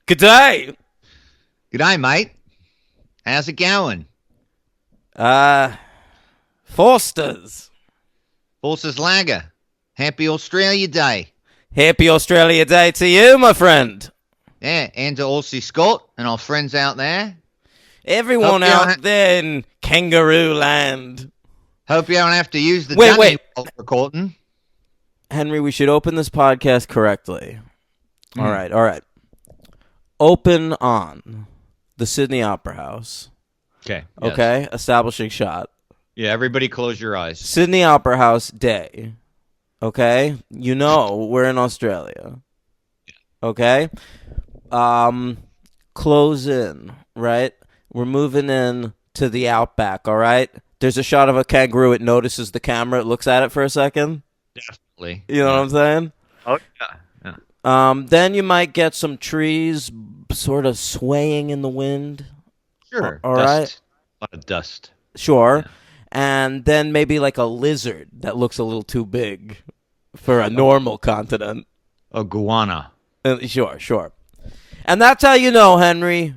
Good day. G'day, mate. How's it going? Forsters. Forces Lager. Happy Australia Day. Happy Australia Day to you, my friend. Yeah, and to Aussie Scott and our friends out there. Everyone out there in Kangaroo Land. Hope you don't have to use the dummy while recording. Henry, we should open this podcast correctly. All right. Open on the Sydney Opera House. Okay. Okay, establishing shot. Yeah, everybody close your eyes. Sydney Opera House Day. Okay? You know we're in Australia. Okay? Close in, right? We're moving in to the outback, all right? There's a shot of a kangaroo. It notices the camera. It looks at it for a second. Definitely. You know what I'm saying? Oh, yeah. Then you might get some trees sort of swaying in the wind. Sure. All right. A lot of dust. Sure. Yeah. And then maybe like a lizard that looks a little too big for a normal continent. A guana. Sure. And that's how you know, Henry,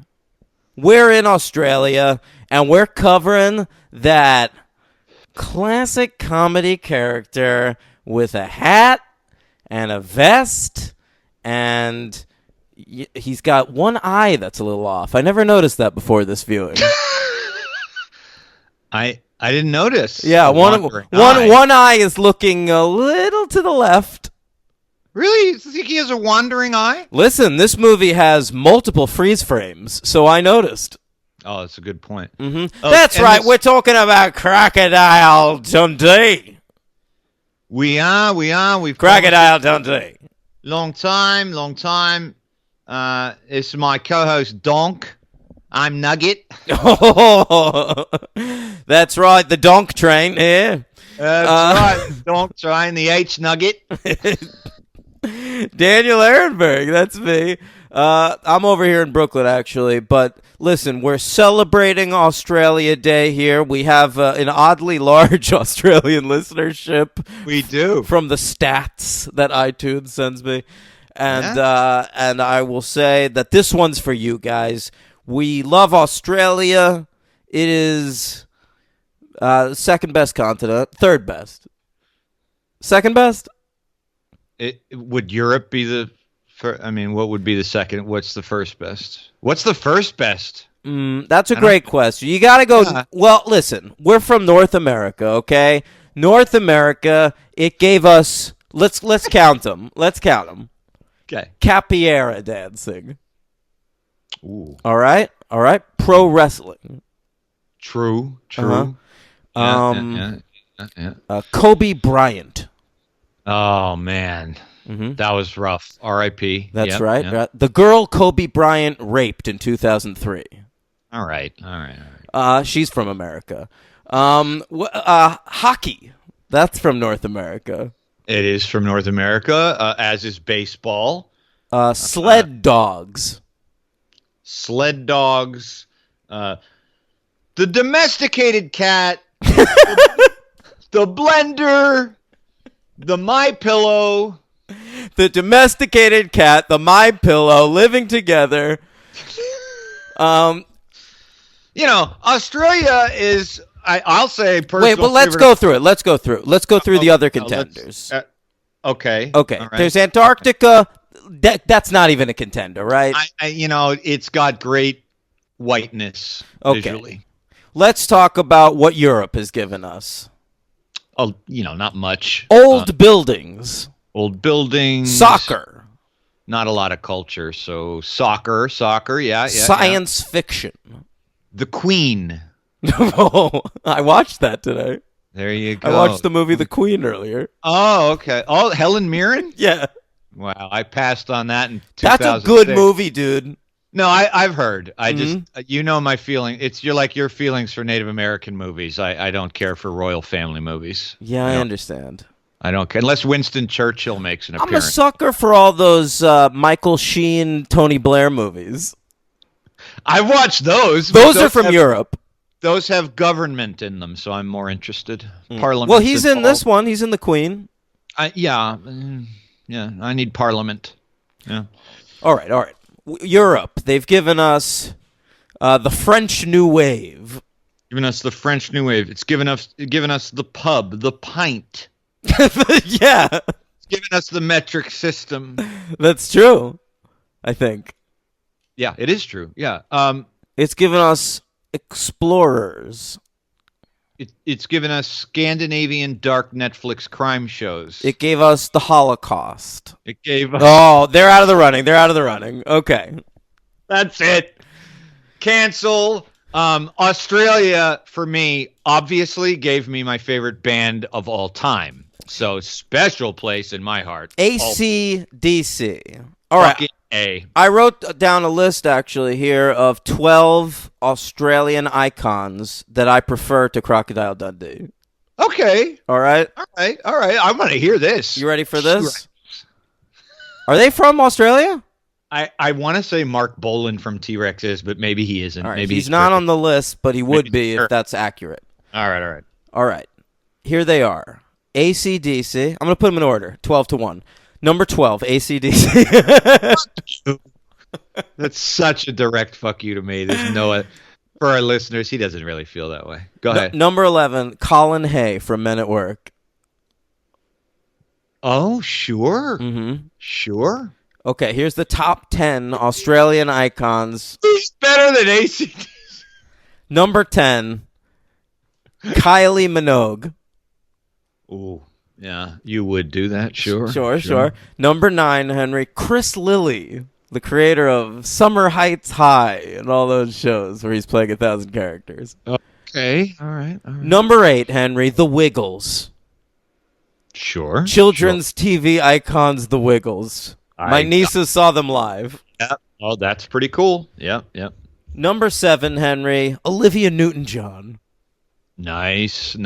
we're in Australia and we're covering that classic comedy character with a hat and a vest, and he's got one eye that's a little off. I never noticed that before this viewing. I didn't notice. Yeah, one eye is looking a little to the left. Really? You think he has a wandering eye? Listen, this movie has multiple freeze frames, so I noticed. Oh, that's a good point. Mm-hmm. Oh, that's right. We're talking about Crocodile Dundee. We are. Crocodile Dundee. Long time. It's my co-host Donk. I'm Nugget. Oh, that's right. The Donk train here. That's right. Donk train. The H Nugget. Daniel Ehrenberg. That's me. I'm over here in Brooklyn, actually. But listen, we're celebrating Australia Day here. We have an oddly large Australian listenership. We do. From the stats that iTunes sends me. And I will say that this one's for you guys. We love Australia. It is second best continent. Third best. Second best? Would Europe be the first? I mean, what would be the second? What's the first best? What's the first best? That's a great question. You got to go. Yeah. Well, listen, we're from North America, okay? North America, it gave us, let's count them. Let's count them. Okay. Capoeira dancing. Ooh. All right. Pro wrestling. True. Uh-huh. Kobe Bryant. Oh man, That was rough. R.I.P. That's right. Yep. The girl Kobe Bryant raped in 2003. All right. She's from America. Hockey. That's from North America. It is from North America, as is baseball. Sled dogs. Sled dogs. The domesticated cat. The blender. The My Pillow. The domesticated cat, the My Pillow, living together. Australia is. I'll say personal. Wait, well, let's go through it. Let's go through the other contenders. Okay. Right. There's Antarctica. That's not even a contender, right? It's got great whiteness visually. Let's talk about what Europe has given us. Oh, not much. Old buildings. Soccer. Not a lot of culture, so soccer, yeah. Science fiction. The Queen. Oh, I watched that today. There you go. I watched the movie The Queen earlier. Oh, okay. Oh, Helen Mirren? Yeah. Wow, I passed on that in 2006. That's a good movie, dude. No, I've heard. I just, my feeling. You're like your feelings for Native American movies. I don't care for royal family movies. Yeah, I understand. I don't care. Unless Winston Churchill makes an appearance. I'm a sucker for all those Michael Sheen, Tony Blair movies. I've watched those. Those are from Europe. Those have government in them, so I'm more interested. Parliament. Well, he's in this one. He's in The Queen. Yeah, I need Parliament. Yeah. All right. Europe. They've given us the French New Wave. Giving us the French New Wave. It's given us the pub, the pint. Yeah. It's given us the metric system. That's true, I think. Yeah, it is true. Yeah. It's given us explorers. It's given us Scandinavian dark Netflix crime shows. It gave us the Holocaust. It gave us... Oh, they're out of the running. Okay. That's it. Cancel. Australia, for me, obviously gave me my favorite band of all time. So special place in my heart. AC/DC. All right. Fucking A. I wrote down a list actually here of 12 Australian icons that I prefer to Crocodile Dundee. Okay. All right. All right. I'm going to hear this. You ready for this? Are they from Australia? I want to say Mark Bolan from T-Rex is, but maybe he isn't. All right. Maybe he's not on the list, but he would be sure. if that's accurate. All right. All right. Here they are. AC/DC. I'm going to put them in order, 12-1. Number 12, AC/DC. That's such a direct fuck you to me. There's no... For our listeners, he doesn't really feel that way. Go ahead. Number 11, Colin Hay from Men at Work. Oh, sure. Mm-hmm. Sure. Okay, here's the top 10 Australian icons. He's better than AC/DC. Number 10, Kylie Minogue. Ooh, yeah, you would do that, sure. Sure. Number 9, Henry, Chris Lilly, the creator of Summer Heights High and all those shows where he's playing 1,000 characters. Okay, all right. Number 8, Henry, The Wiggles. Sure. Children's TV icons, The Wiggles. My nieces saw them live. Yeah. Oh, that's pretty cool. Yep. Number 7, Henry, Olivia Newton-John. Nice.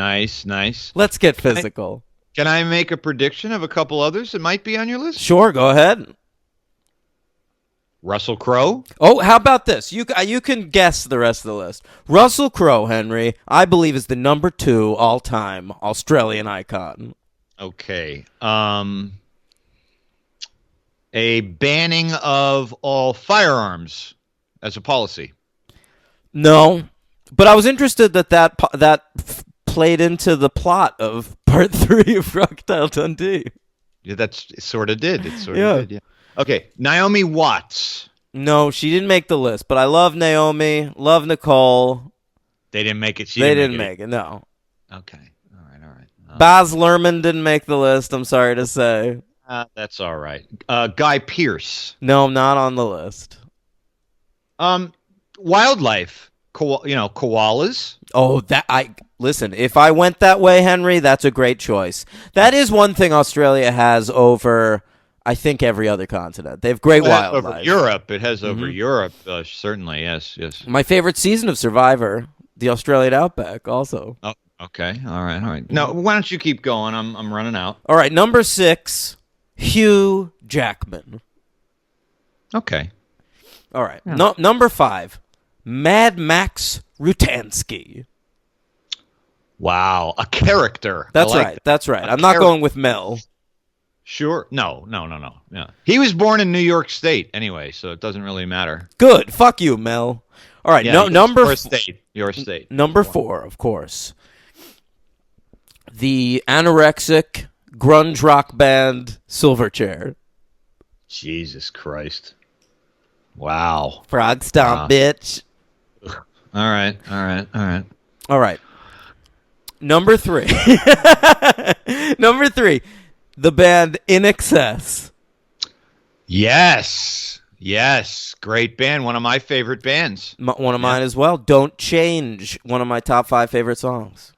Let's get physical. Can I make a prediction of a couple others that might be on your list? Sure, go ahead. Russell Crowe. Oh, how about this? You can guess the rest of the list. Russell Crowe, Henry, I believe is the number 2 all-time Australian icon. Okay. A banning of all firearms as a policy. No, but I was interested that played into the plot of part 3 of Crocodile Dundee. Yeah, that's sort of did. It sort Yeah. of did. Yeah. Okay, Naomi Watts. No, she didn't make the list, but I love Naomi, love Nicole. They didn't make it. They didn't make it. No. Okay. All right. Baz Luhrmann didn't make the list. I'm sorry to say. That's all right. Guy Pearce. No, not on the list. Wildlife. Koalas. Oh, listen. If I went that way, Henry, that's a great choice. That is one thing Australia has over, I think, every other continent. They have great wildlife. Over Europe, it has over Europe. Certainly, yes. My favorite season of Survivor, the Australian Outback, also. Oh, okay. All right. No, why don't you keep going? I'm running out. All right, number 6, Hugh Jackman. Okay. All right. No, number 5, Mad Max Rutansky. Wow, a character. That's right. I'm not going with Mel. Sure. No. Yeah. He was born in New York State anyway, so it doesn't really matter. Good. Fuck you, Mel. All right. Yeah, Your state. Number 4, of course. The anorexic grunge rock band Silverchair. Jesus Christ. Wow. Frog stomp, bitch. All right. All right. Number 3. Number 3. The band In Excess. Yes. Great band. One of my favorite bands. One of mine as well. Don't Change. One of my top 5 favorite songs.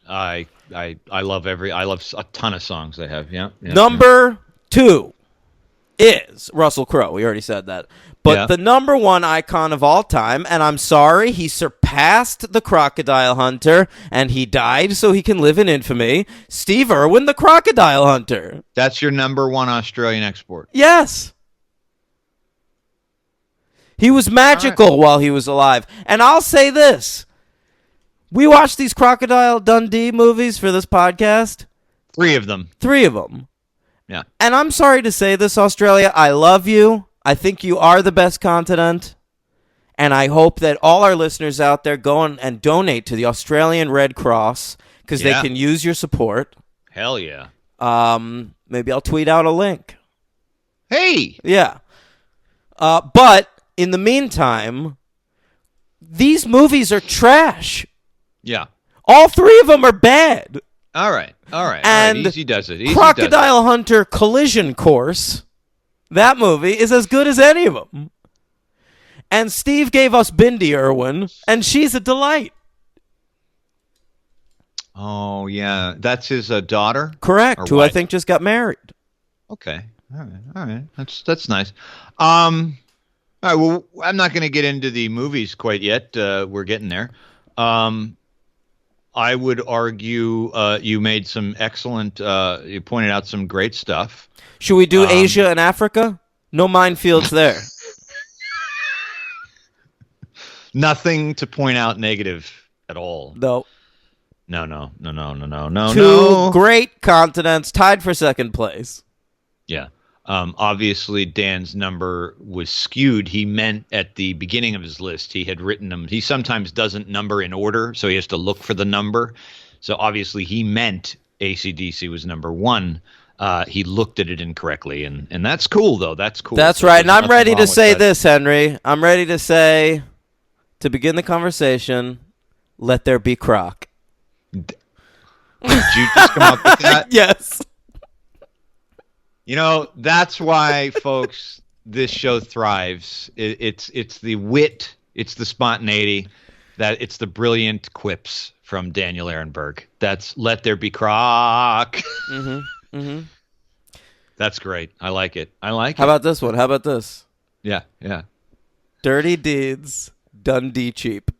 I love a ton of songs they have. Yeah. Number 2 is Russell Crowe. We already said that. But the number 1 icon of all time, and I'm sorry, he surpassed the Crocodile Hunter, and he died so he can live in infamy, Steve Irwin, the Crocodile Hunter. That's your number 1 Australian export. Yes. He was magical while he was alive. And I'll say this. We watched these Crocodile Dundee movies for this podcast. 3 of them. 3 of them. Yeah. And I'm sorry to say this, Australia. I love you. I think you are the best continent. And I hope that all our listeners out there go and donate to the Australian Red Cross because they can use your support. Hell yeah. Maybe I'll tweet out a link. Hey. Yeah. But in the meantime, these movies are trash. Yeah. All three of them are bad. All right. And Easy does it. Crocodile Hunter Collision Course, that movie is as good as any of them. And Steve gave us Bindi Irwin, and she's a delight. Oh, yeah. That's his daughter? Correct, who I think just got married. Okay. All right. That's nice. All right, well, I'm not going to get into the movies quite yet. We're getting there. I would argue you made some excellent, you pointed out some great stuff. Should we do Asia and Africa? No minefields there. Nothing to point out negative at all. No. No. Two great continents tied for second place. Yeah. Obviously, Dan's number was skewed. He meant at the beginning of his list, he had written them. He sometimes doesn't number in order, so he has to look for the number. So obviously, he meant AC/DC was number one. He looked at it incorrectly, and that's cool, though. That's cool. That's right. And I'm ready to say this, Henry. I'm ready to say, to begin the conversation, let there be Croc. Did you just come up with that? Yes. You know, that's why, folks, this show thrives. It's the wit, it's the spontaneity, it's the brilliant quips from Daniel Ehrenberg. That's let there be Croc. That's great. I like it. How about this one? How about this? Yeah. Dirty Deeds, Dundee Cheap.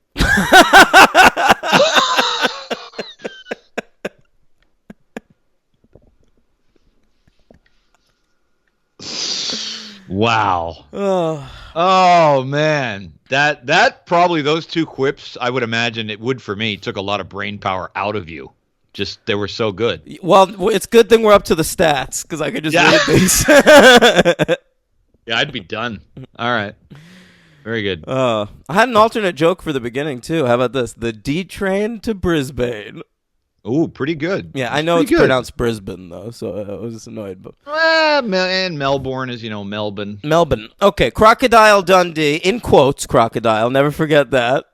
Wow. Oh man. That probably those two quips, I would imagine it would for me, took a lot of brain power out of you. Just they were so good. Well, it's a good thing we're up to the stats because I could just read these. Yeah, I'd be done. All right. Very good. I had an alternate joke for the beginning too. How about this? The D train to Brisbane. Ooh, pretty good. Yeah, I know it's pronounced Brisbane though, so I was annoyed. But and Melbourne is, Melbourne. Melbourne. Okay, Crocodile Dundee, in quotes, crocodile. Never forget that.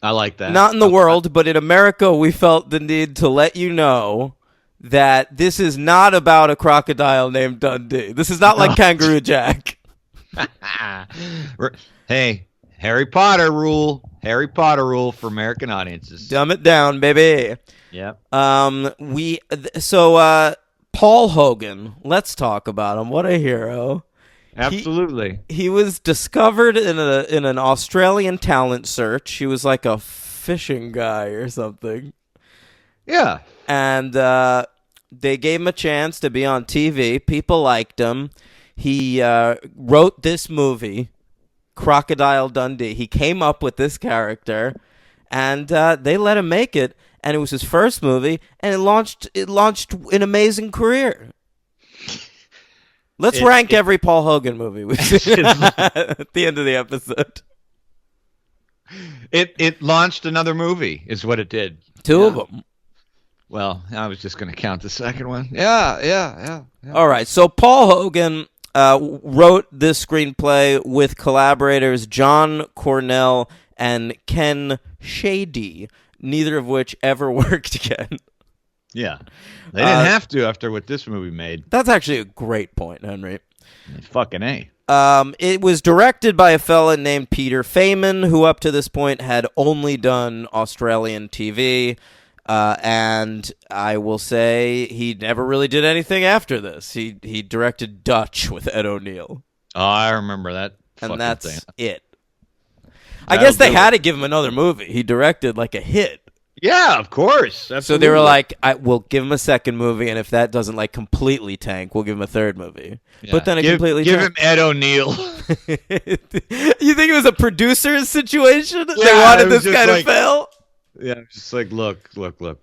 I like that. Not in the world, but in America, we felt the need to let you know that this is not about a crocodile named Dundee. This is not like Kangaroo Jack. Hey, Harry Potter rule. Harry Potter rule for American audiences. Dumb it down, baby. Yeah. Paul Hogan, let's talk about him. What a hero. Absolutely. He was discovered in an Australian talent search. He was like a fishing guy or something. Yeah. And they gave him a chance to be on TV. People liked him. He wrote this movie, Crocodile Dundee. He came up with this character, and they let him make it. And it was his first movie, and it launched an amazing career. Let's rank every Paul Hogan movie we've seen at the end of the episode. It launched another movie, is what it did. Two of them. Well, I was just going to count the second one. Yeah. All right, so Paul Hogan wrote this screenplay with collaborators John Cornell and Ken Shady, neither of which ever worked again. Yeah. They didn't have to after what this movie made. That's actually a great point, Henry. Fucking A. It was directed by a fella named Peter Feynman, who up to this point had only done Australian TV. And I will say he never really did anything after this. He directed Dutch with Ed O'Neill. Oh, I remember that. And that's thing. it. I guess they had to give him another movie. He directed like a hit. Yeah, of course. Absolutely. So they were like, we'll give him a second movie, and if that doesn't like completely tank, we'll give him a third movie. Yeah. But then it completely give him Ed O'Neill. You think it was a producer's situation? Yeah, they wanted this guy to fail? Yeah, just like, look.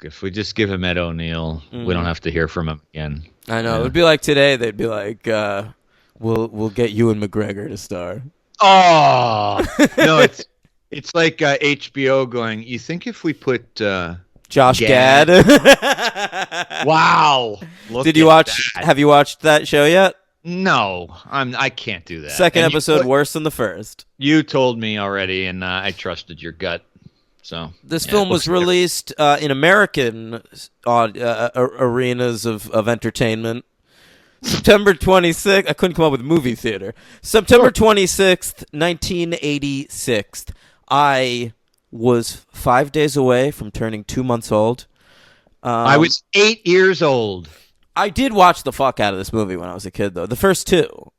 If we just give him Ed O'Neill, we don't have to hear from him again. I know. Yeah. It would be like today. They'd be like, We'll get Ewan McGregor to star. Oh no, it's like HBO going. You think if we put Josh Gad. Wow. Look Did you at watch? that. Have you watched that show yet? No, I can't do that. Second And episode worse than the first. You told me already, and I trusted your gut. So This film was released in American arenas of entertainment. September 26th. I couldn't come up with movie theater. September 26th, 1986. I was 5 days away from turning 2 months old. I was 8 years old. I did watch the fuck out of this movie when I was a kid, though. The first two.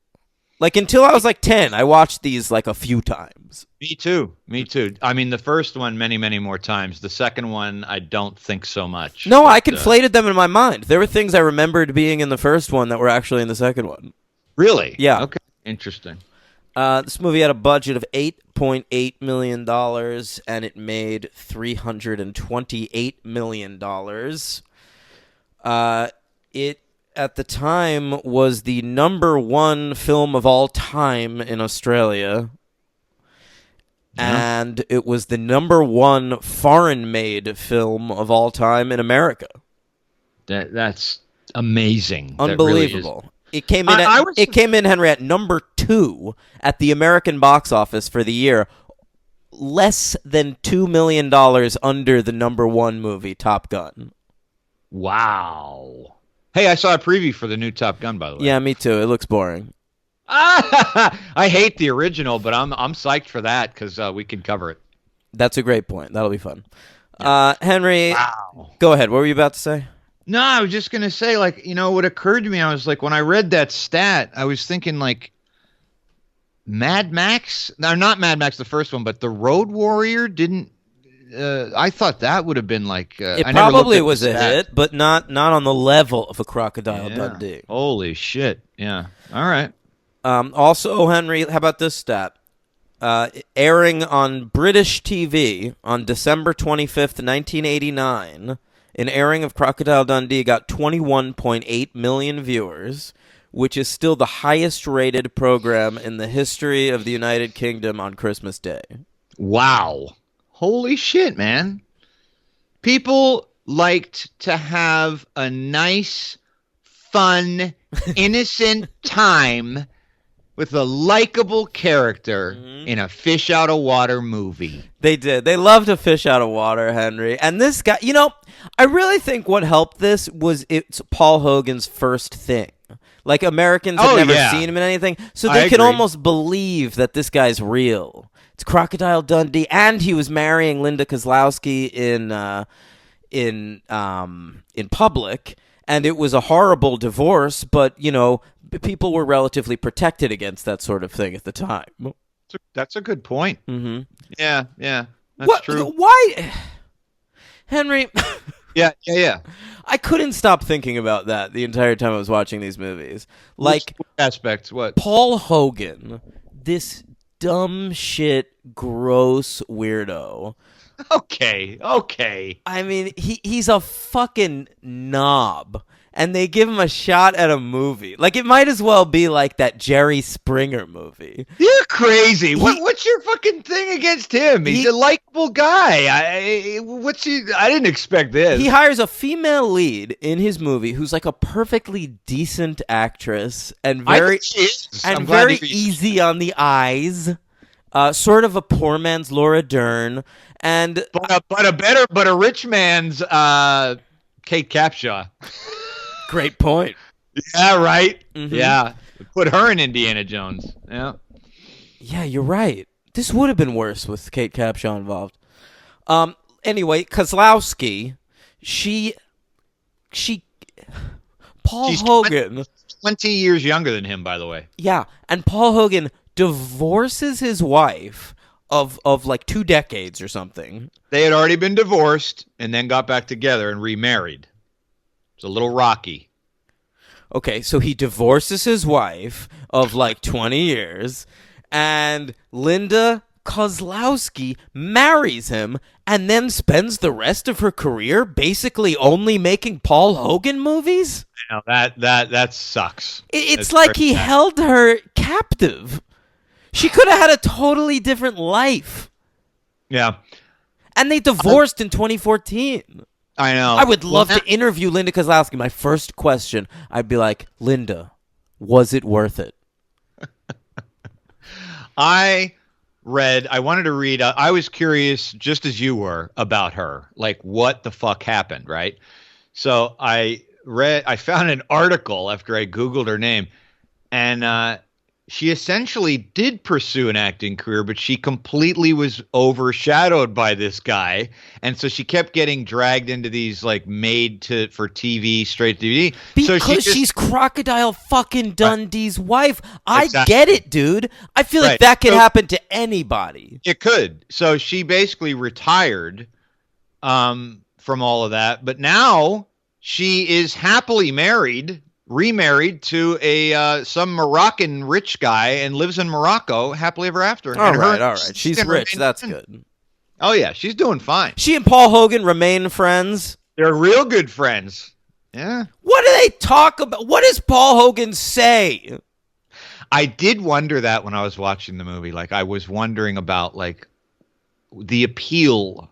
Like, until I was like 10, I watched these like a few times. Me too. I mean, the first one many, many more times. The second one, I don't think so much. No, I conflated them in my mind. There were things I remembered being in the first one that were actually in the second one. Really? Yeah. Okay. Interesting. This movie had a budget of $8.8 million, and it made $328 million. It, at the time, was the number one film of all time in Australia. Yeah. And it was the number one foreign-made film of all time in America. That's amazing. Unbelievable. It came in. I It came in, Henry, at number 2 at the American box office for the year, less than $2 million under the number one movie, Top Gun. Wow. Hey, I saw a preview for the new Top Gun, by the way. Yeah, me too. It looks boring. I hate the original, but I'm psyched for that because we can cover it. That's a great point. That'll be fun. Henry, Wow. go ahead. What were you about to say? No, I was just gonna say, like, what occurred to me, I was like, when I read that stat, I was thinking like Mad Max. No, not Mad Max, the first one, but the Road Warrior didn't. I thought that would have been like. It I never looked probably at was the a stat. hit, but not on the level of a Crocodile Yeah. Dundee. Holy shit! Yeah. All right. Also, Henry, how about this stat? Airing on British TV on December 25th, 1989, an airing of Crocodile Dundee got 21.8 million viewers, which is still the highest-rated program in the history of the United Kingdom on Christmas Day. Wow. Holy shit, man. People liked to have a nice, fun, innocent time with a likable character in a fish out of water movie. They did. They loved a fish out of water, Henry. And this guy, I really think what helped this was it's Paul Hogan's first thing. Like, Americans had never seen him in anything, so they could almost believe that this guy's real. It's Crocodile Dundee, and he was marrying Linda Kozlowski in public, and it was a horrible divorce, but, people were relatively protected against that sort of thing at the time. That's a good point. Mm-hmm. Yeah, that's true. Why, Henry? Yeah. I couldn't stop thinking about that the entire time I was watching these movies. Like, Which aspects? What? Paul Hogan, this dumb shit, gross weirdo. Okay. I mean, he's a fucking knob. And they give him a shot at a movie. Like, it might as well be like that Jerry Springer movie. You're crazy. What's your fucking thing against him? He's a likable guy. I didn't expect this. He hires a female lead in his movie who's like a perfectly decent actress and very easy on the eyes. Sort of a poor man's Laura Dern, and but a rich man's Kate Capshaw. Great point. Yeah, right. Mm-hmm. Yeah, put her in Indiana Jones. Yeah. Yeah, you're right. This would have been worse with Kate Capshaw involved. Anyway, Kozlowski, Paul Hogan. 20 years younger than him, by the way. Yeah, and Paul Hogan divorces his wife of like 2 decades or something. They had already been divorced and then got back together and remarried. It's a little rocky. Okay, so he divorces his wife of like 20 years, and Linda Kozlowski marries him and then spends the rest of her career basically only making Paul Hogan movies? Now that sucks. It's like he held her captive. She could have had a totally different life. Yeah. And they divorced in 2014. I know. I would love to interview Linda Kozlowski. My first question, I'd be like, Linda, was it worth it? I wanted to read, I was curious, just as you were, about her. Like, what the fuck happened, right? So I found an article after I Googled her name, and she essentially did pursue an acting career, but she completely was overshadowed by this guy. And so she kept getting dragged into these like for TV, straight to DVD. Because she's Crocodile fucking Dundee's wife. I Exactly. get it, dude. I feel like Right. that could happen to anybody. It could. So she basically retired from all of that. But now she is happily remarried to some Moroccan rich guy and lives in Morocco happily ever after. All right. She's rich. That's good. Oh, yeah. She's doing fine. She and Paul Hogan remain friends. They're real good friends. Yeah. What do they talk about? What does Paul Hogan say? I did wonder that when I was watching the movie. Like, I was wondering about, like, the appeal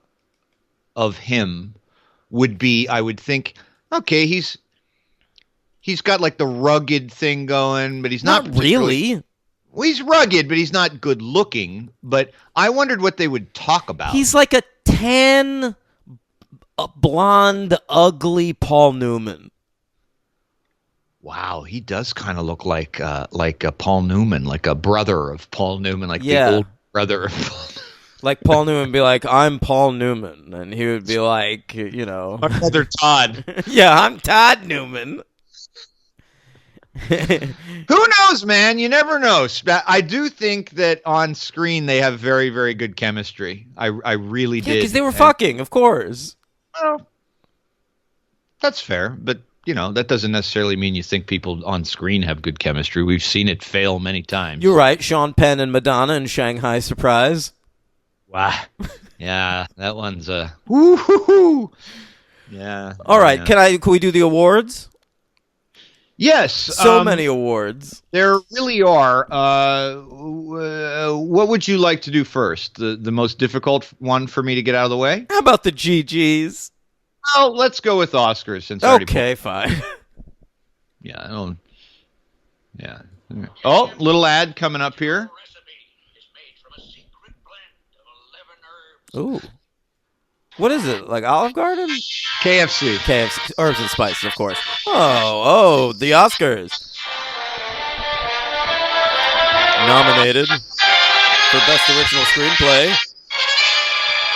of him would be, I would think, okay, he's got like the rugged thing going, but he's not really. Well, he's rugged, but he's not good looking. But I wondered what they would talk about. He's like a tan, blonde, ugly Paul Newman. Wow, he does kind of look like a Paul Newman, like a brother of Paul Newman, like Yeah. the old brother of Paul. Like Paul Newman would be like, I'm Paul Newman. And he would be like, you know. Our brother Todd. Yeah, I'm Todd Newman. Who knows, man? You never know. I do think that on screen they have very, very good chemistry. I really did. Because they were fucking, of course. Well, that's fair, but that doesn't necessarily mean you think people on screen have good chemistry. We've seen it fail many times. You're right. Sean Penn and Madonna in Shanghai Surprise. Wow. Yeah, that one's woo-hoo-hoo. Yeah. All right, yeah. can we do the awards? Yes. So many awards. There really are. What would you like to do first? The most difficult one for me to get out of the way? How about the GGs? Well, let's go with Oscars since I already Okay, fine. Yeah. Yeah. Oh, little ad coming up here. Ooh. What is it? Like Olive Garden? KFC. KFC. Herbs and Spices, of course. Oh, the Oscars. Nominated for Best Original Screenplay.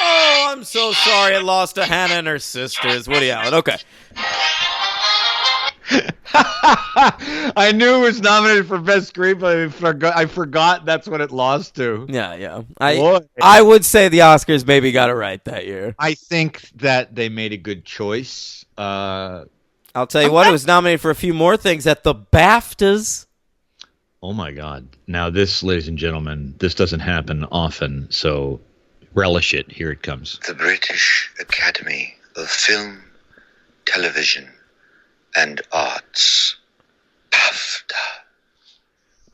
Oh, I'm so sorry it lost to Hannah and Her Sisters. Woody Allen. Okay. I knew it was nominated for Best Screenplay. I forgot that's what it lost to. Yeah. Boy. I would say the Oscars maybe got it right that year. I think that they made a good choice. I'll tell you what, it was nominated for a few more things at the BAFTAs. Oh my God. Now this, ladies and gentlemen, this doesn't happen often, so relish it. Here it comes. The British Academy of Film, Television and Arts. BAFTA.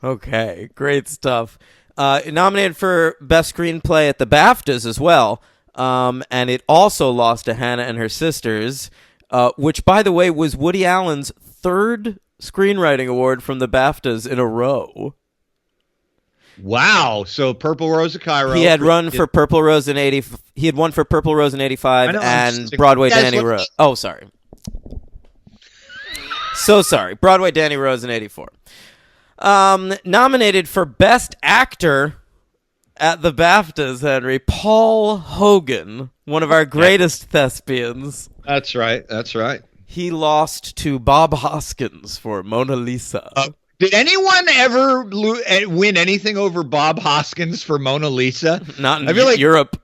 Okay, great stuff. Nominated for Best Screenplay at the BAFTAs as well. And it also lost to Hannah and Her Sisters, which, by the way, was Woody Allen's third screenwriting award from the BAFTAs in a row. Wow! So Purple Rose of Cairo. He had run for Purple Rose in 80. He had won for Purple Rose in 85 and Broadway Danny Rose. Oh, sorry. So sorry. Broadway Danny Rose in 84. Nominated for Best Actor at the BAFTAs, Henry, Paul Hogan, one of our greatest thespians. That's right. He lost to Bob Hoskins for Mona Lisa. Did anyone ever win anything over Bob Hoskins for Mona Lisa? Not in Europe.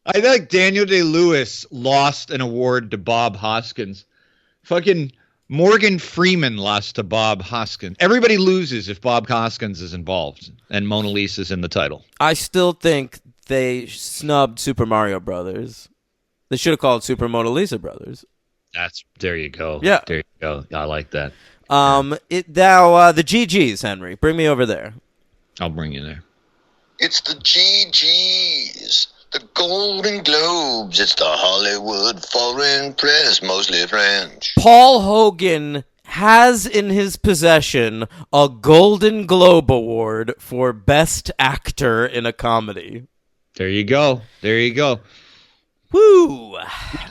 I feel like Daniel Day-Lewis lost an award to Bob Hoskins. Fucking Morgan Freeman lost to Bob Hoskins. Everybody loses if Bob Hoskins is involved and Mona Lisa's in the title. I still think they snubbed Super Mario Brothers. They should have called Super Mona Lisa Brothers. There you go. Yeah. There you go. I like that. The GGs, Henry. Bring me over there. I'll bring you there. It's the GGs, the Golden Globes. It's the Hollywood Foreign Press, mostly French. Paul Hogan has in his possession a Golden Globe Award for Best Actor in a Comedy. There you go. There you go. Woo! Would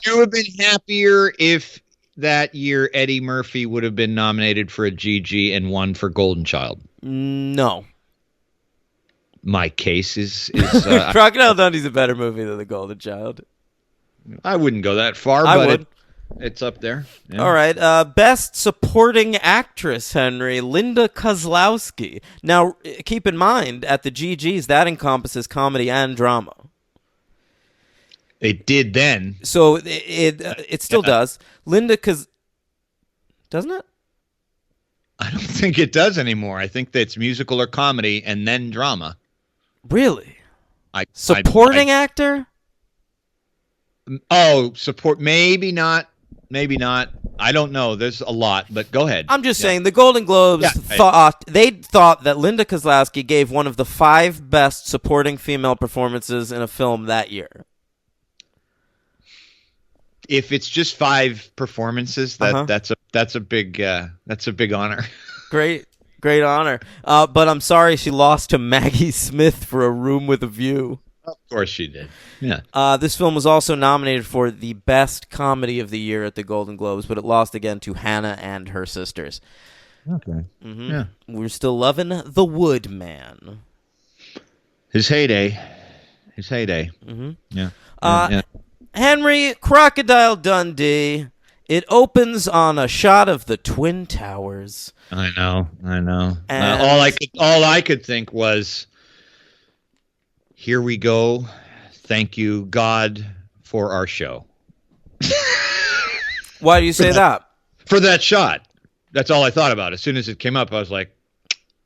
you have been happier if that year Eddie Murphy would have been nominated for a GG and won for Golden Child? No. My case is Crocodile Dundee's a better movie than The Golden Child. I wouldn't go that far, I but would. It's up there. Yeah. All right. Best Supporting Actress, Henry, Linda Kozlowski. Now, keep in mind, at the GGs, that encompasses comedy and drama. It did then. So it still does. Linda doesn't it? I don't think it does anymore. I think that's musical or comedy and then drama. Really? Supporting actor? Support. Maybe not. Maybe not. I don't know. There's a lot, but go ahead. I'm just saying the Golden Globes thought that Linda Kozlowski gave one of the 5 best supporting female performances in a film that year. If it's just 5 performances, that's a big honor. Great honor. But I'm sorry she lost to Maggie Smith for A Room with a View. Of course she did. Yeah. This film was also nominated for the Best Comedy of the Year at the Golden Globes, but it lost again to Hannah and Her Sisters. Okay. Mm-hmm. Yeah. We're still loving The Woodman. His heyday. Mm-hmm. Yeah. Henry, Crocodile Dundee. It opens on a shot of the Twin Towers. I know. And All I could think was, here we go. Thank you, God, for our show. Why do you say that? For that shot. That's all I thought about. As soon as it came up, I was like,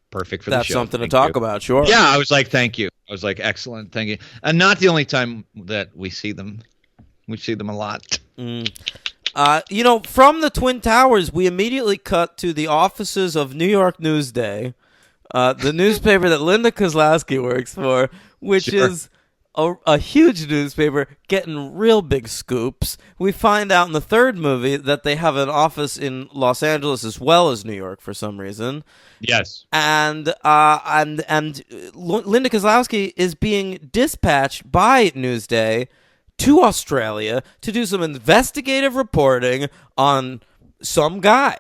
perfect for the show. That's something Thank to talk you. about, sure. Yeah, I was like, thank you. I was like, excellent, thank you. And not the only time that we see them. We see them a lot. From the Twin Towers, we immediately cut to the offices of New York Newsday, the newspaper that Linda Kozlowski works for, which is a huge newspaper getting real big scoops. We find out in the third movie that they have an office in Los Angeles as well as New York for some reason. Yes. And Linda Kozlowski is being dispatched by Newsday to Australia to do some investigative reporting on some guy.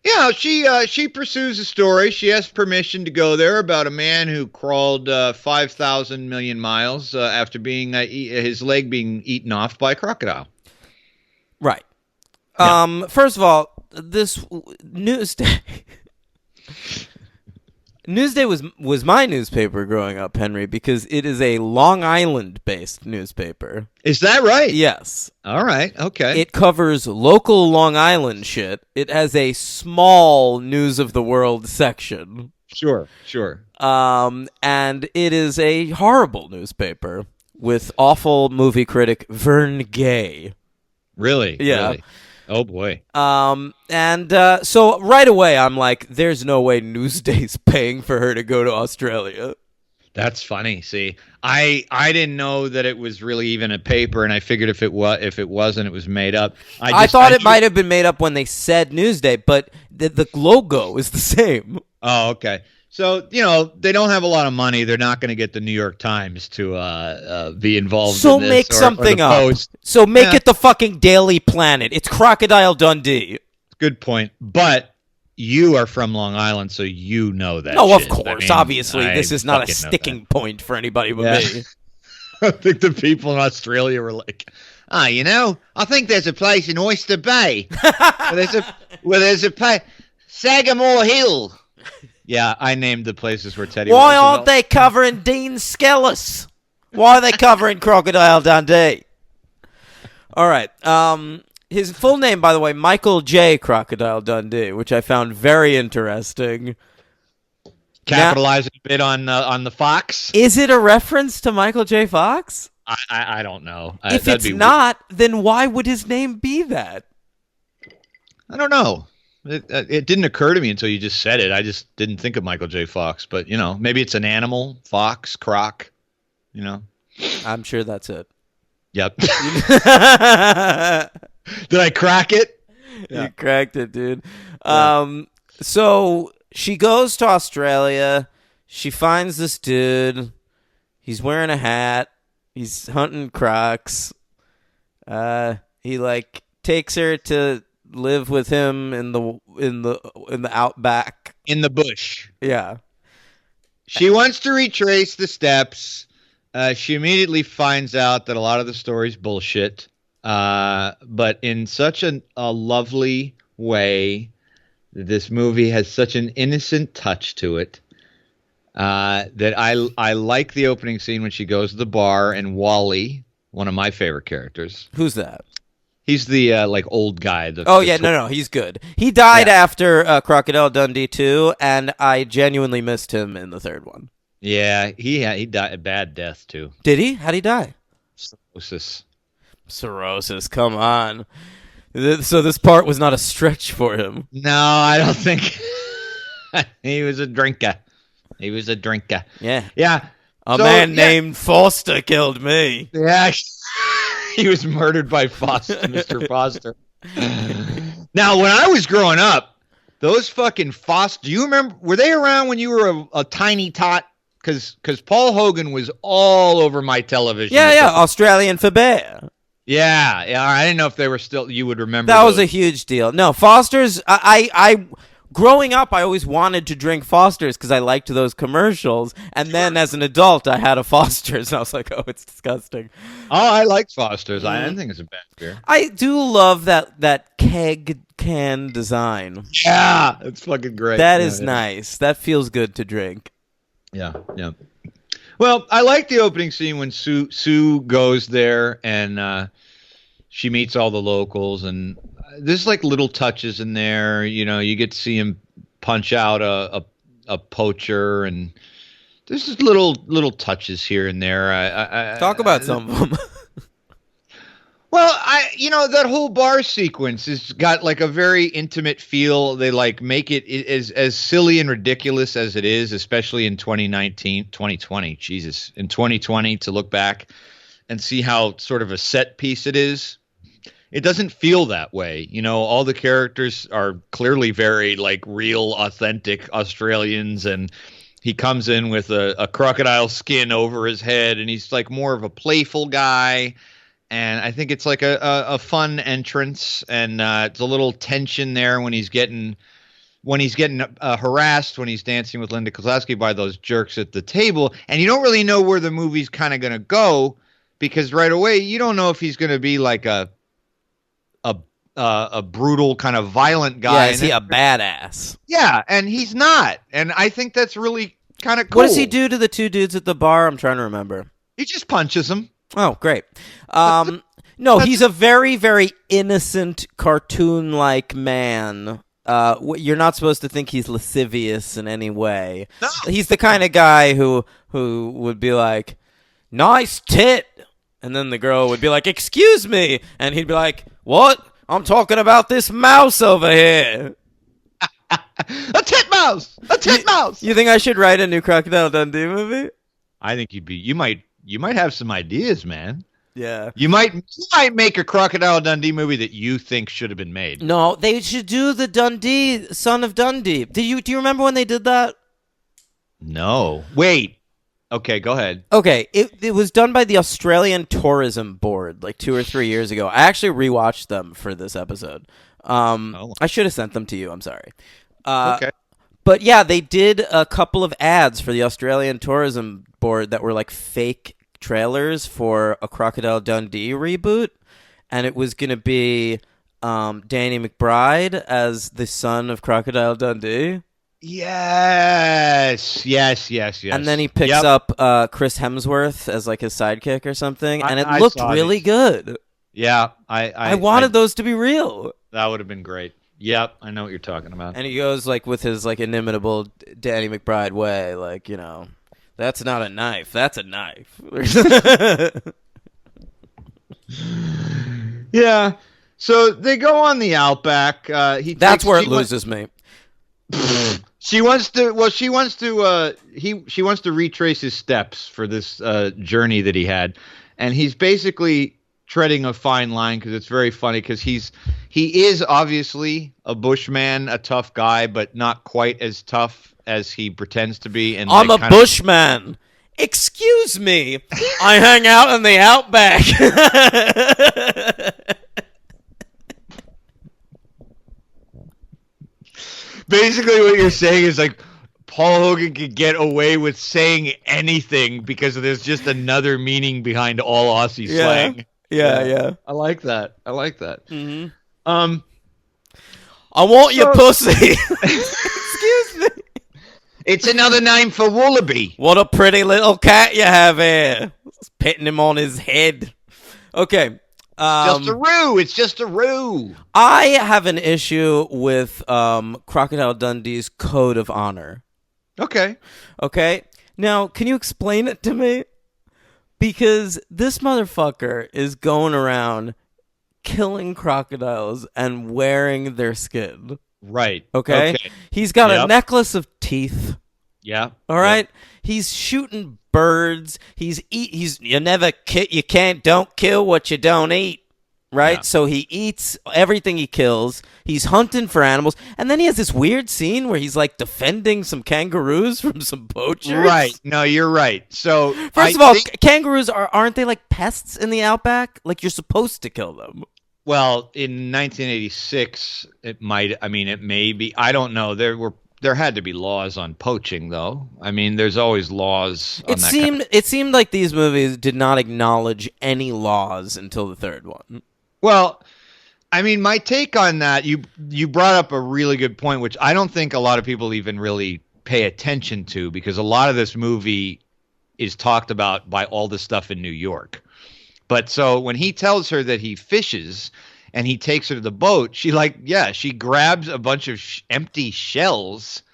Yeah, she pursues a story. She has permission to go there about a man who crawled 5,000 million miles after being his leg being eaten off by a crocodile. Right. Yeah. First of all, this Newsday was my newspaper growing up, Henry, because it is a Long Island-based newspaper. Is that right? Yes. All right. Okay. It covers local Long Island shit. It has a small news of the world section. Sure. And it is a horrible newspaper with awful movie critic Vern Gay. Really? Yeah. Really? Oh boy. So right away I'm like, there's no way Newsday's paying for her to go to Australia. That's funny. See, I didn't know that it was really even a paper, and I figured if it wasn't, it was made up. I thought it might have been made up when they said Newsday, but the logo is the same. Oh, okay. So, they don't have a lot of money. They're not going to get the New York Times to be involved so in this. Make something the up. Post. So make it the fucking Daily Planet. It's Crocodile Dundee. Good point. But you are from Long Island, so you know that. Oh, shit. of course. Obviously, this is not a fucking know sticking point for anybody but me. I think the people in Australia were like, I think there's a place in Oyster Bay where there's a place, Sagamore Hill. Yeah, I named the places where Teddy Why Roosevelt. aren't they covering Dean Skellis? Why are they covering Crocodile Dundee? All right. His full name, by the way, Michael J. Crocodile Dundee, which I found very interesting. capitalizing a bit on the Fox. Is it a reference to Michael J. Fox? I don't know. If That'd it's be not, then why would his name be that? I don't know. It didn't occur to me until you just said it. I just didn't think of Michael J. Fox, but maybe it's an animal, fox, croc. I'm sure that's it. Yep. Did I crack it? You cracked it, dude. So she goes to Australia. She finds this dude. He's wearing a hat. He's hunting crocs. He takes her to live with him in the outback. In the bush. Yeah. She wants to retrace the steps. She immediately finds out that a lot of the story's bullshit. But in such a lovely way, this movie has such an innocent touch to it. That I like the opening scene when she goes to the bar and Wally, one of my favorite characters. Who's that? He's the old guy. No, he's good. He died after Crocodile Dundee II, and I genuinely missed him in the third one. Yeah, he died a bad death too. Did he? How'd he die? Cirrhosis. Come on. So this part was not a stretch for him. No, I don't think. He was a drinker. Yeah. Yeah. A man named Foster killed me. Yeah. He was murdered by Foster, Mr. Foster. Now, when I was growing up, those fucking Foster, do you remember, were they around when you were a tiny tot? Because Paul Hogan was all over my television. Yeah, Australian for bear. Yeah, I didn't know if they were still, you would remember That those. was a huge deal. No, Foster's, I growing up, I always wanted to drink Foster's because I liked those commercials. And then as an adult, I had a Foster's, and I was like, oh, it's disgusting. Oh, I liked Foster's. I didn't think it's a bad beer. I do love that keg can design. Yeah, it's fucking great. That is nice. That feels good to drink. Yeah. Well, I like the opening scene when Sue goes there and she meets all the locals, and there's little touches in there. You get to see him punch out a poacher, and there's just little touches here and there. Talk about some of them. Well, that whole bar sequence has got a very intimate feel. They make it as silly and ridiculous as it is, especially in 2020, Jesus, in 2020 to look back and see how sort of a set piece it is. It doesn't feel that way. All the characters are clearly very real, authentic Australians, and he comes in with a crocodile skin over his head, and he's more of a playful guy. And I think it's a fun entrance, and it's a little tension there when he's getting harassed when he's dancing with Linda Kozlowski by those jerks at the table, and you don't really know where the movie's kind of going to go, because right away you don't know if he's going to be a brutal kind of violent guy. Yeah, is he a badass? Yeah, and he's not, and I think that's really kind of cool. What does he do to the two dudes at the bar? I'm trying to remember. He just punches them. Oh, great. No, he's a very, very innocent, cartoon-like man. You're not supposed to think he's lascivious in any way. No. He's the kind of guy who would be like, nice tit. And then the girl would be like, excuse me. And he'd be like, what? I'm talking about this mouse over here. A tit mouse! A tit mouse! You think I should write a new Crocodile Dundee movie? I think you might have some ideas, man. Yeah. You might make a Crocodile Dundee movie that you think should have been made. No, they should do the Dundee, Son of Dundee. Do you remember when they did that? No. Wait. Okay, go ahead. Okay, it was done by the Australian Tourism Board 2 or 3 years ago. I actually rewatched them for this episode. I should have sent them to you. I'm sorry. Okay. But yeah, they did a couple of ads for the Australian Tourism Board that were fake trailers for a Crocodile Dundee reboot, and it was going to be Danny McBride as the son of Crocodile Dundee. Yes. And then he picks up Chris Hemsworth as his sidekick or something, and it looked really good. Yeah, I wanted those to be real. That would have been great. Yep, I know what you're talking about. And he goes like with his like inimitable Danny McBride way, like, that's not a knife, that's a knife. Yeah. So they go on the Outback. That's where it loses me. She wants to. Well, she wants to. She wants to retrace his steps for this journey that he had, and he's basically treading a fine line because it's very funny because he is obviously a bushman, a tough guy, but not quite as tough as he pretends to be. And I'm a bushman. Excuse me. I hang out in the Outback. Basically, what you're saying is like Paul Hogan could get away with saying anything because there's just another meaning behind all Aussie slang. Yeah. I like that. Mm-hmm. I want your pussy. Excuse me. It's another name for Wallaby. What a pretty little cat you have here. Petting him on his head. Okay. It's just a roo. I have an issue with Crocodile Dundee's code of honor. Okay. Now, can you explain it to me? Because this motherfucker is going around killing crocodiles and wearing their skin. Right. Okay. He's got a necklace of teeth. Yeah. All right. Yep. He's shooting birds. Don't kill what you don't eat. Right? Yeah. So he eats everything he kills. He's hunting for animals. And then he has this weird scene where he's like defending some kangaroos from some poachers. Right. No, you're right. So first of all, kangaroos aren't they like pests in the outback? Like you're supposed to kill them. Well, in 1986, it may be. I don't know. There had to be laws on poaching, though. I mean, there's always laws. It seemed like these movies did not acknowledge any laws until the third one. Well, I mean, my take on that, you brought up a really good point, which I don't think a lot of people even really pay attention to, because a lot of this movie is talked about by all the stuff in New York. But so when he tells her that he fishes and he takes her to the boat, she grabs a bunch of empty shells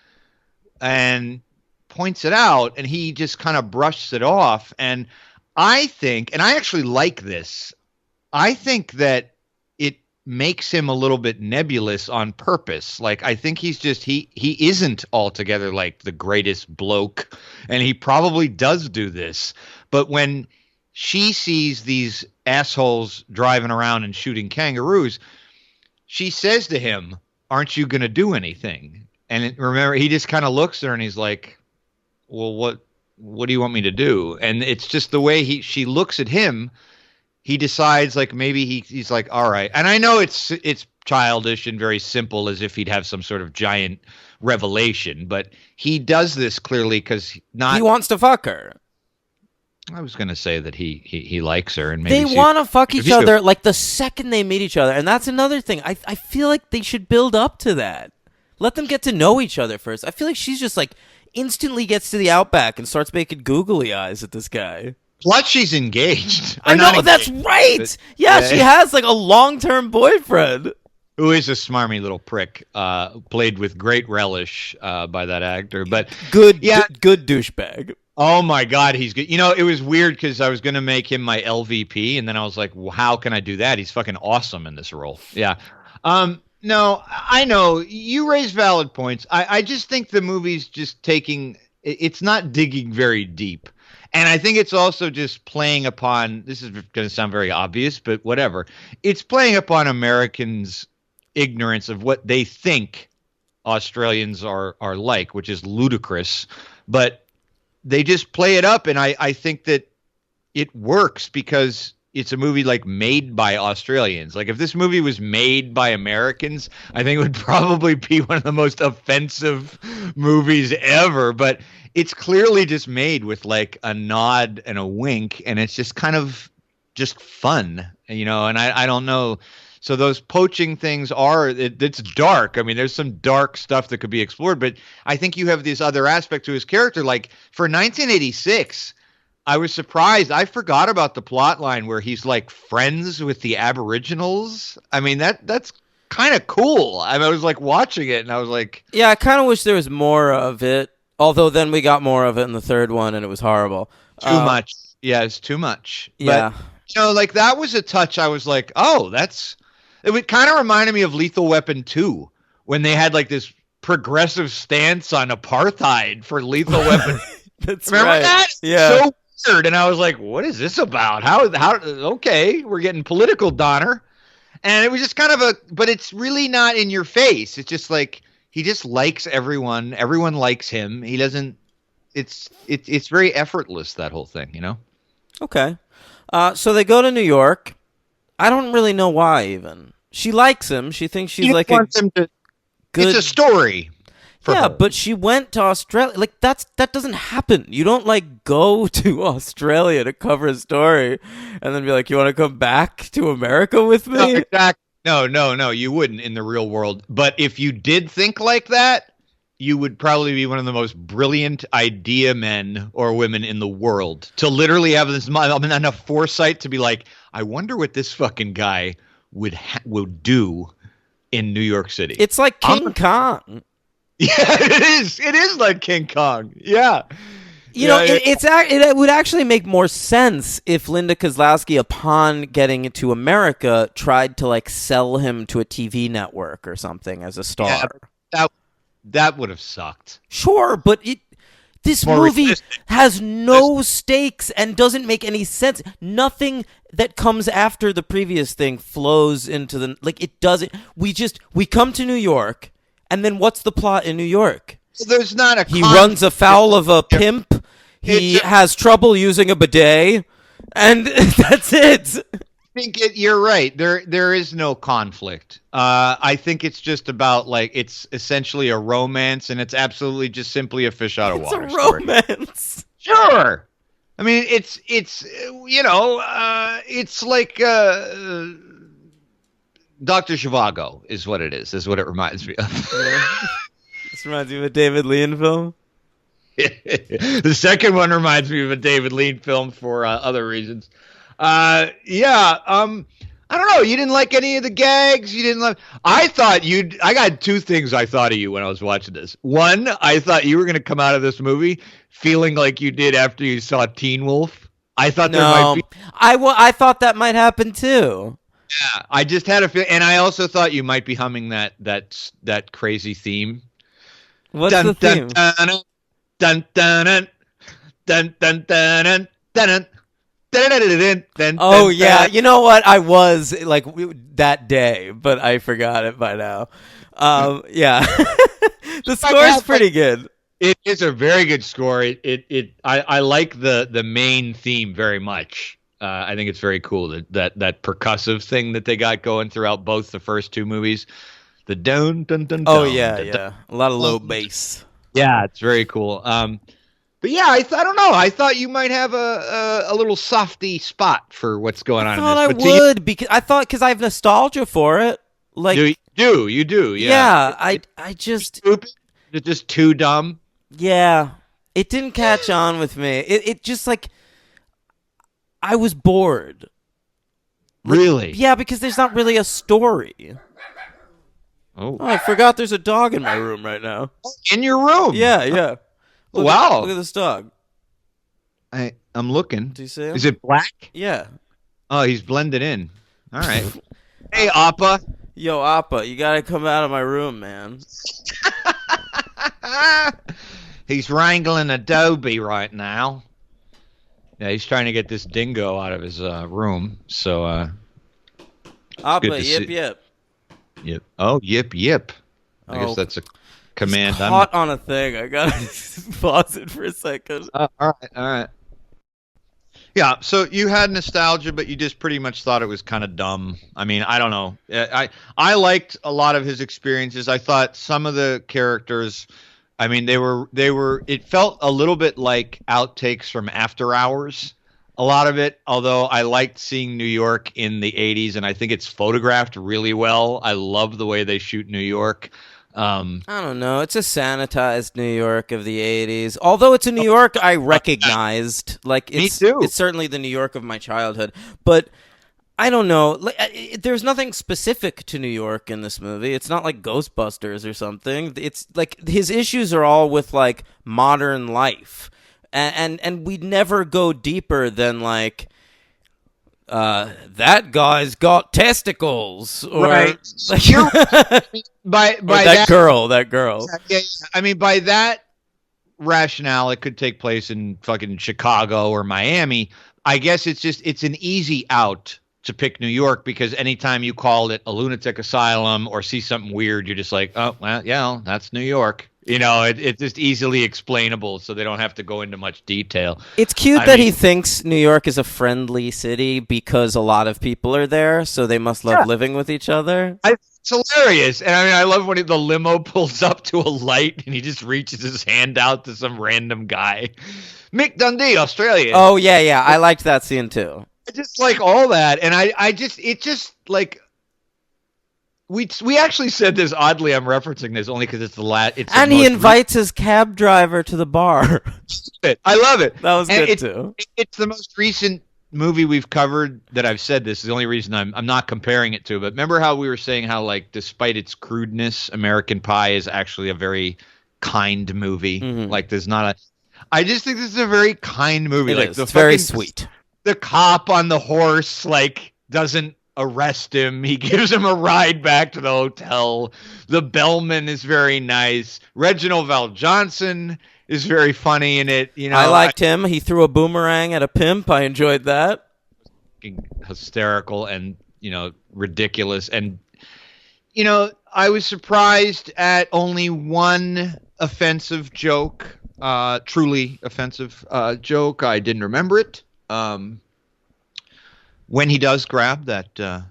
and points it out, and he just kind of brushes it off. And I think, and I actually like this, I think that it makes him a little bit nebulous on purpose. Like, I think he's just, he isn't altogether like the greatest bloke, and he probably does do this. But when she sees these assholes driving around and shooting kangaroos, she says to him, "Aren't you going to do anything?" And remember, he just kind of looks at her and he's like, "Well, what do you want me to do?" And it's just the way she looks at him. He decides, like, maybe he's like, all right. And I know it's childish and very simple, as if he'd have some sort of giant revelation, but he does this clearly because he wants to fuck her. I was going to say that he likes her, and maybe they want to fuck each other like the second they meet each other. And that's another thing. I feel like they should build up to that. Let them get to know each other first. I feel like she's just like instantly gets to the Outback and starts making googly eyes at this guy. Plus, she's engaged. I know, that's right. Yeah, she has like a long-term boyfriend. Who is a smarmy little prick, played with great relish by that actor. But good douchebag. Oh my God, he's good. You know, it was weird because I was going to make him my LVP, and then I was like, well, how can I do that? He's fucking awesome in this role. Yeah. No, I know you raise valid points. I just think the movie's just it's not digging very deep. And I think it's also just playing upon, this is going to sound very obvious, but whatever. It's playing upon Americans' ignorance of what they think Australians are like, which is ludicrous. But they just play it up, and I think that it works because it's a movie like made by Australians. Like if this movie was made by Americans, I think it would probably be one of the most offensive movies ever. But it's clearly just made with like a nod and a wink, and it's just kind of just fun, you know. And I don't know. So those poaching things it's dark. I mean, there's some dark stuff that could be explored, but I think you have this other aspect to his character. Like for 1986, I was surprised. I forgot about the plot line where he's like friends with the Aboriginals. I mean, that's kind of cool. I was like watching it, and I was like, Yeah, I kind of wish there was more of it. Although then we got more of it in the third one, and it was horrible. too much. Yeah, it's too much. Yeah. But like that was a touch. I was like, oh, it would kind of reminded me of Lethal Weapon 2 when they had like this progressive stance on apartheid for Lethal Weapon. That's Remember right. that? Yeah. So weird. And I was like, what is this about? How, okay, we're getting political, Donner. And it was just kind of but it's really not in your face. It's just like, he just likes everyone. Everyone likes him. He doesn't, it's very effortless, that whole thing, you know? Okay. So they go to New York. I don't really know why even. She likes him. She thinks she's like a good... It's a story. Yeah, but she went to Australia. Like that doesn't happen. You don't like go to Australia to cover a story and then be like, "You want to come back to America with me?" No, exactly. No, you wouldn't in the real world. But if you did think like that, you would probably be one of the most brilliant idea men or women in the world to literally have this enough foresight to be like, I wonder what this fucking guy would do in New York City. It's like King Kong. Yeah, it is. It is like King Kong. Yeah. It would actually make more sense if Linda Kozlowski, upon getting to America, tried to like sell him to a TV network or something as a star. Yeah, that would have sucked. Sure, but this movie has no stakes and doesn't make any sense. Nothing that comes after the previous thing flows into the it doesn't. We come to New York, and then what's the plot in New York? There's not a. He runs afoul of a pimp. He has trouble using a bidet, and that's it. I think you're right. There is no conflict. I think it's just about it's essentially a romance, and it's absolutely just simply a fish out of water. It's a romance. Sure. I mean, it's like Dr. Zhivago is what it is. Is what it reminds me of. Yeah. This reminds me of a David Lean film. The second one reminds me of a David Lean film for other reasons. I don't know. You didn't like any of the gags. You didn't like. I got two things I thought of you when I was watching this. One, I thought you were going to come out of this movie feeling like you did after you saw Teen Wolf. I thought there might be. I thought that might happen too. Yeah, I just had a feel, and I also thought you might be humming that crazy theme. What's the theme? Dun dun dun dun dun dun dun dun. Oh yeah, you know what? I was that day, but I forgot it by now. Yeah, the score's pretty good. It is a very good score. I like the main theme very much. I think it's very cool that percussive thing that they got going throughout both the first two movies. The dun dun dun. Oh yeah, yeah, a lot of low bass. Yeah, it's very cool. But yeah, I don't know. I thought you might have a little softy spot for what's going on. I thought I would because I have nostalgia for it. Like you do. Yeah. Yeah, I just stupid. It's just too dumb. Yeah, it didn't catch on with me. It just I was bored. Really? Yeah, because there's not really a story. Oh, I forgot there's a dog in my room right now. In your room? Yeah. Wow. Look at this dog. I'm looking. Do you see him? Is it black? Yeah. Oh, he's blended in. All right. Hey, Appa. Yo, Appa, you gotta come out of my room, man. He's wrangling Adobe right now. Yeah, he's trying to get this dingo out of his room. So, Appa, yip. Yep. Oh, yip. I guess that's a command. It's caught on a thing. I gotta pause it for a second. All right. Yeah, so you had nostalgia, but you just pretty much thought it was kind of dumb. I mean, I don't know. I liked a lot of his experiences. I thought some of the characters, I mean, they were. It felt a little bit like outtakes from After Hours. A lot of it, although I liked seeing New York in the 80s, and I think it's photographed really well. I love the way they shoot New York. I don't know. It's a sanitized New York of the 80s. Although it's a New York I recognized. Me too. It's certainly the New York of my childhood. But I don't know. There's nothing specific to New York in this movie. It's not like Ghostbusters or something. It's like his issues are all with like modern life, and we never go deeper than like that guy's got testicles, or Right. like, By or that girl. Yeah, I mean, by that rationale, it could take place in fucking Chicago or Miami. I guess it's an easy out to pick New York, because anytime you call it a lunatic asylum or see something weird, you're just like, oh, well, yeah, that's New York. You know, it's just easily explainable, so they don't have to go into much detail. It's cute that he thinks New York is a friendly city because a lot of people are there, so they must love living with each other. It's hilarious. And I mean, I love when the limo pulls up to a light and he just reaches his hand out to some random guy. Mick Dundee, Australia. Oh, yeah. I liked that scene, too. I just like all that. And it just like, we actually said this, oddly, I'm referencing this only because it's the last. And he invites his cab driver to the bar. I love it. That was good, too. It's the most recent movie we've covered that I've said this. Is the only reason I'm not comparing it to. But remember how we were saying how, like, despite its crudeness, American Pie is actually a very kind movie. Mm-hmm. Like, there's not a. I just think this is a very kind movie. It's very sweet. The cop on the horse, like, doesn't arrest him. He gives him a ride back to the hotel. The bellman is very nice. Reginald Val Johnson is very funny in it. You know, I liked him. He threw a boomerang at a pimp. I enjoyed that. Hysterical and, you know, ridiculous. And, you know, I was surprised at only one offensive joke, truly offensive joke. I didn't remember it. When he does grab that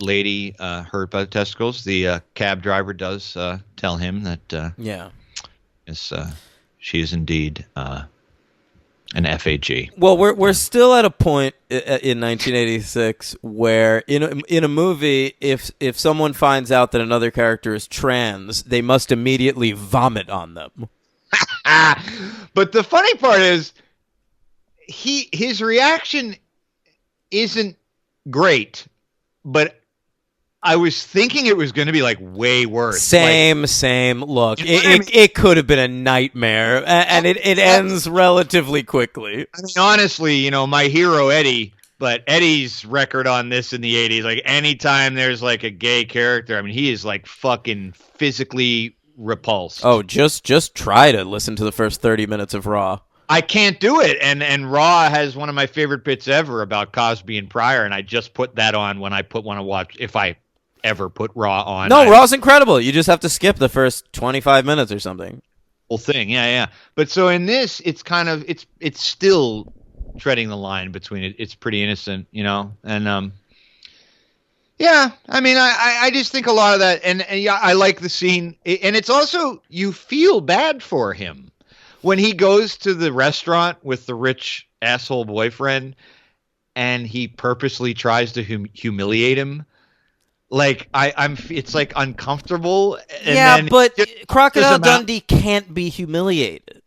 lady hurt by the testicles, the cab driver does tell him that yes, she is indeed an FAG. Well, we're still at a point in 1986 where in a movie, if someone finds out that another character is trans, they must immediately vomit on them. But the funny part is, his reaction isn't great, but I was thinking it was going to be like way worse. Same. Look, it could have been a nightmare, and it ends relatively quickly. I mean, honestly, you know, my hero Eddie, but Eddie's record on this in the 80s, like anytime there's like a gay character, I mean, he is like fucking physically repulsed. Oh, just try to listen to the first 30 minutes of Raw. I can't do it. And Raw has one of my favorite bits ever about Cosby and Pryor, and I just put that on when I want to watch, if I ever put Raw on. No, Raw's incredible. You just have to skip the first 25 minutes or something. Whole thing, yeah. But so in this, it's kind of it's still treading the line between it. It's pretty innocent, you know, and yeah. I mean, I just think a lot of that, and yeah, I like the scene, and it's also, you feel bad for him when he goes to the restaurant with the rich asshole boyfriend, and he purposely tries to humiliate him. Like it's like uncomfortable. And but Crocodile Dundee can't be humiliated.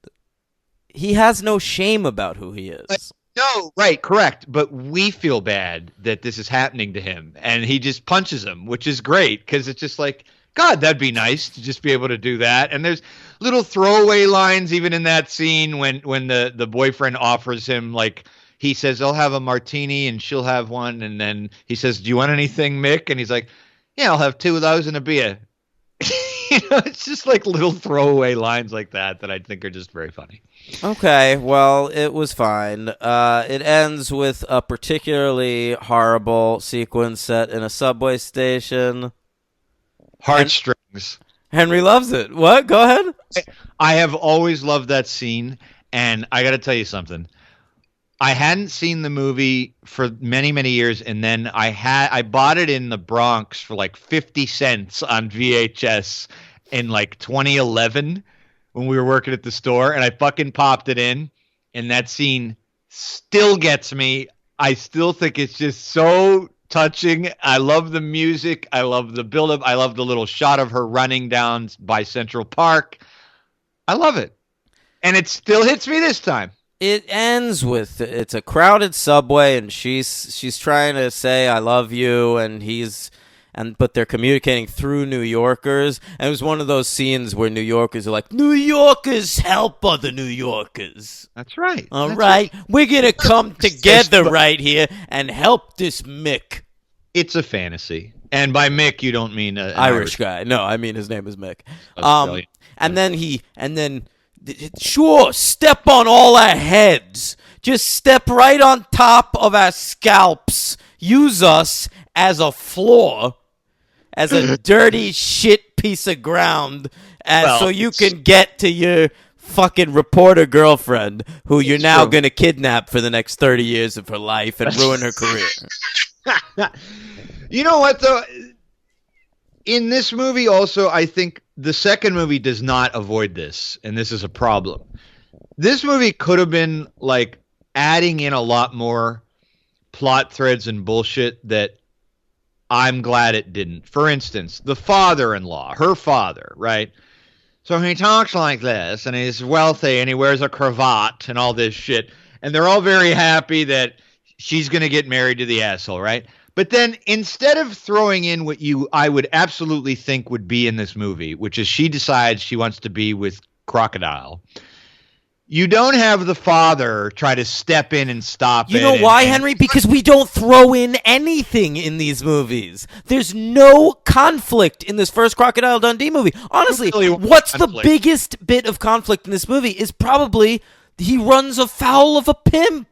He has no shame about who he is. No, right, correct. But we feel bad that this is happening to him, and he just punches him, which is great, because it's just like, God, that'd be nice to just be able to do that. And there's little throwaway lines even in that scene when the boyfriend offers him, like, he says, I'll have a martini and she'll have one. And then he says, do you want anything, Mick? And he's like, yeah, I'll have 2 of those and a beer. You know, it's just like little throwaway lines like that I think are just very funny. Okay, well, it was fine. It ends with a particularly horrible sequence set in a subway station. Heartstrings. Henry loves it. What? Go ahead. I have always loved that scene, and I got to tell you something. I hadn't seen the movie for many, many years, and then I bought it in the Bronx for like 50 cents on VHS in like 2011 when we were working at the store, and I fucking popped it in, and that scene still gets me. I still think it's just so touching. I love the music. I love the build-up. I love the little shot of her running down by Central Park. I love it. And it still hits me this time. It ends with it's a crowded subway, and she's trying to say I love you, but they're communicating through New Yorkers, and it was one of those scenes where New Yorkers are like, New Yorkers help other New Yorkers. That's right. All That's right, we're gonna come together right here and help this Mick. It's a fantasy, and by Mick you don't mean an Irish guy. No, I mean his name is Mick. Australian. And then sure, step on all our heads. Just step right on top of our scalps. Use us as a floor, as a dirty shit piece of ground, so you can get to your fucking reporter girlfriend, who you're now going to kidnap for the next 30 years of her life and ruin her career. You know what, though? In this movie also, I think the second movie does not avoid this, and this is a problem. This movie could have been, like, adding in a lot more plot threads and bullshit that I'm glad it didn't. For instance, the father-in-law, her father, right? So he talks like this, and he's wealthy, and he wears a cravat and all this shit, and they're all very happy that she's going to get married to the asshole, right? But then instead of throwing in what I would absolutely think would be in this movie, which is she decides she wants to be with Crocodile, you don't have the father try to step in and stop it. You know why, Henry? Because we don't throw in anything in these movies. There's no conflict in this first Crocodile Dundee movie. Honestly, what's the biggest bit of conflict in this movie is probably he runs afoul of a pimp.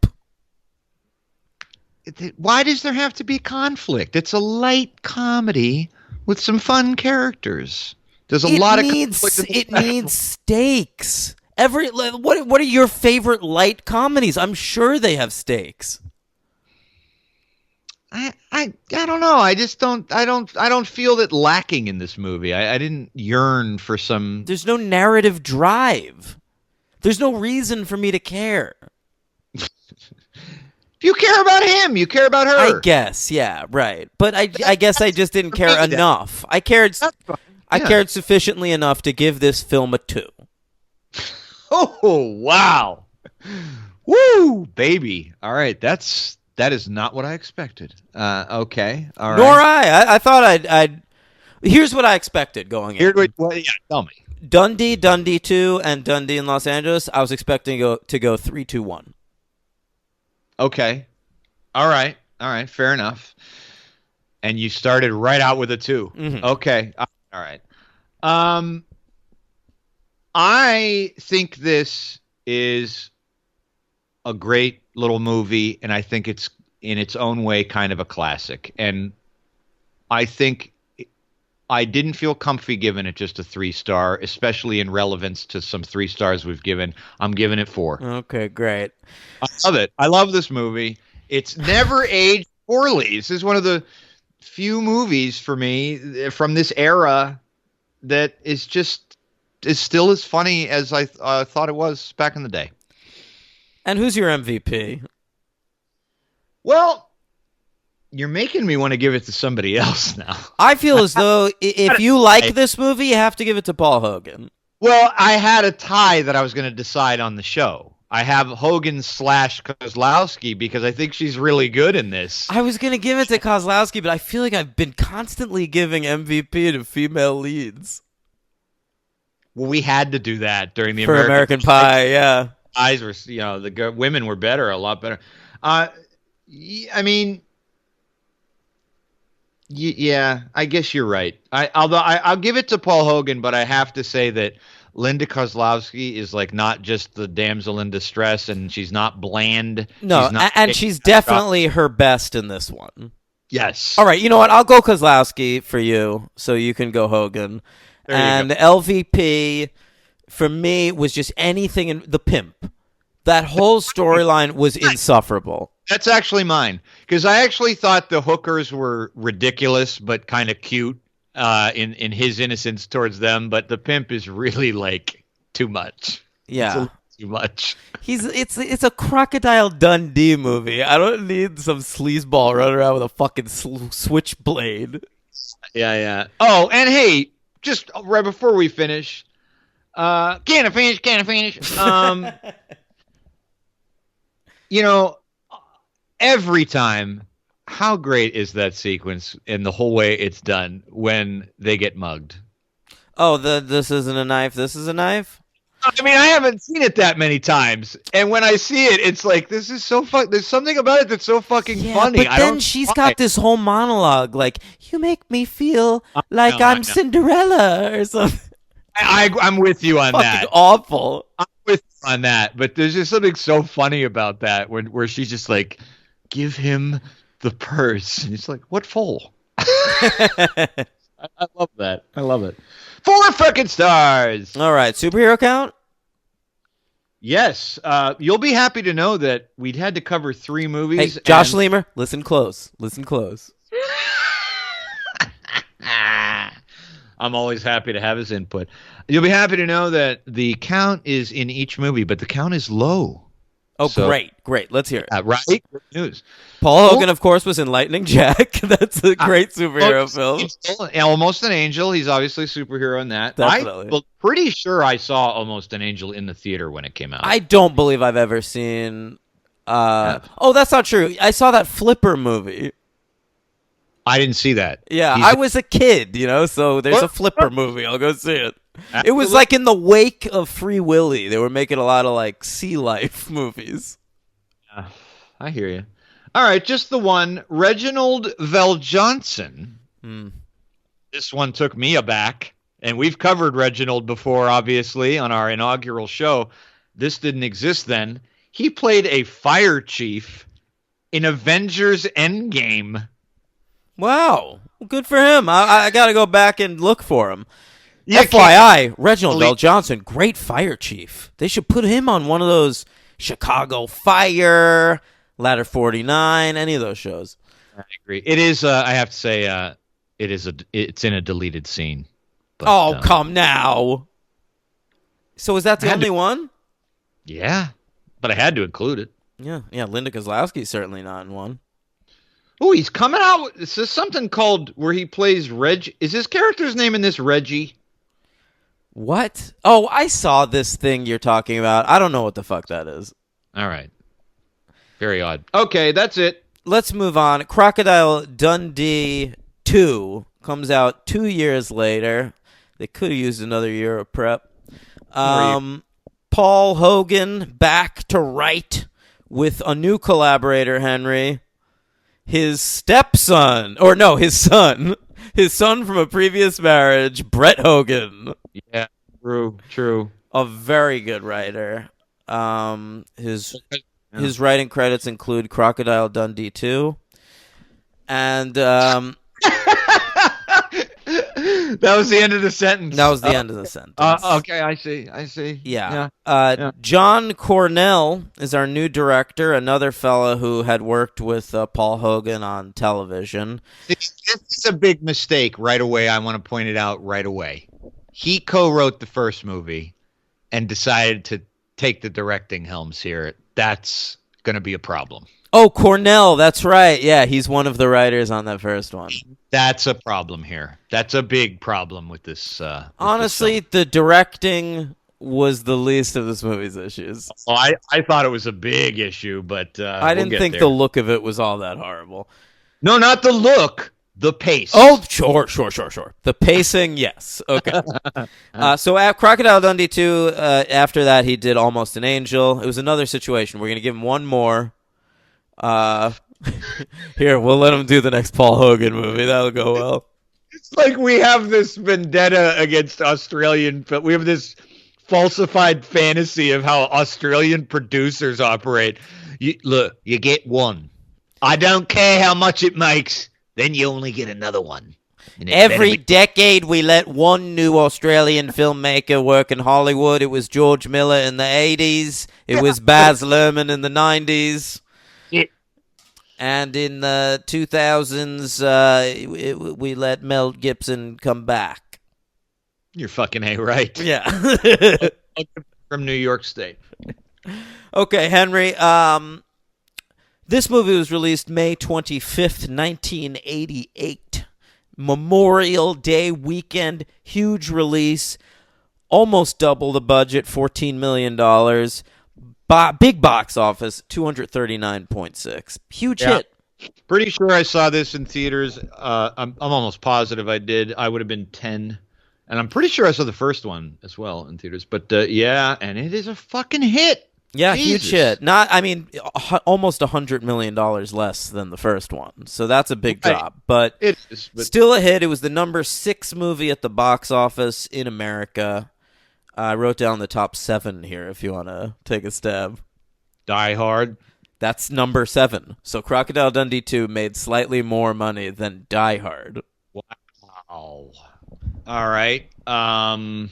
Why does there have to be conflict? It's a light comedy with some fun characters. There's a lot of conflict. It needs stakes. What are your favorite light comedies? I'm sure they have stakes. I don't know. I don't feel it lacking in this movie. I didn't yearn for some. There's no narrative drive. There's no reason for me to care. You care about him. You care about her. I guess, yeah, right. But I guess I just didn't care enough. I cared sufficiently enough to give this film a 2. Oh, wow. Woo, baby. All right, that is not what I expected. Okay, all right. Nor I thought I'd. Here's what I expected going in. Tell me. Dundee II, and Dundee in Los Angeles. I was expecting to go 3-2-1. Okay. All right. Fair enough. And you started right out with a 2. Mm-hmm. Okay. All right. I think this is a great little movie, and I think it's in its own way kind of a classic. And I think I didn't feel comfy giving it just a 3-star, especially in relevance to some 3 stars we've given. I'm giving it 4. Okay, great. I love it. I love this movie. It's never aged poorly. This is one of the few movies for me from this era that is still as funny as I thought it was back in the day. And who's your MVP? Well, you're making me want to give it to somebody else now. I feel as though if you like this movie, you have to give it to Paul Hogan. Well, I had a tie that I was going to decide on the show. I have Hogan / Kozlowski because I think she's really good in this. I was going to give it to Kozlowski, but I feel like I've been constantly giving MVP to female leads. Well, we had to do that during the For American Pie, yeah. Eyes were, the women were better, a lot better. I mean, yeah, I guess you're right. I'll give it to Paul Hogan, but I have to say that Linda Kozlowski is like not just the damsel in distress, and she's not bland. No, she's definitely her best in this one. Yes. All right, you know what? I'll go Kozlowski for you, so you can go Hogan. And LVP for me was just anything in the pimp. That whole storyline was insufferable. That's actually mine, because I actually thought the hookers were ridiculous but kind of cute in his innocence towards them. But the pimp is really like too much. Yeah, too much. It's a Crocodile Dundee movie. I don't need some sleazeball running around with a fucking switchblade. Yeah. Oh, and hey, just right before we finish, can I finish? You know, every time, how great is that sequence and the whole way it's done when they get mugged? Oh, this isn't a knife. This is a knife. I mean, I haven't seen it that many times, and when I see it, it's like this is so fuck. There's something about it that's so fucking funny. But then she's got this whole monologue like, "You make me feel like I'm Cinderella" or something. I'm with you on Fucking that. awful. I'm with you on that. But there's just something so funny about that where she's just like, "Give him the purse," and he's like, "What for?" I love that. I love it. 4 frickin' stars. All right, superhero count. Yes, you'll be happy to know that we'd had to cover 3 movies. Hey, Josh Lemur, listen close. Listen close. I'm always happy to have his input. You'll be happy to know that the count is in each movie, but the count is low. Oh, so, great. Let's hear it. Right? Good news. Paul Hogan, of course, was in Lightning Jack. That's a great superhero film. Almost an Angel. He's obviously a superhero in that. Definitely. I'm pretty sure I saw Almost an Angel in the theater when it came out. I don't believe I've ever seen... Oh, that's not true. I saw that Flipper movie. I didn't see that. Yeah, I was a kid, so there's a Flipper movie. I'll go see it. Absolutely. It was like in the wake of Free Willy. They were making a lot of like sea life movies. I hear you. All right, just the one. Reginald VelJohnson. This one took me aback. And we've covered Reginald before, obviously, on our inaugural show. This didn't exist then. He played a fire chief in Avengers Endgame. Wow. Good for him. I got to go back and look for him. Yeah, FYI, Reginald VelJohnson, great fire chief. They should put him on one of those Chicago Fire, Ladder 49, any of those shows. I agree. It is, I have to say, it's in a deleted scene. But, come now. So is that the only one? Yeah, but I had to include it. Yeah. Linda Kozlowski's certainly not in one. Oh, he's coming out. This is something called where he plays Reg. Is his character's name in this Reggie? What? Oh, I saw this thing you're talking about. I don't know what the fuck that is. All right. Very odd. Okay, that's it. Let's move on. Crocodile Dundee II comes out 2 years later. They could have used another year of prep. Paul Hogan back to write with a new collaborator, Henry. His stepson, or no, his son from a previous marriage, Brett Hogan. Yeah, true. A very good writer. His writing credits include Crocodile Dundee II, and that was the end of the sentence. That was the end of the sentence. Okay, I see. Yeah. John Cornell is our new director, another fella who had worked with Paul Hogan on television. This is a big mistake right away. I want to point it out right away. He co-wrote the first movie and decided to take the directing helms here. That's going to be a problem. Oh, Cornell, that's right. Yeah, he's one of the writers on that first one. That's a problem here. That's a big problem with this. Honestly, the directing was the least of this movie's issues. Oh, I thought it was a big issue, but I didn't think the look of it was all that horrible. No, not the look. The pace. Oh, sure. The pacing, yes. Okay. So at Crocodile Dundee II, after that, he did Almost an Angel. It was another situation. We're going to give him one more. Here, we'll let him do the next Paul Hogan movie. That'll go well. It's like we have this vendetta against Australian, but we have this falsified fantasy of how Australian producers operate. Look, you get one. I don't care how much it makes. Then you only get another one. Every decade we let one new Australian filmmaker work in Hollywood. It was George Miller in the 80s. It was Baz Luhrmann in the 90s. Yeah. And in the 2000s, we let Mel Gibson come back. You're fucking right. Yeah. From New York State. Okay, Henry. This movie was released May 25th, 1988. Memorial Day weekend, huge release, almost double the budget, $14 million. Big box office, 239.6. Huge Yeah. hit. Pretty sure I saw this in theaters. I'm almost positive I did. I would have been 10. And I'm pretty sure I saw the first one as well in theaters. But yeah, and it is a fucking hit. Yeah, Jesus. huge hit. Almost $100 million less than the first one. So that's a big Right. drop. But It is. But still a hit. It was the number 6 movie at the box office in America. I wrote down the top 7 here if you want to take a stab. Die Hard. That's number 7. So Crocodile Dundee II made slightly more money than Die Hard. Wow. All right. Go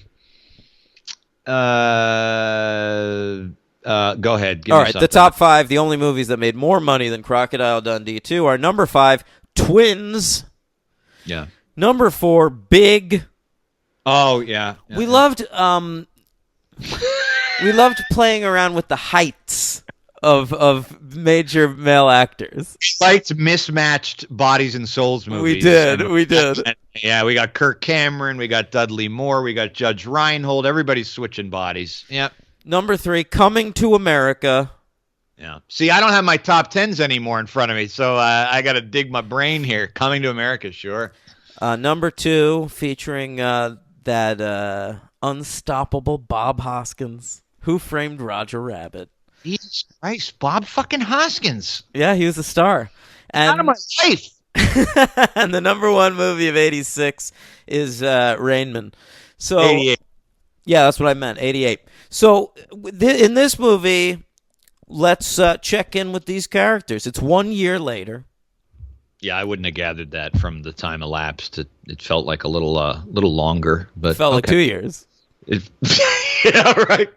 ahead. Give All me right, the something. top 5, the only movies that made more money than Crocodile Dundee II are number 5, Twins. Yeah. Number 4, Big. Oh yeah. We loved playing around with the heights of major male actors. Liked mismatched bodies and souls movies. We did. Yeah, we got Kirk Cameron, we got Dudley Moore, we got Judge Reinhold. Everybody's switching bodies. Yep. Number 3, Coming to America. Yeah. See, I don't have my top 10s anymore in front of me, so I got to dig my brain here. Coming to America, sure. Number 2, featuring that unstoppable Bob Hoskins, Who Framed Roger Rabbit. Jesus Christ, Bob fucking Hoskins. Yeah, he was a star. Out of my life. And the number 1 movie of 86 is Rain Man. So 88. Yeah, that's what I meant, 88. So in this movie, let's check in with these characters. It's 1 year later. Yeah, I wouldn't have gathered that from the time elapsed. It felt like a little longer, but It felt like 2 years. Yeah, right.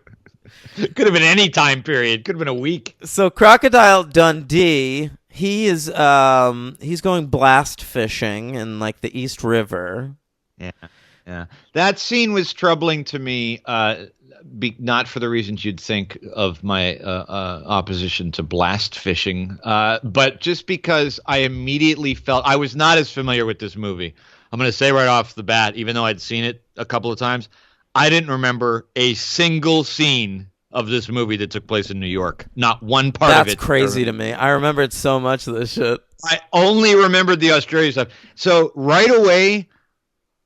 Could have been any time period. Could have been a week. So Crocodile Dundee, he's going blast fishing in like the East River. Yeah. That scene was troubling to me, not for the reasons you'd think of my opposition to blast fishing, but just because I immediately felt I was not as familiar with this movie. I'm going to say right off the bat, even though I'd seen it a couple of times, I didn't remember a single scene of this movie that took place in New York. Not one part of it. That's crazy to me. I remembered so much of this shit. I only remembered the Australia stuff. So right away,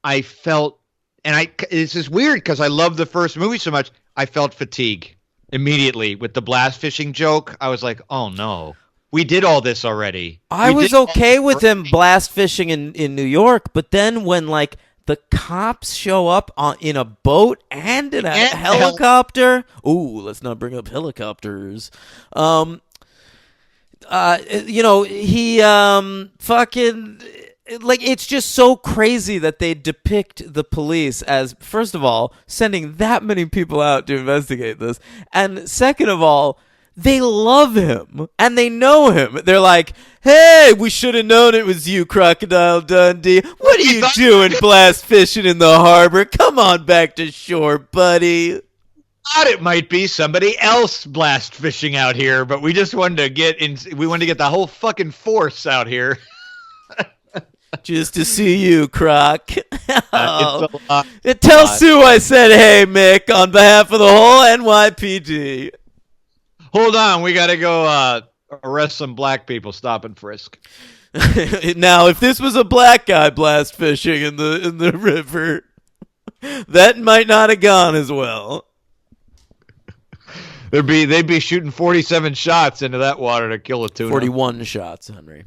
I felt, and this is weird because I love the first movie so much, I felt fatigue immediately with the blast fishing joke. I was like, oh no, we did all this already. I was okay with him blast fishing in New York, but then when like the cops show up in a boat and in a helicopter. Ooh, let's not bring up helicopters. He fucking like it's just so crazy that they depict the police as, first of all, sending that many people out to investigate this, and second of all, they love him and they know him. They're like, hey, we should have known it was you, Crocodile Dundee. What are you doing blast fishing in the harbor? Come on back to shore, buddy. Thought it might be somebody else blast fishing out here, but we just wanted to get the whole fucking force out here. Just to see you, Croc. Tell Sue I said, hey, Mick, on behalf of the whole NYPD. Hold on, we got to go arrest some black people. Stop and frisk. Now, if this was a black guy blast fishing in the river, that might not have gone as well. They'd be shooting 47 shots into that water to kill a tuna. 41 shots, Henry.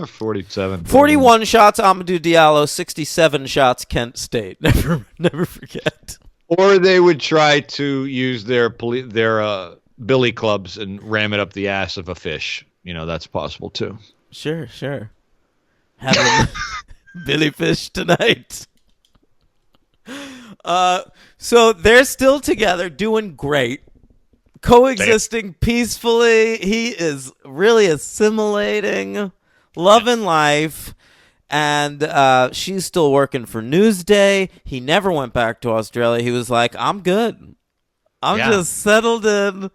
47. 41 shots, Amadou Diallo. 67 shots, Kent State. Never forget. Or they would try to use their billy clubs and ram it up the ass of a fish. You know, that's possible too. Sure. Having Billy Fish tonight. So they're still together, doing great, coexisting peacefully. He is really assimilating, loving life, and she's still working for Newsday. He never went back to Australia. He was like, I'm good. I'm just settled in.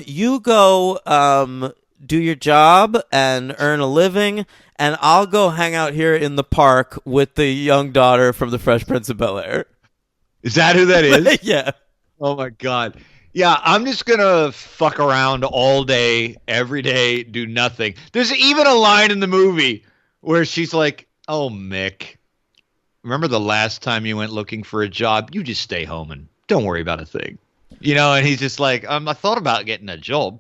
You go do your job and earn a living, and I'll go hang out here in the park with the young daughter from the Fresh Prince of Bel-Air. Is that who that is? Yeah. Oh my God. Yeah, I'm just gonna fuck around all day, every day, do nothing. There's even a line in the movie where she's like, "Oh, Mick, remember the last time you went looking for a job? You just stay home and don't worry about a thing." And he's just like, I thought about getting a job.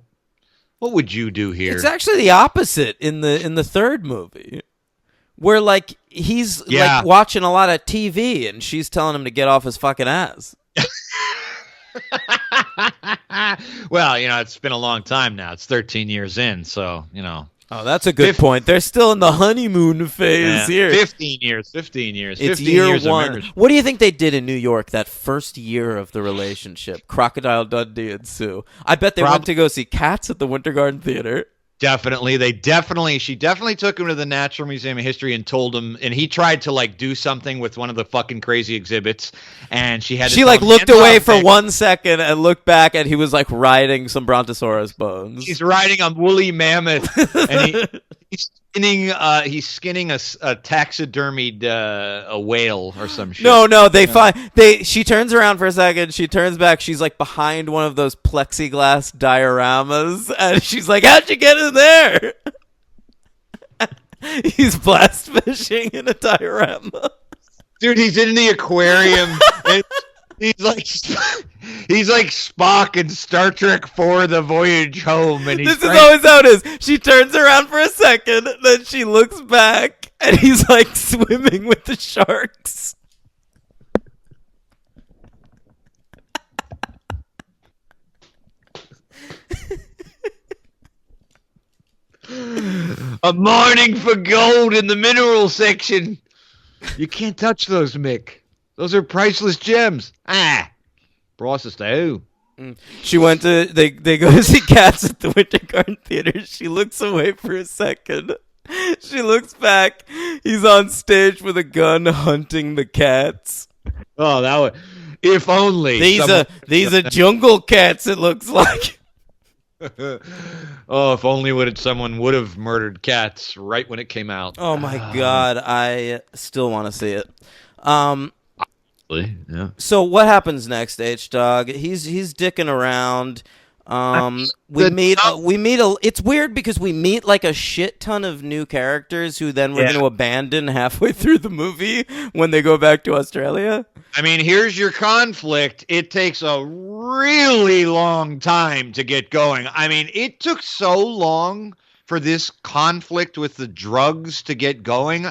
What would you do here? It's actually the opposite in the third movie, where like he's like watching a lot of TV and she's telling him to get off his fucking ass. Well, it's been a long time now. It's 13 years in, so. Oh, that's a good point. They're still in the honeymoon phase here. 15 years. 15 years. It's 15 year years one. Of marriage. What do you think they did in New York that first year of the relationship? Crocodile Dundee and Sue. I bet they went to go see Cats at the Winter Garden Theater. Definitely. She definitely took him to the Natural Museum of History and told him, and he tried to like do something with one of the fucking crazy exhibits, and she like looked away for 1 second and looked back, and he was like riding some brontosaurus bones. He's riding a woolly mammoth, and he's skinning a taxidermied a whale or some shit. No, she turns around for a second, she turns back, she's like behind one of those plexiglass dioramas, and she's like, "How'd you get in there?" He's blast fishing in a diorama. Dude, he's in the aquarium. And he's like Spock in Star Trek IV: The Voyage Home, and this is always how it is. She turns around for a second, then she looks back, and he's like swimming with the sharks. A morning for gold in the mineral section. You can't touch those, Mick. Those are priceless gems. Priceless to who? She went to they go to see Cats at the Winter Garden Theater. She looks away for a second. She looks back. He's on stage with a gun hunting the cats. Oh, that would. If only these are jungle cats. It looks like. Oh, if only someone would have murdered Cats right when it came out. Oh my God, I still want to see it. Yeah. So what happens next, H-Dog? He's dicking around. It's weird because we meet like a shit ton of new characters who then we're going to abandon halfway through the movie when they go back to Australia. I mean, here's your conflict. It takes a really long time to get going. I mean, it took so long for this conflict with the drugs to get going.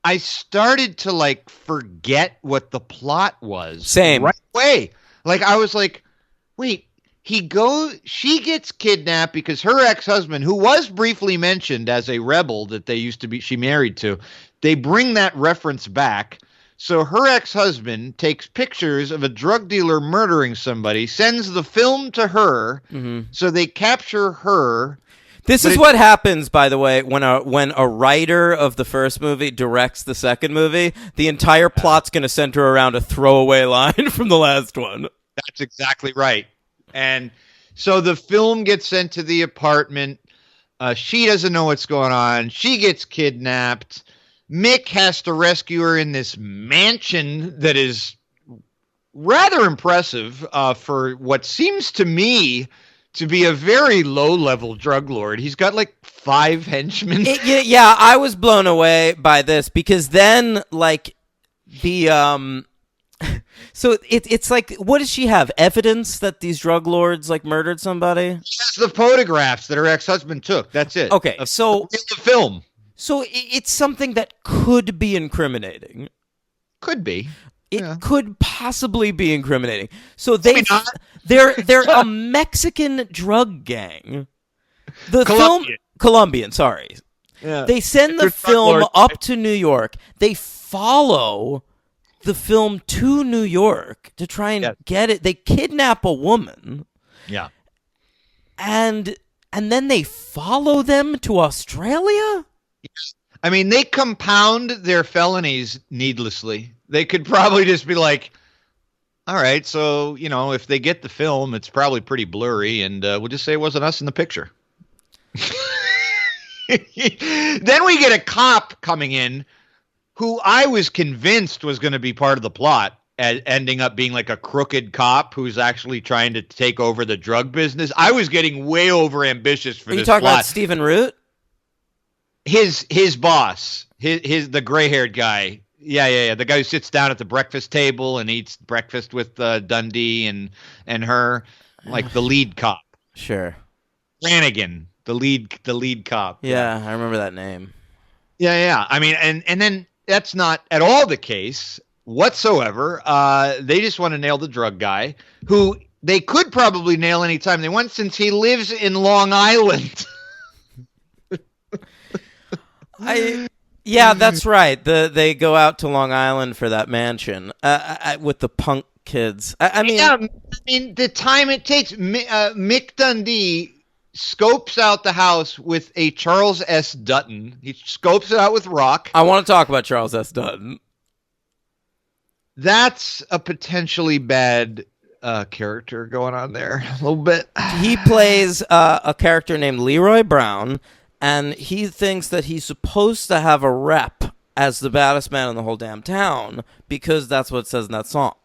I started to like forget what the plot was. Same. Right away. Like I was like, wait, she gets kidnapped because her ex-husband, who was briefly mentioned as a rebel that she married to, they bring that reference back. So her ex-husband takes pictures of a drug dealer murdering somebody, sends the film to her, so they capture her. This is what happens, by the way, when a writer of the first movie directs the second movie. The entire plot's going to center around a throwaway line from the last one. That's exactly right. And so the film gets sent to the apartment. She doesn't know what's going on. She gets kidnapped. Mick has to rescue her in this mansion that is rather impressive for what seems to me to be a very low-level drug lord. He's got like 5 henchmen. Yeah, I was blown away by this because then like the so it's like, what does she have? Evidence that these drug lords like murdered somebody? It's the photographs that her ex-husband took. That's it. Okay, so the film. So it's something that could be incriminating. Could be. It could possibly be incriminating. So they're a Mexican drug gang. Colombian, sorry. Yeah. They send the film up to New York. They follow the film to New York to try and get it. They kidnap a woman. Yeah. And then they follow them to Australia? I mean, they compound their felonies needlessly. They could probably just be like, all right, so, if they get the film, it's probably pretty blurry, and we'll just say it wasn't us in the picture. Then we get a cop coming in who I was convinced was going to be part of the plot. ending up being like a crooked cop who's actually trying to take over the drug business. I was getting way over ambitious for Are you this talking plot. about Stephen Root? His boss, the gray-haired guy. Yeah. The guy who sits down at the breakfast table and eats breakfast with Dundee and her, like the lead cop. Sure. Flanagan, the lead cop. Yeah, I remember that name. Yeah. I mean, and then that's not at all the case whatsoever. They just want to nail the drug guy, who they could probably nail anytime they want, since he lives in Long Island. Yeah, that's right. They go out to Long Island for that mansion with the punk kids. I mean, the time it takes. Mick Dundee scopes out the house with a Charles S. Dutton. He scopes it out with rock. I want to talk about Charles S. Dutton. That's a potentially bad character going on there a little bit. He plays a character named Leroy Brown, and he thinks that he's supposed to have a rep as the baddest man in the whole damn town because that's what it says in that song.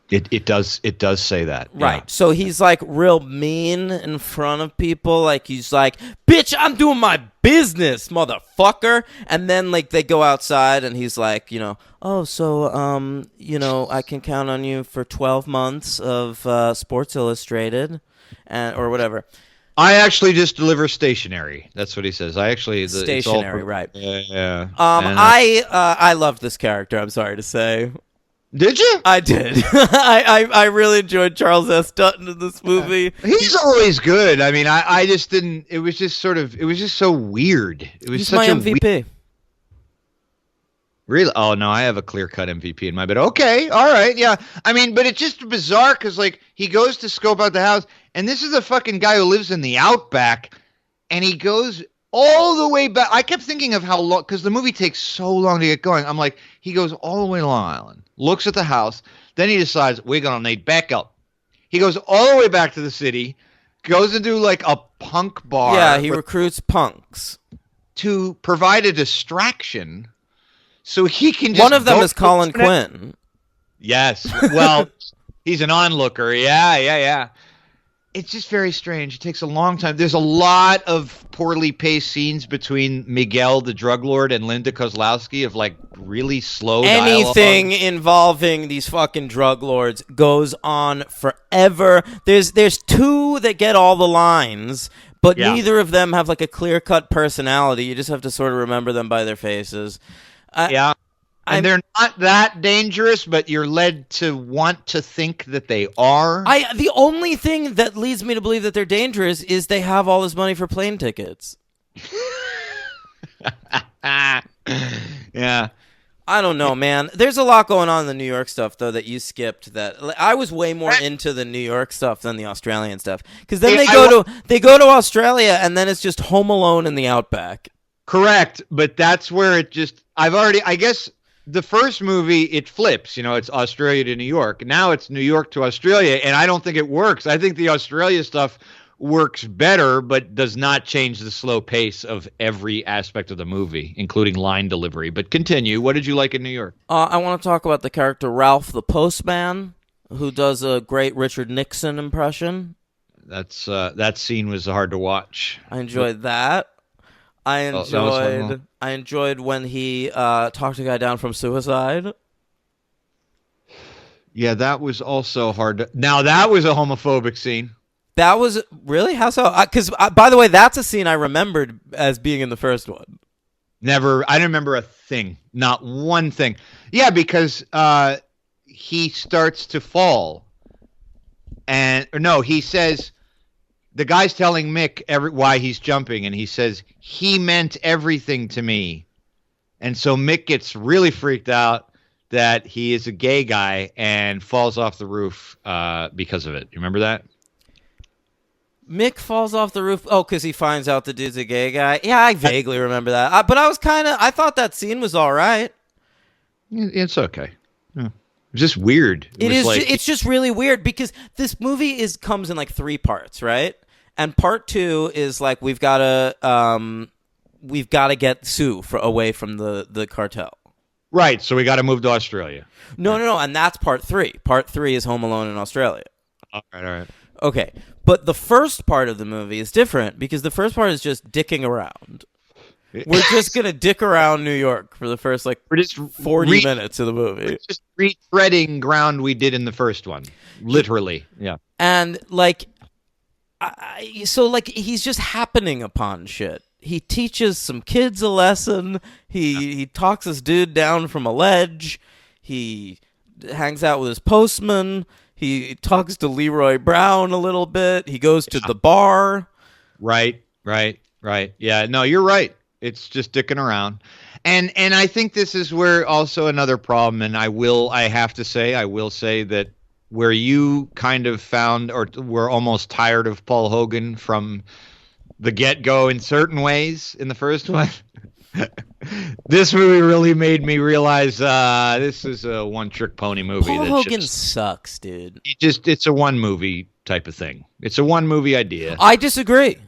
It does say that. Right. Yeah. So he's like real mean in front of people. Like he's like, bitch, I'm doing my business, motherfucker. And then like they go outside and he's like, oh, so, I can count on you for 12 months of Sports Illustrated or whatever. I actually just deliver stationery. That's what he says. Stationery, right. Yeah. I loved this character, I'm sorry to say. Did you? I did. I really enjoyed Charles S. Dutton in this movie. He's always good. I mean, I just didn't. It was just so weird. It was He's such my a MVP. Really? Oh no, I have a clear-cut MVP in my bed. Okay, all right, yeah. I mean, but it's just bizarre because like he goes to scope out the house, and this is a fucking guy who lives in the outback, and he goes all the way back. I kept thinking of how long, because the movie takes so long to get going. I'm like, he goes all the way to Long Island, looks at the house, then he decides we're gonna need backup. He goes all the way back to the city, goes into like a punk bar. Yeah, he recruits punks to provide a distraction. So he can just one of them is Colin Quinn. Yes. Well, he's an onlooker. Yeah. It's just very strange. It takes a long time. There's a lot of poorly paced scenes between Miguel, the drug lord, and Linda Kozlowski of like really slow Anything dialogue. Involving these fucking drug lords goes on forever. There's two that get all the lines, but neither of them have like a clear-cut personality. You just have to sort of remember them by their faces. And they're not that dangerous, but you're led to want to think that they are. The only thing that leads me to believe that they're dangerous is they have all this money for plane tickets. Yeah. I don't know, man. There's a lot going on in the New York stuff, though, that you skipped. That I was way more into the New York stuff than the Australian stuff. Because then they go to Australia, and then it's just Home Alone in the outback. Correct, but that's where it just. I guess the first movie it flips. It's Australia to New York. Now it's New York to Australia, and I don't think it works. I think the Australia stuff works better, but does not change the slow pace of every aspect of the movie, including line delivery. But continue. What did you like in New York? I want to talk about the character Ralph the Postman, who does a great Richard Nixon impression. That scene was hard to watch. I enjoyed that. I enjoyed when he talked a guy down from suicide. Yeah, that was also hard. Now that was a homophobic scene. That was really how so? Because by the way, that's a scene I remembered as being in the first one. Never. I didn't remember a thing. Not one thing. Yeah, because he starts to fall, he says. The guy's telling Mick why he's jumping, and he says, he meant everything to me. And so Mick gets really freaked out that he is a gay guy and falls off the roof because of it. You remember that? Mick falls off the roof? Oh, because he finds out the dude's a gay guy? Yeah, I vaguely remember that. But I thought that scene was all right. It's okay. Yeah. It's just weird. It's just really weird because this movie comes in like 3 parts, right? And part 2 is like we've got to get Sue away from the cartel. Right. So we got to move to Australia. No, and that's part 3. Part 3 is Home Alone in Australia. All right. Okay, but the first part of the movie is different because the first part is just dicking around. We're just gonna dick around New York for the first We're just 40 minutes of the movie. We're just retreading ground we did in the first one, literally. Yeah. And he's just happening upon shit. He teaches some kids a lesson. He talks this dude down from a ledge. He hangs out with his postman. He talks to Leroy Brown a little bit. He goes to the bar. Right. Yeah, no, you're right. It's just dicking around. And I think this is where also another problem, and I will say that where you kind of found or were almost tired of Paul Hogan from the get-go in certain ways in the first one. This movie really made me realize this is a one-trick pony movie. Paul Hogan sucks, dude. It's a one-movie type of thing. It's a one-movie idea. I disagree.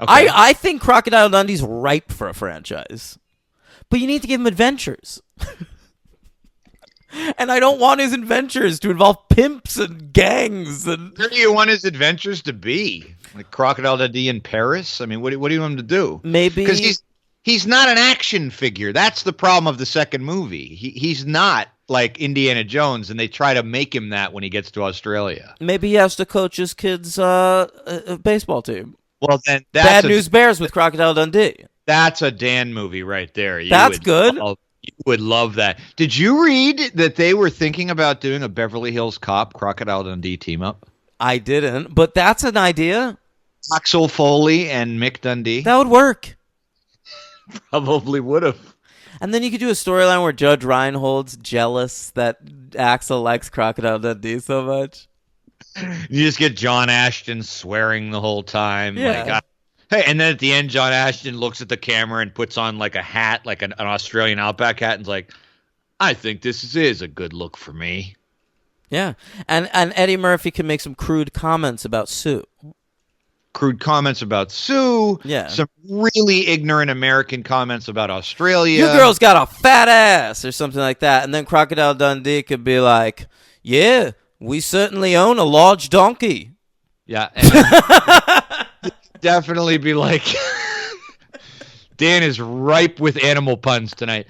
Okay. I think Crocodile Dundee's ripe for a franchise. But you need to give him adventures. And I don't want his adventures to involve pimps and gangs. And Where do you want his adventures to be? Like Crocodile Dundee in Paris? I mean, what do you want him to do? Maybe because he's not an action figure. That's the problem of the second movie. He's not like Indiana Jones, and they try to make him that when he gets to Australia. Maybe he has to coach his kids' baseball team. Well, then that's Bad News Bears with Crocodile Dundee. That's a Dan movie right there. That's good. You would love that. Did you read that they were thinking about doing a Beverly Hills Cop Crocodile Dundee team up? I didn't, but that's an idea. Axel Foley and Mick Dundee. That would work. Probably would have. And then you could do a storyline where Judge Reinhold's jealous that Axel likes Crocodile Dundee so much. You just get John Ashton swearing the whole time. Yeah. Hey, and then at the end, John Ashton looks at the camera and puts on like a hat, like an Australian Outback hat, and is like, I think this is a good look for me. Yeah. And Eddie Murphy can make some crude comments about Sue. Crude comments about Sue. Yeah. Some really ignorant American comments about Australia. Your girl's got a fat ass or something like that. And then Crocodile Dundee could be like, yeah, we certainly own a large donkey. Yeah. And definitely be like, Dan is ripe with animal puns tonight.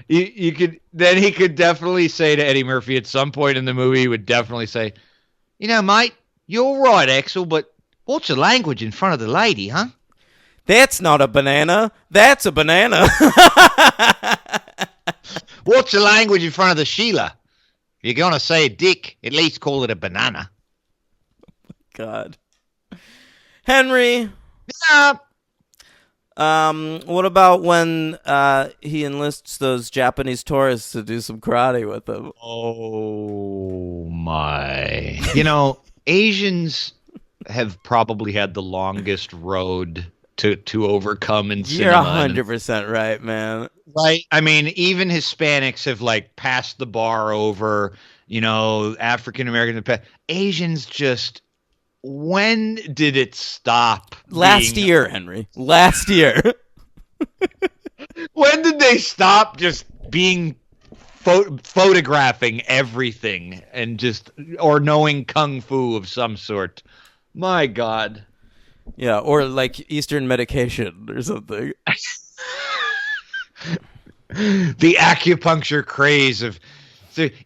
He could definitely say to Eddie Murphy at some point in the movie, he would definitely say, you know, mate, you're all right, Axel, but what's the language in front of the lady, huh? That's not a banana. That's a banana. What's the language in front of the Sheila? If you're going to say dick, at least call it a banana. God. Henry. Yeah. What about when he enlists those Japanese tourists to do some karate with him? Oh, my. You know, Asians have probably had the longest road to overcome in cinema. You're 100% right, man. Right? I mean, even Hispanics have, like, passed the bar over, you know, African-Americans. Asians just... When did it stop? Last year, Henry. Last year. When did they stop just being photographing everything and just or knowing kung fu of some sort? My God. Yeah, or like Eastern medication or something. The acupuncture craze of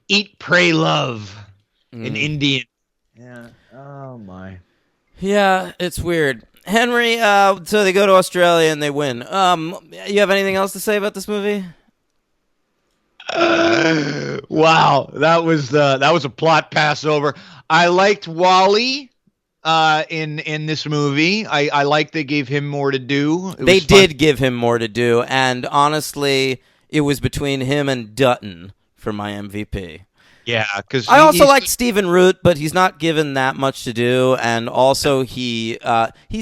eat, pray, love in Indian. Yeah. Oh, my. Yeah, it's weird. Henry, so they go to Australia and they win. You have anything else to say about this movie? Wow, that was a plot passover. I liked Wally in this movie. I like they gave him more to do. They did give him more to do, and honestly, it was between him and Dutton for my MVP. Yeah, because I also like Stephen Root, but he's not given that much to do, and also he's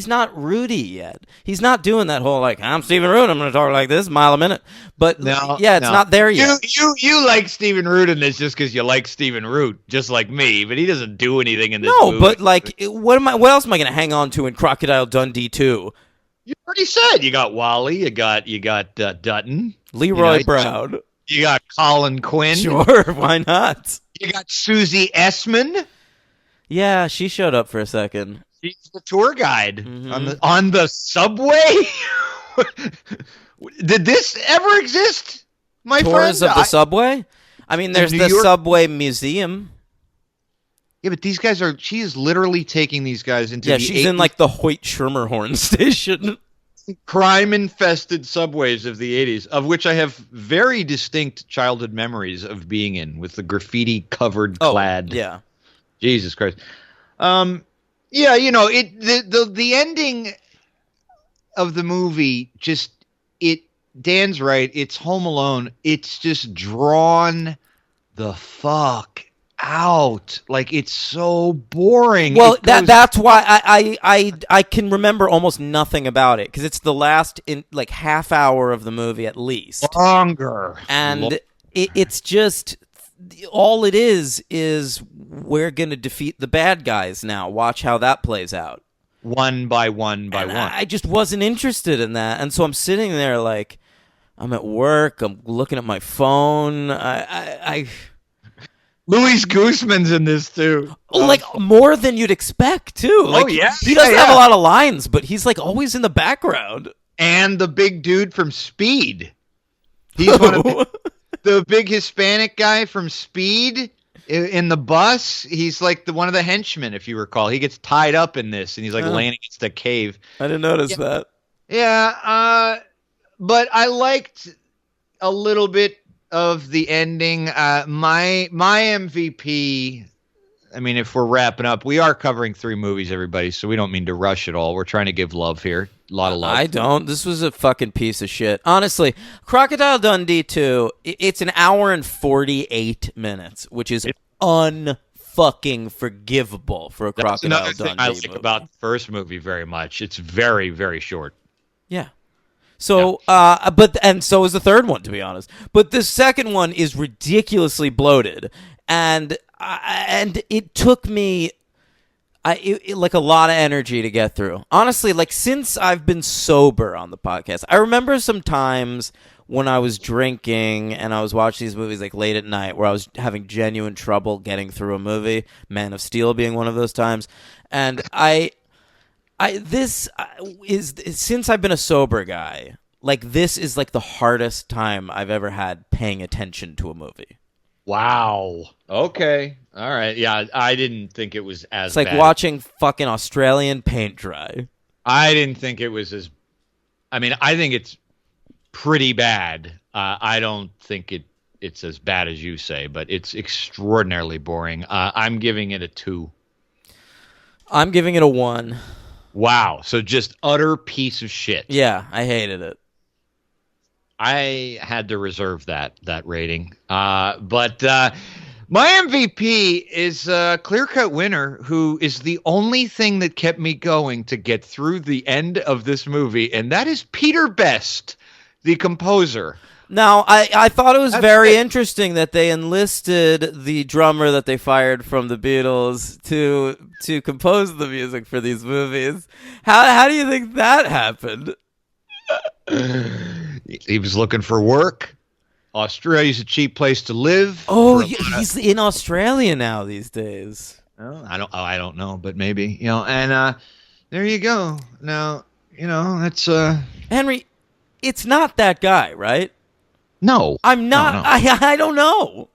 not Rudy yet. He's not doing that whole like I'm Stephen Root, I'm going to talk like this mile a minute. But it's not there yet. You like Stephen Root in this just because you like Stephen Root, just like me, but he doesn't do anything in this movie. No, but like what else am I going to hang on to in Crocodile Dundee II? You already said you got Wally, you got Dutton, Leroy you Brown. you got Colin Quinn, Sure, why not? you got Susie Essman. Yeah, she showed up for a second. She's the tour guide Mhm. on the subway. Did this ever exist, my Tours friend? of the subway? I mean, there's New the York- Subway Museum. Yeah, but these guys are. She is literally taking these guys into Yeah, the she's in like the Hoyt Schermerhorn station. crime-infested subways of the 80s, of which I have very distinct childhood memories of being in, with the graffiti-covered clad. Yeah. Jesus Christ. Yeah, the ending of the movie just Dan's right. It's Home Alone. It's just drawn the fuck out. Like, it's so boring. Well, that's why I can remember almost nothing about it, because it's the last half hour of the movie at least, longer. and it's just all it is we're gonna defeat the bad guys now. Watch how that plays out. One by one by one. I just wasn't interested in that, and so I'm sitting there like I'm at work. I'm looking at my phone. Louis Guzman's in this too. Like more than you'd expect too. Like, yeah. He doesn't have a lot of lines, but he's like always in the background. And the big dude from Speed. He's one of the big Hispanic guy from Speed in the bus. He's like one of the henchmen, if you recall. He gets tied up in this, and he's like laying against a cave. I didn't notice that. Yeah, but I liked a little bit of the ending. My MVP. I mean, if we're wrapping up, we are covering 3 movies, everybody, so we don't mean to rush it all. We're trying to give love here. A lot of love. I don't. This was a fucking piece of shit. Honestly, Crocodile Dundee II, it's an hour and 48 minutes, which is unfucking forgivable for a Crocodile Another Dundee thing I like movie. about the first movie very much. It's very, very short. Yeah. So, and so is the third one, to be honest. But the second one is ridiculously bloated, and it took me, like a lot of energy to get through. Honestly, like since I've been sober on the podcast, I remember some times when I was drinking and I was watching these movies like late at night where I was having genuine trouble getting through a movie. Man of Steel being one of those times, and this is since I've been a sober guy. Like this is like the hardest time I've ever had paying attention to a movie. Wow. Okay. All right. Yeah, I didn't think it was as It's like bad. watching fucking Australian paint dry. I didn't think it was as. I mean, I think it's pretty bad. I don't think it's as bad as you say, but it's extraordinarily boring. I'm giving it a 2. I'm giving it a 1. Wow. So just utter piece of shit. Yeah, I hated it. I had to reserve that rating. But my MVP is a clear-cut winner who is the only thing that kept me going to get through the end of this movie, and that is Peter Best, the composer. Now, I thought it was very interesting that they enlisted the drummer that they fired from the Beatles to compose the music for these movies. How do you think that happened? He was looking for work. Australia's a cheap place to live. Oh, he's in Australia now these days. I don't know, but maybe, and there you go. Now, that's Henry, it's not that guy, right? no. I'm not. No. I don't know.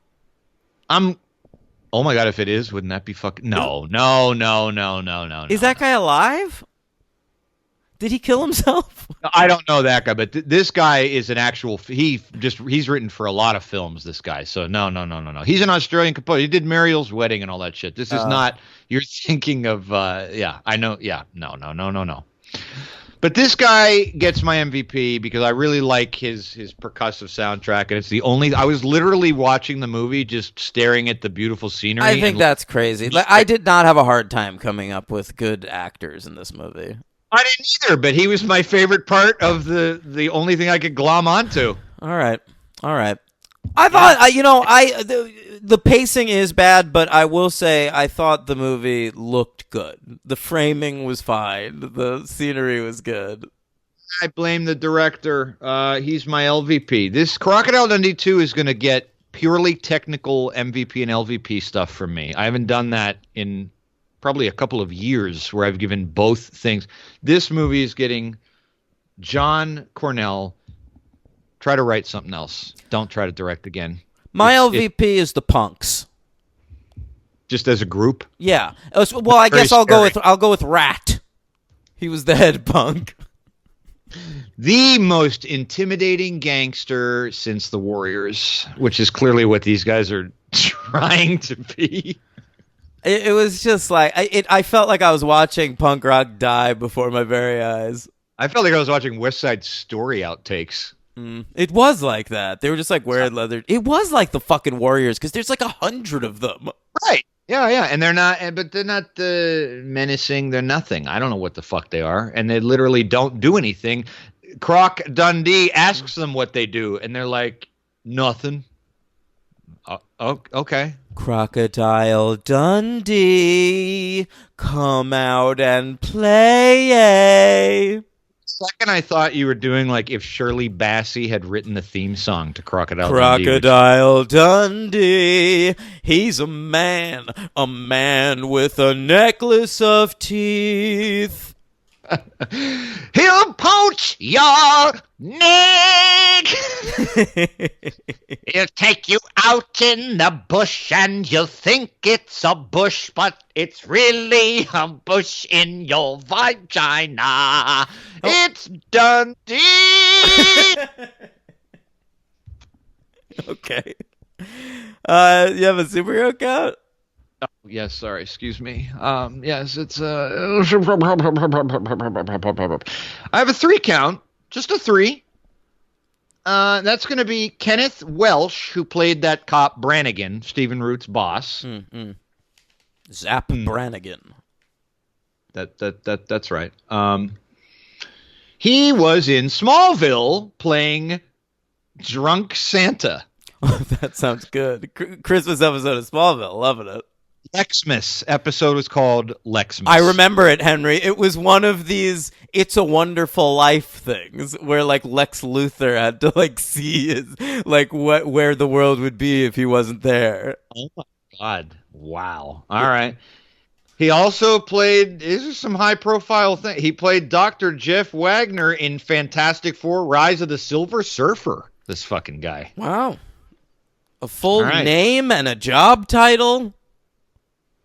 Oh my God, if it is, wouldn't that be fucking no. Is that guy alive? Did he kill himself? I don't know that guy, but this guy is an actual. He's written for a lot of films. This guy, so no. He's an Australian composer. He did Mariel's Wedding and all that shit. This is not. You're thinking of. I know. Yeah, no. But this guy gets my MVP because I really like his percussive soundtrack, and it's the only. I was literally watching the movie, just staring at the beautiful scenery. I think that's crazy. Like, I did not have a hard time coming up with good actors in this movie. I didn't either, but he was my favorite part of the only thing I could glom onto. All right. I thought, the pacing is bad, but I will say I thought the movie looked good. The framing was fine. The scenery was good. I blame the director. He's my LVP. This Crocodile Dundee II is going to get purely technical MVP and LVP stuff from me. I haven't done that in probably a couple of years where I've given both things. This movie is getting John Cornell. Try to write something else. Don't try to direct again. My LVP is the Punks. Just as a group? Yeah. Well, I guess I'll go with Rat. He was the head punk. The most intimidating gangster since the Warriors, which is clearly what these guys are trying to be. It was just like I felt like I was watching punk rock die before my very eyes. I felt like I was watching West Side Story outtakes. It was like that. They were just like wearing leather. It was like the fucking Warriors because there's like 100 of them. Right. Yeah, and they're not, but they're not menacing. They're nothing. I don't know what the fuck they are, and they literally don't do anything. Croc Dundee asks them what they do, and they're like, nothing. Okay. Crocodile Dundee, come out and play. Second, I thought you were doing like if Shirley Bassey had written the theme song to Crocodile Dundee. He's a man with a necklace of teeth. He'll poach your neck. He'll take you out in the bush and you'll think it's a bush, but it's really a bush in your vagina. It's Dundee. Okay. You have a superhero count? Oh, yes, sorry, excuse me. Yes, it's I have a 3 count, just a 3. That's going to be Kenneth Welsh, who played that cop Brannigan, Stephen Root's boss. Zap Brannigan. That's right. He was in Smallville playing Drunk Santa. That sounds good. Christmas episode of Smallville, loving it. Lexmas episode was called Lexmas. I remember it, Henry. It was one of these It's a Wonderful Life things where like Lex Luthor had to like see his, like where the world would be if he wasn't there. Oh my God. Wow. All right. He also played, this is some high profile thing. He played Dr. Jeff Wagner in Fantastic Four Rise of the Silver Surfer. This fucking guy. Wow. A full name and a job title.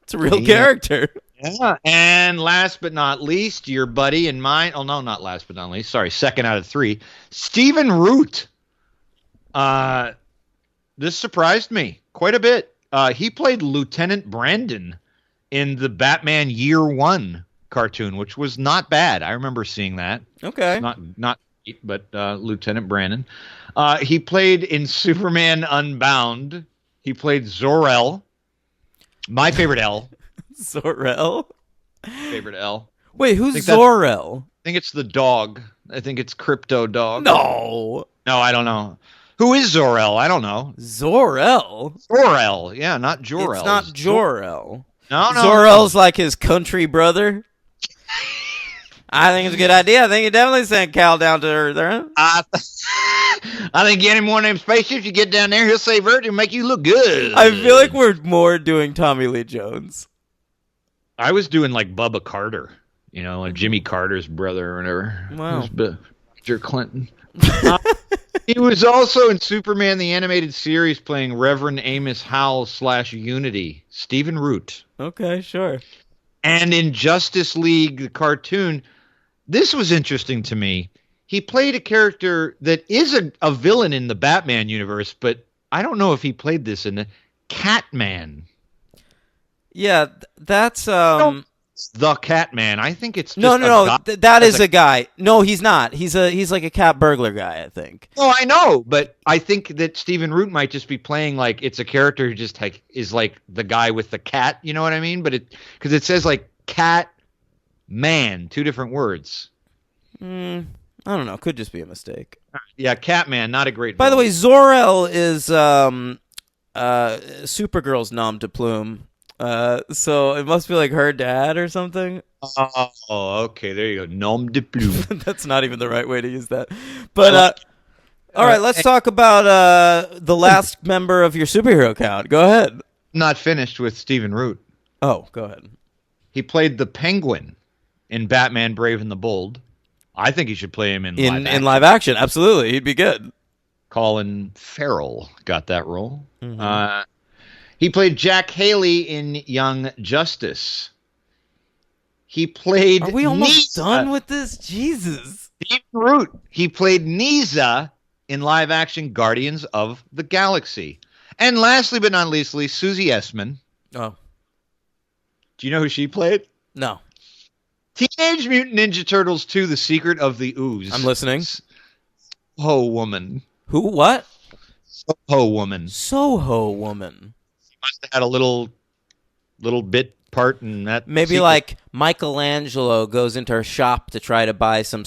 It's a real character. Yeah. And last but not least, your buddy and mine. Oh, no, not last but not least. Sorry, second out of 3. Stephen Root. This surprised me quite a bit. He played Lieutenant Brandon in the Batman Year One cartoon, which was not bad. I remember seeing that. Okay. Not but Lieutenant Brandon. He played in Superman Unbound. He played Zor-El. My favorite L. Zor-El? Favorite L. Wait, who's Zor-El? I think it's the dog. I think it's Crypto Dog. No, I don't know. Who is Zor-El? I don't know. Zor-El? Zor-El. Yeah, not Jor-El. It's not Jor-El. No. Zor-El's like his country brother. I think it's a good idea. I think you definitely sent Cal down to Earth. Huh? I think you get him one of them spaceships, you get down there, he'll save Earth and make you look good. I feel like we're more doing Tommy Lee Jones. I was doing like Bubba Carter, like Jimmy Carter's brother or whatever. Wow. Roger Clinton. He was also in Superman the Animated Series playing Reverend Amos Howell / Unity, Stephen Root. Okay, sure. And in Justice League, the cartoon, this was interesting to me. He played a character that is a villain in the Batman universe, but I don't know if he played this in the Catman. Yeah, that's The Catman. I think it's just no. That is a guy. No, he's not. He's like a cat burglar guy, I think. Oh, I know, but I think that Stephen Root might just be playing like it's a character who just like is like the guy with the cat. You know what I mean? But because it says like cat man, 2 different words. I don't know. Could just be a mistake. Yeah, Catman, not a great. By the way, Zor-El is Supergirl's nom de plume. So it must be like her dad or something. Oh, okay. There you go. Nom de plume. That's not even the right way to use that. But all right, let's Hey, talk about the last member of your superhero count. Go ahead. not finished with Stephen Root. Oh, go ahead. He played the Penguin in Batman Brave and the Bold. I think he should play him in live In action. live action, absolutely, he'd be good. Colin Farrell got that role. Mm-hmm. He played Jack Haley in Young Justice. He played. Are we almost Nisa. done with this? Jesus. Stephen Root. He played Nisa in live action Guardians of the Galaxy. And lastly but not leastly, Susie Essman. Oh, Do you know who she played? no. Teenage Mutant Ninja Turtles 2: The Secret of the Ooze. I'm listening. Soho Woman. Who? What? Soho Woman. Soho Woman. Must have had a little bit part in that. Maybe sequel. like Michelangelo goes into her shop to try to buy some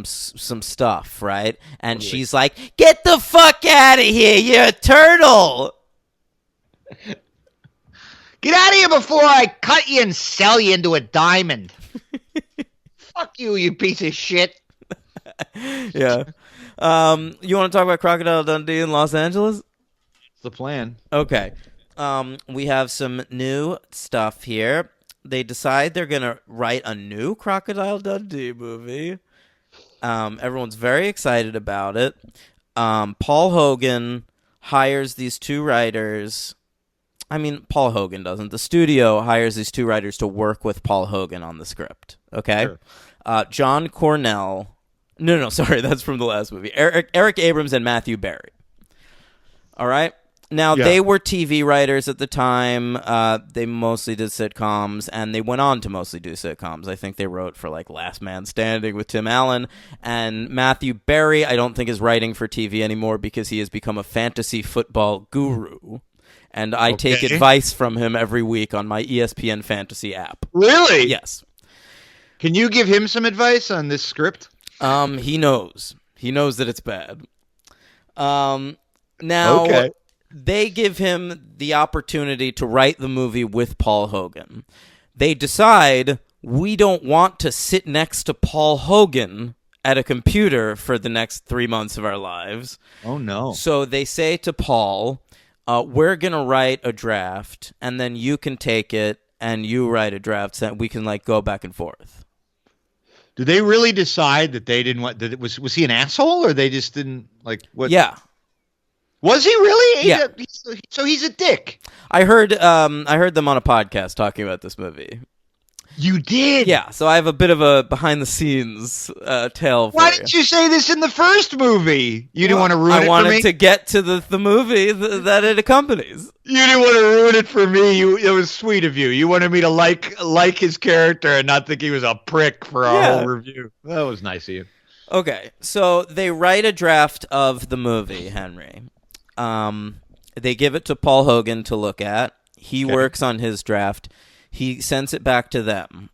stuff, right? And she's like, "Get the fuck out of here! You're a turtle." Get out of here before I cut you and sell you into a diamond. Fuck you, you piece of shit. Yeah. You want to talk about Crocodile Dundee in Los Angeles? That's the plan. Okay. We have some new stuff here. They decide they're going to write a new Crocodile Dundee movie. Everyone's very excited about it. Paul Hogan hires these two writers. I mean, Paul Hogan doesn't. The studio hires these two writers to work with Paul Hogan on the script. Okay? Sure. John Cornell. No, sorry. That's from the last movie. Eric Abrams and Matthew Barry. All right? Now, Yeah. they were TV writers at the time. They mostly did sitcoms, and they went on to mostly do sitcoms. I think they wrote for, like, Last Man Standing with Tim Allen. And Matthew Barry, I don't think is writing for TV anymore because he has become a fantasy football guru. And I take Okay. advice from him every week on my ESPN Fantasy app. Really? Yes. Can you give him some advice on this script? He knows. He knows that it's bad. Now, Okay. they give him the opportunity to write the movie with Paul Hogan. They decide we don't want to sit next to Paul Hogan at a computer for the next 3 months of our lives. Oh, no. So they say to Paul, we're going to write a draft, and then you can take it, and you write a draft, so that we can, like, go back and forth. Did they really decide that they didn't want... Was he an asshole, or they just didn't... like what? Yeah. Was he really? Yeah. So he's a dick. I heard them on a podcast talking about this movie. You did? Yeah, so I have a bit of a behind-the-scenes tale for Why you. didn't you say this in the first movie? You didn't want to ruin it for me? I wanted to get to the movie that it accompanies. You didn't want to ruin it for me. It was sweet of you. You wanted me to like his character and not think he was a prick for our Yeah. whole review. That was nice of you. Okay, so they write a draft of the movie, Henry. They give it to Paul Hogan to look at. He works on his draft. He sends it back to them.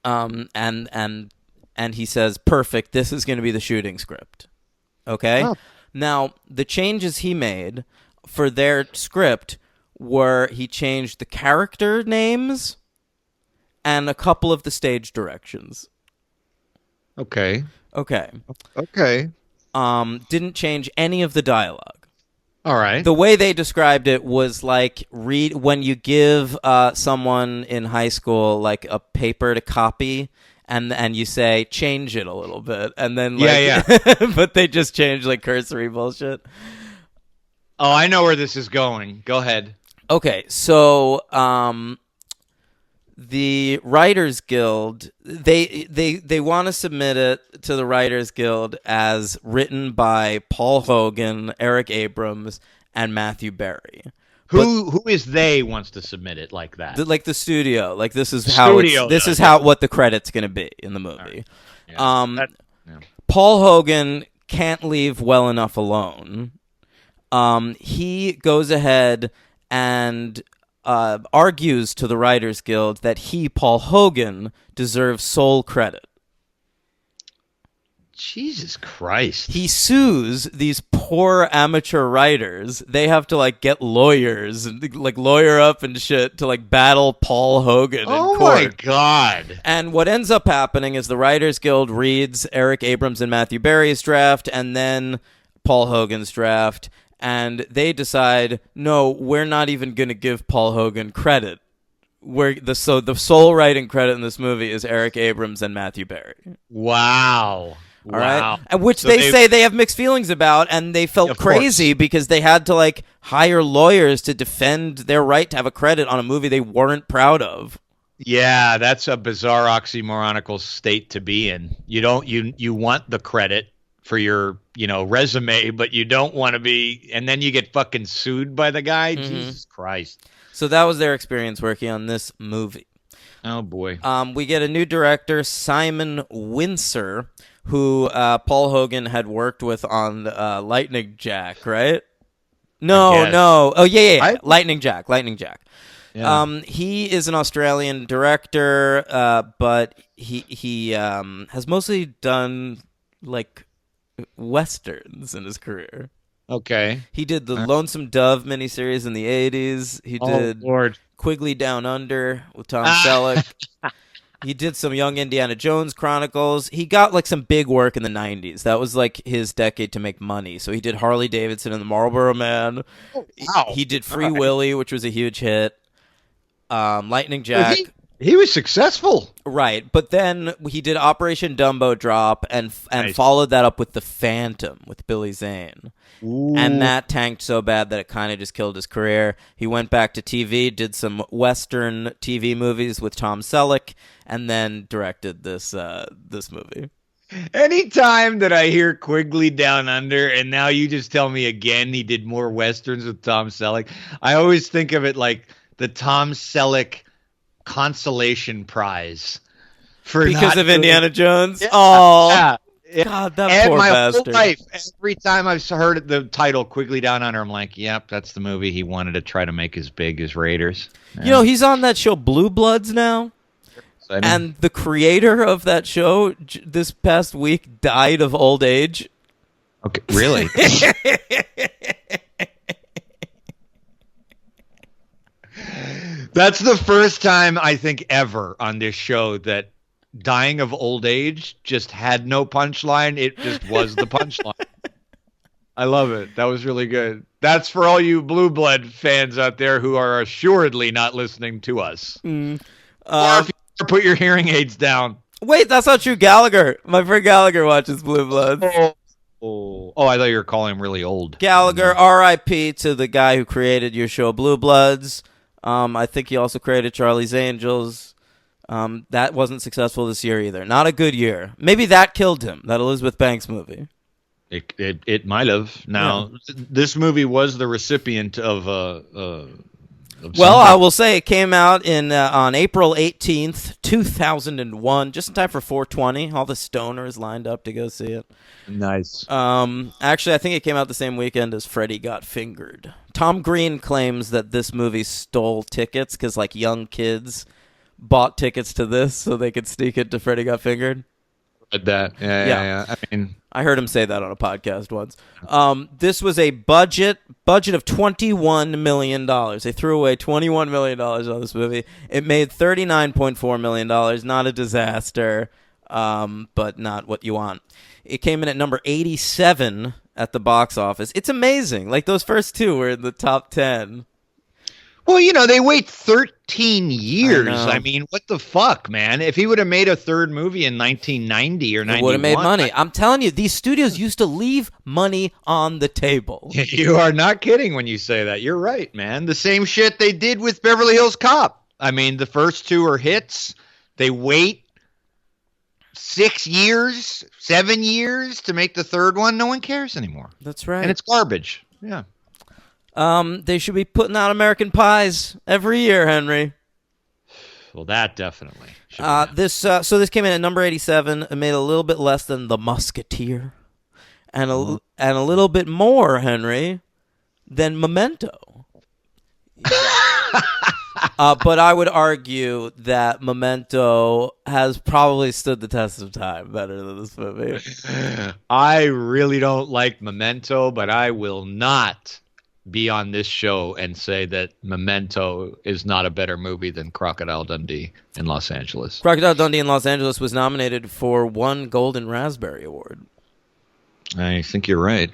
And he says, "Perfect, this is going to be the shooting script." Okay? Oh. Now, the changes he made for their script were he changed the character names and a couple of the stage directions. Okay. Okay. Okay. Didn't change any of the dialogue. All right. The way they described it was like when you give someone in high school like a paper to copy and you say change it a little bit and then like, Yeah. but they just change like cursory bullshit. Oh, I know where this is going. Go ahead. Okay, so the Writers Guild they want to submit it to the Writers Guild as written by Paul Hogan, Eric Abrams, and Matthew Barry. Who is they wants to submit it like that? Like the studio, like this is how what the credit's gonna be in the movie. Yeah. Paul Hogan can't leave well enough alone. He goes ahead and argues to the Writers Guild that Paul Hogan, deserves sole credit. Jesus Christ. He sues these poor amateur writers. They have to like get lawyers and like lawyer up and shit to like battle Paul Hogan in court. Oh my God. And what ends up happening is the Writers Guild reads Eric Abrams and Matthew Berry's draft and then Paul Hogan's draft, and they decide, no, we're not even going to give Paul Hogan credit. The sole writing credit in this movie is Eric Abrams and Matthew Berry. Wow. All right, and which so they say they have mixed feelings about, and they felt crazy because they had to like hire lawyers to defend their right to have a credit on a movie they weren't proud of. Yeah, that's a bizarre oxymoronical state to be in. You want the credit for your resume, but you don't want to be, and then you get fucking sued by the guy. Jesus Christ. So that was their experience working on this movie. Oh boy. We get a new director, Simon Windsor, who Paul Hogan had worked with on Lightning Jack, right? No. Oh, yeah. Lightning Jack. Yeah. He is an Australian director, but he has mostly done like westerns in his career. Okay. He did the Lonesome Dove miniseries in the 80s. He did Quigley Down Under with Tom Selleck. He did some Young Indiana Jones Chronicles. He got like some big work in the 90s. That was like his decade to make money. So he did Harley Davidson and the Marlboro Man. Oh, wow. He did Free Willy, which was a huge hit. Lightning Jack. He was successful. Right. But then he did Operation Dumbo Drop and followed that up with The Phantom with Billy Zane. Ooh. And that tanked so bad that it kind of just killed his career. He went back to TV, did some Western TV movies with Tom Selleck, and then directed this movie. Anytime that I hear Quigley Down Under, and now you just tell me again he did more Westerns with Tom Selleck, I always think of it like the Tom Selleck consolation prize. Because of Indiana Jones? Yeah. Oh. Yeah. God, that poor my bastard. Whole life, every time I've heard the title Quigley Down Under, I'm like, yep, that's the movie he wanted to try to make as big as Raiders. Yeah. He's on that show Blue Bloods now. And the creator of that show this past week died of old age. Okay, really? That's the first time I think ever on this show that dying of old age just had no punchline. It just was the punchline. I love it. That was really good. That's for all you Blue Blood fans out there who are assuredly not listening to us. Or if you put your hearing aids down. Wait, that's not true. Gallagher. My friend Gallagher watches Blue Bloods. Oh, I thought you were calling him really old. Gallagher, R.I.P. to the guy who created your show Blue Bloods. I think he also created Charlie's Angels. That wasn't successful this year either. Not a good year. Maybe that killed him, that Elizabeth Banks movie. It might have. Now, This movie was the recipient of I will say it came out on April 18th, 2001, just in time for 420. All the stoners lined up to go see it. Nice. Actually, I think it came out the same weekend as Freddy Got Fingered. Tom Green claims that this movie stole tickets because like young kids bought tickets to this so they could sneak it to Freddy Got Fingered. Read that. Yeah. I mean, I heard him say that on a podcast once. This was a budget of $21 million. They threw away $21 million on this movie. It made $39.4 million. Not a disaster, but not what you want. It came in at number 87 at the box office. It's amazing. Like those first two were in the top 10. Well, they wait 13 years. I mean, what the fuck, man? If he would have made a third movie in 1990 or 91, he would have made money. I'm telling you, these studios used to leave money on the table. You are not kidding when you say that. You're right, man. The same shit they did with Beverly Hills Cop. I mean, the first two are hits. They wait 6 years, 7 years to make the third one. No one cares anymore. That's right. And it's garbage. Yeah. They should be putting out American Pies every year, Henry. Well, that definitely. This came in at number 87. It made a little bit less than The Musketeer, and a little bit more, Henry, than Memento. But I would argue that Memento has probably stood the test of time better than this movie. I really don't like Memento, but I will not be on this show and say that Memento is not a better movie than Crocodile Dundee in Los Angeles. Crocodile Dundee in Los Angeles was nominated for 1 Golden Raspberry Award. I think you're right.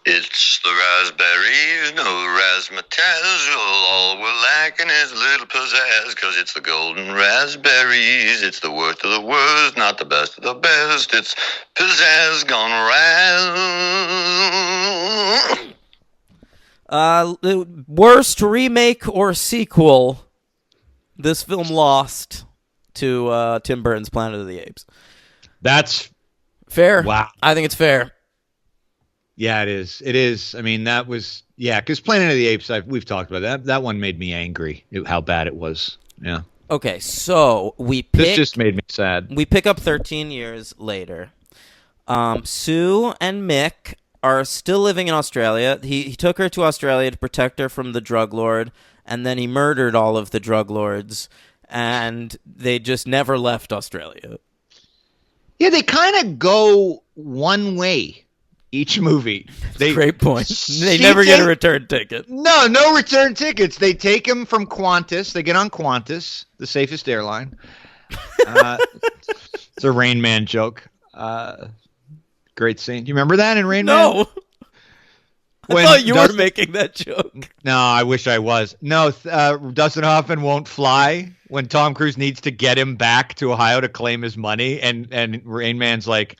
It's the raspberries, no razzmatazz. All we're lacking is a little pizzazz, 'cause it's the golden raspberries. It's the worst of the worst, not the best of the best. It's pizzazz gone raz. The worst remake or sequel, this film lost to Tim Burton's Planet of the Apes. That's Fair. wow. I think it's fair. Yeah, it is. It is. I mean, that was because Planet of the Apes. We've talked about that. That one made me angry. How bad it was. Yeah. Okay, so This just made me sad. we pick up 13 years later. Sue and Mick are still living in Australia. He took her to Australia to protect her from the drug lord, and then he murdered all of the drug lords, and they just never left Australia. Yeah, they kind of go one way each movie. Great point. They never get a return ticket. No return tickets. They take him from Qantas. They get on Qantas, the safest airline. It's a Rain Man joke. Great scene. Do you remember that in Rain Man? No. I thought you were making that joke. No, I wish I was. No, Dustin Hoffman won't fly when Tom Cruise needs to get him back to Ohio to claim his money, and Rain Man's like,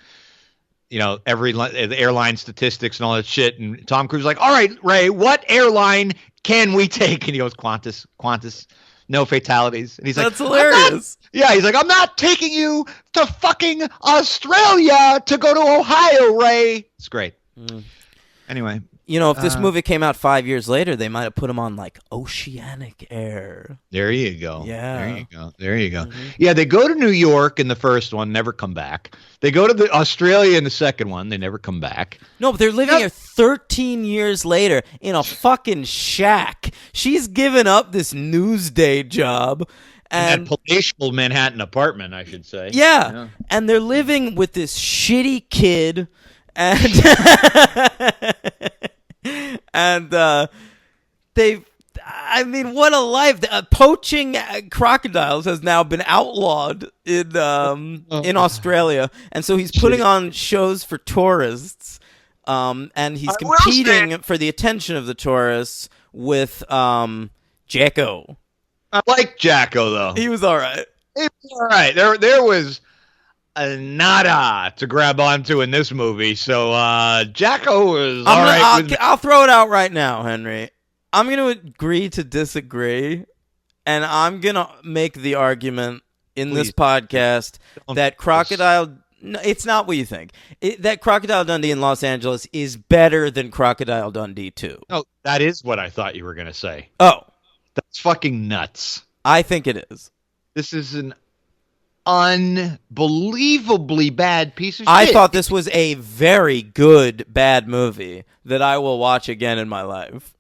the airline statistics and all that shit, and Tom Cruise is like, all right, Ray, what airline can we take? And he goes, Qantas, no fatalities. And he's like, that's hilarious. He's like, I'm not taking you to fucking Australia to go to Ohio, Ray. It's great. Anyway. If this movie came out 5 years later, they might have put him on like Oceanic Air. There you go. Yeah. There you go. Mm-hmm. Yeah, they go to New York in the first one, never come back. They go to Australia in the second one, they never come back. No, but they're living here 13 years later in a fucking shack. She's given up this Newsday job. And that palatial Manhattan apartment, I should say. Yeah. And they're living with this shitty kid. And what a life. Poaching crocodiles has now been outlawed in Australia, and so he's putting on shows for tourists, and he's competing for the attention of the tourists with Jacko. I like Jacko though. He was all right. There was a nada to grab onto in this movie, so Jacko was all right. I'll throw it out right now, Henry. I'm going to agree to disagree, and I'm going to make the argument in this podcast that Crocodile... No, it's not what you think. That Crocodile Dundee in Los Angeles is better than Crocodile Dundee II. No, that is what I thought you were going to say. Oh. That's fucking nuts. I think it is. This is an unbelievably bad piece of shit. I thought this was a very good bad movie that I will watch again in my life.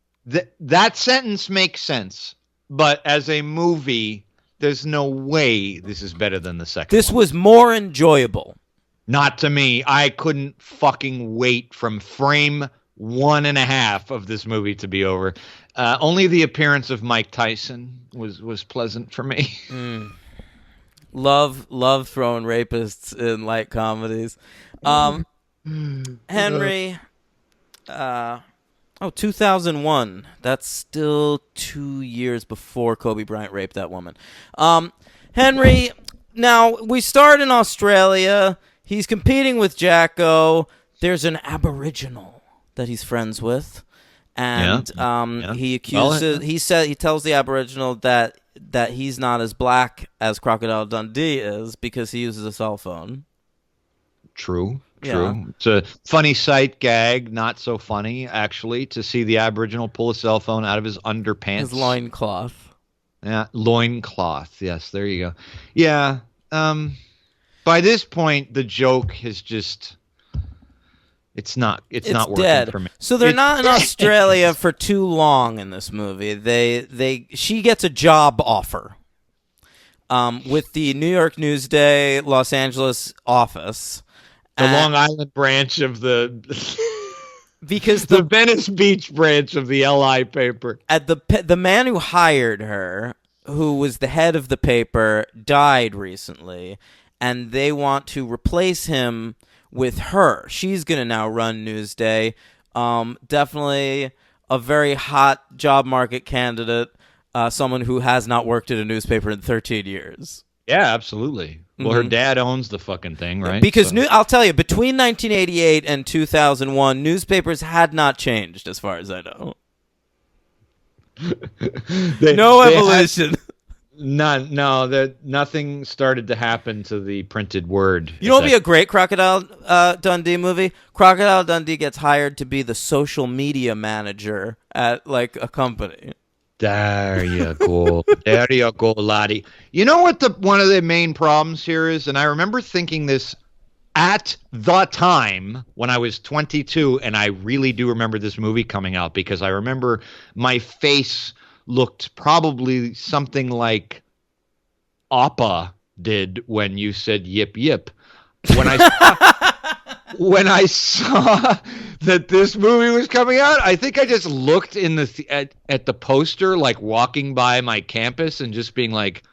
That sentence makes sense, but as a movie, there's no way this is better than the second This one. was more enjoyable. Not to me. I couldn't fucking wait from frame 1.5 of this movie to be over. Only the appearance of Mike Tyson was pleasant for me. Love throwing rapists in light comedies. Henry, 2001. That's still 2 years before Kobe Bryant raped that woman. Henry, now we start in Australia. He's competing with Jacko. There's an Aboriginal that he's friends with. And he accuses he tells the Aboriginal that he's not as black as Crocodile Dundee is because he uses a cell phone. True. Yeah. It's a funny sight gag, not so funny actually, to see the Aboriginal pull a cell phone out of his underpants. His loincloth. Yeah, loincloth. Yes, there you go. Yeah. By this point, the joke has just It's not working dead. for me. So they're It's not in dead. Australia for too long in this movie. She gets a job offer with the New York Newsday Los Angeles office. The Long Island branch of the because the Venice Beach branch of the LI paper. The man who hired her, who was the head of the paper, died recently, and they want to replace him with her. She's going to now run Newsday. Definitely a very hot job market candidate, someone who has not worked at a newspaper in 13 years. Yeah, absolutely. Well, her dad owns the fucking thing, right? Because I'll tell you, between 1988 and 2001, newspapers had not changed, as far as I know. No evolution. None. No, nothing started to happen to the printed word. You know what would be a great Crocodile Dundee movie? Crocodile Dundee gets hired to be the social media manager at like a company. There you go. There you go, laddie. You know what one of the main problems here is? And I remember thinking this at the time when I was 22, and I really do remember this movie coming out because I remember my face looked probably something like Appa did when you said yip yip. When I saw that this movie was coming out, I think I just looked in at the poster, like walking by my campus, and just being like,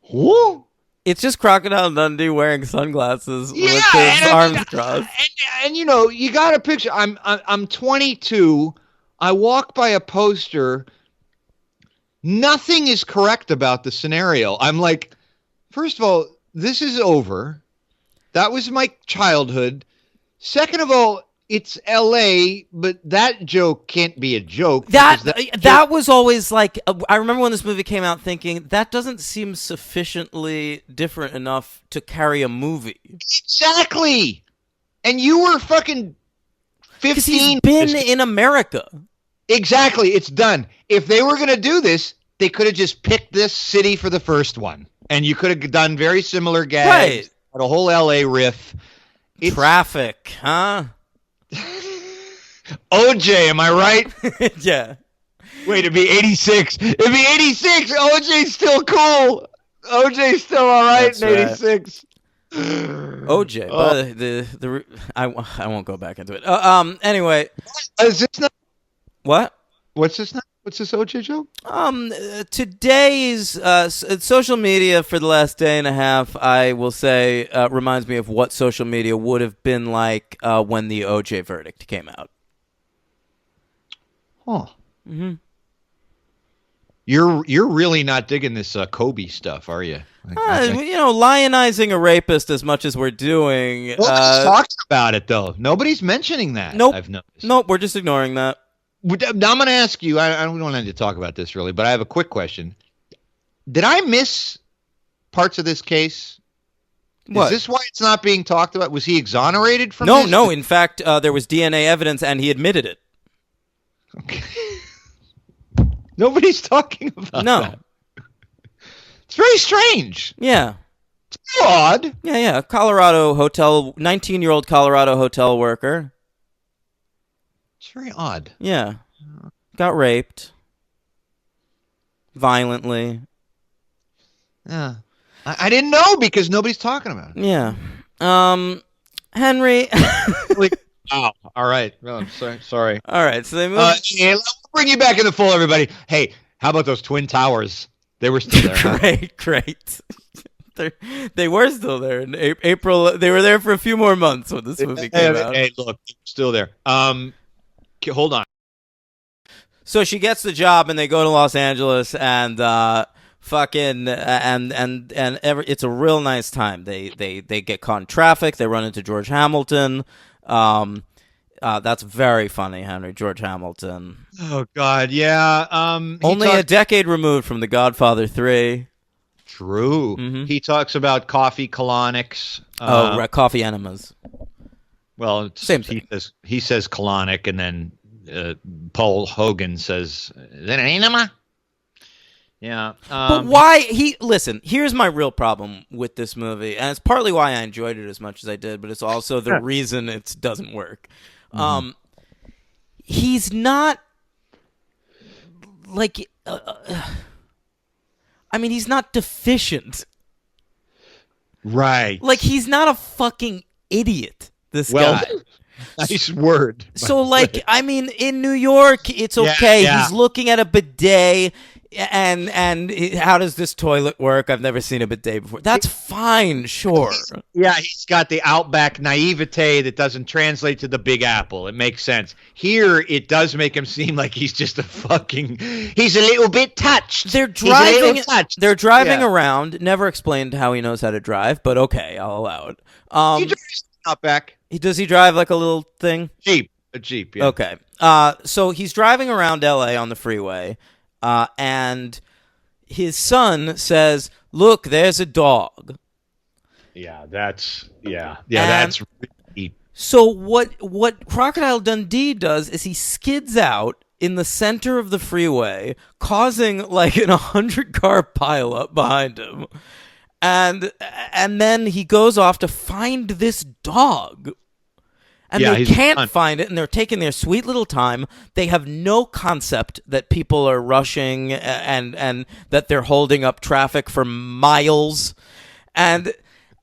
"Whoa!" It's just Crocodile Dundee wearing sunglasses with his arms crossed. And you know, you got a picture. I'm 22. I walk by a poster. Nothing is correct about the scenario. I'm like, first of all, this is over. That was my childhood. Second of all, it's L.A., but that joke can't be a joke. That was always like, I remember when this movie came out thinking, that doesn't seem sufficiently different enough to carry a movie. Exactly. And you were fucking 15. Because he's been in America. Exactly. It's done. If they were going to do this, they could have just picked this city for the first one. And you could have done very similar gags. Right. A whole L.A. riff. Traffic, huh? OJ, am I right? Yeah. Wait, it'd be 86. It'd be 86. OJ's still cool. OJ's still all right in 86. OJ, but I won't go back into it. Anyway, is this not what? What's this not? What's this OJ joke? Today's social media for the last day and a half, I will say, reminds me of what social media would have been like when the OJ verdict came out. Huh. Mm-hmm. You're really not digging this Kobe stuff, are you? Lionizing a rapist as much as we're doing. Nobody's talking about it though. Nobody's mentioning that. Nope. I've noticed. Nope. We're just ignoring that. Now I'm going to ask you. I don't want to talk about this really, but I have a quick question. Did I miss parts of this case? What? Is this why it's not being talked about? Was he exonerated from this? No. In fact, there was DNA evidence, and he admitted it. Okay. Nobody's talking about that. It's very strange. Yeah. It's odd. Yeah. 19-year-old Colorado hotel worker. It's very odd. Yeah. Got raped. Violently. Yeah. I didn't know because nobody's talking about it. Yeah. Henry. Wow. All right. No, I'm sorry. All right. So they moved. We'll bring you back in the fold, everybody. Hey, how about those Twin Towers? They were still there. Great. They were still there in April. They were there for a few more months when this movie came out. Hey, look, still there. Hold on. So she gets the job, and they go to Los Angeles, and it's a real nice time. They get caught in traffic. They run into George Hamilton. That's very funny, Henry. George Hamilton. Oh God, yeah. Only a decade removed from The Godfather 3. True. Mm-hmm. He talks about coffee colonics. Coffee enemas. Well, it's, same thing. He says colonic, and then Paul Hogan says, "Is that an enema?" Yeah. But why listen, here's my real problem with this movie, and it's partly why I enjoyed it as much as I did, but it's also the reason it doesn't work. He's not like he's not deficient. Right. Like, he's not a fucking idiot, this guy. Nice word. So, like, I mean, in New York, it's okay. Yeah. He's looking at a bidet, and how does this toilet work? I've never seen a bidet before. That's fine, sure. Yeah, he's got the Outback naivete that doesn't translate to the Big Apple. It makes sense. Here, it does make him seem like he's just he's a little bit touched. They're driving around. Never explained how he knows how to drive, but okay, I'll allow it. He drives Outback. Does he drive like a little thing? A Jeep, yeah. Okay. So he's driving around L.A. on the freeway, and his son says, "Look, there's a dog." Yeah, that's really... So what Crocodile Dundee does is he skids out in the center of the freeway, causing like an 100-car pileup behind him. And then he goes off to find this dog. And they can't find it, and they're taking their sweet little time. They have no concept that people are rushing and that they're holding up traffic for miles. And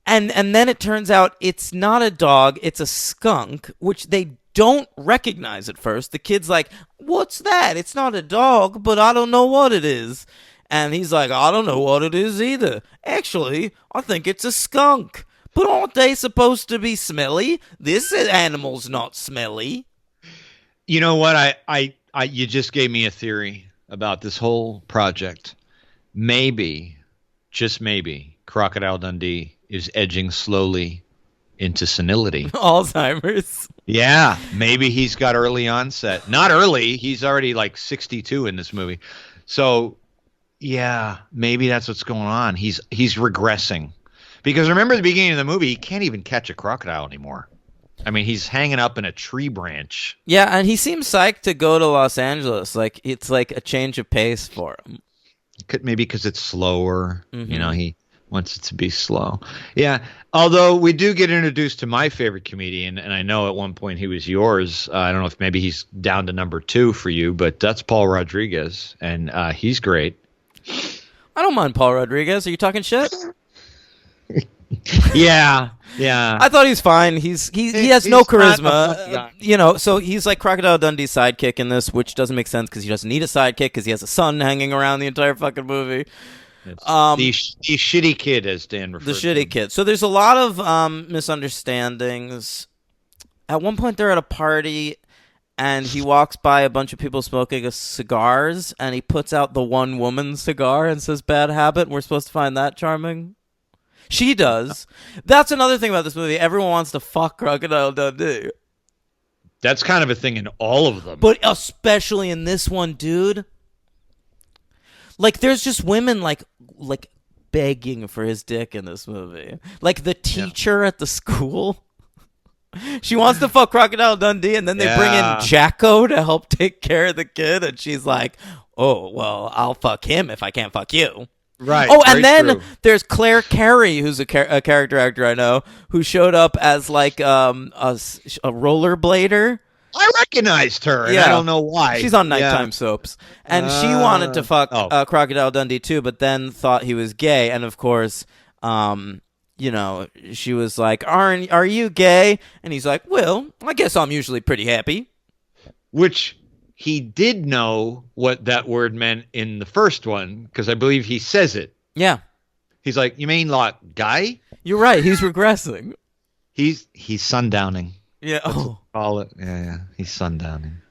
then it turns out it's not a dog, it's a skunk, which they don't recognize at first. The kid's like, "What's that? It's not a dog, but I don't know what it is." And he's like, "I don't know what it is either. Actually, I think it's a skunk. But aren't they supposed to be smelly? This animal's not smelly." You know what? You just gave me a theory about this whole project. Maybe, just maybe, Crocodile Dundee is edging slowly into senility. Alzheimer's. Yeah, maybe he's got early onset. Not early. He's already like 62 in this movie. So, yeah, maybe that's what's going on. He's regressing. Because remember at the beginning of the movie, he can't even catch a crocodile anymore. I mean, he's hanging up in a tree branch. Yeah, and he seems psyched to go to Los Angeles. Like, it's like a change of pace for him. Maybe because it's slower. Mm-hmm. You know, he wants it to be slow. Yeah, although we do get introduced to my favorite comedian, and I know at one point he was yours. I don't know if maybe he's down to number 2 for you, but that's Paul Rodriguez, and he's great. I don't mind Paul Rodriguez. Are you talking shit? Yeah. I thought he's fine. He has no charisma. So he's like Crocodile Dundee's sidekick in this, which doesn't make sense because he doesn't need a sidekick because he has a son hanging around the entire fucking movie. The shitty kid, as Dan referred to. The shitty kid. So there's a lot of misunderstandings. At one point, they're at a party, and he walks by a bunch of people smoking cigars, and he puts out the one woman cigar and says, "Bad habit." And we're supposed to find that charming. She does. That's another thing about this movie. Everyone wants to fuck Crocodile Dundee. That's kind of a thing in all of them. But especially in this one, dude. Like, there's just women, like begging for his dick in this movie. Like, the teacher at the school. She wants to fuck Crocodile Dundee, and then they bring in Jacko to help take care of the kid, and she's like, "Oh, well, I'll fuck him if I can't fuck you." Right. Oh, and then there's Claire Carey, who's a character actor I know, who showed up as like a rollerblader. I recognized her, and I don't know why. She's on nighttime soaps. And she wanted to fuck Crocodile Dundee too, but then thought he was gay. And of course, she was like, are you gay? And he's like, "Well, I guess I'm usually pretty happy." Which... he did know what that word meant in the first one, because I believe he says it. Yeah. He's like, "You mean like gay?" You're right. He's regressing. He's sundowning. Yeah. Call it. Yeah. He's sundowning.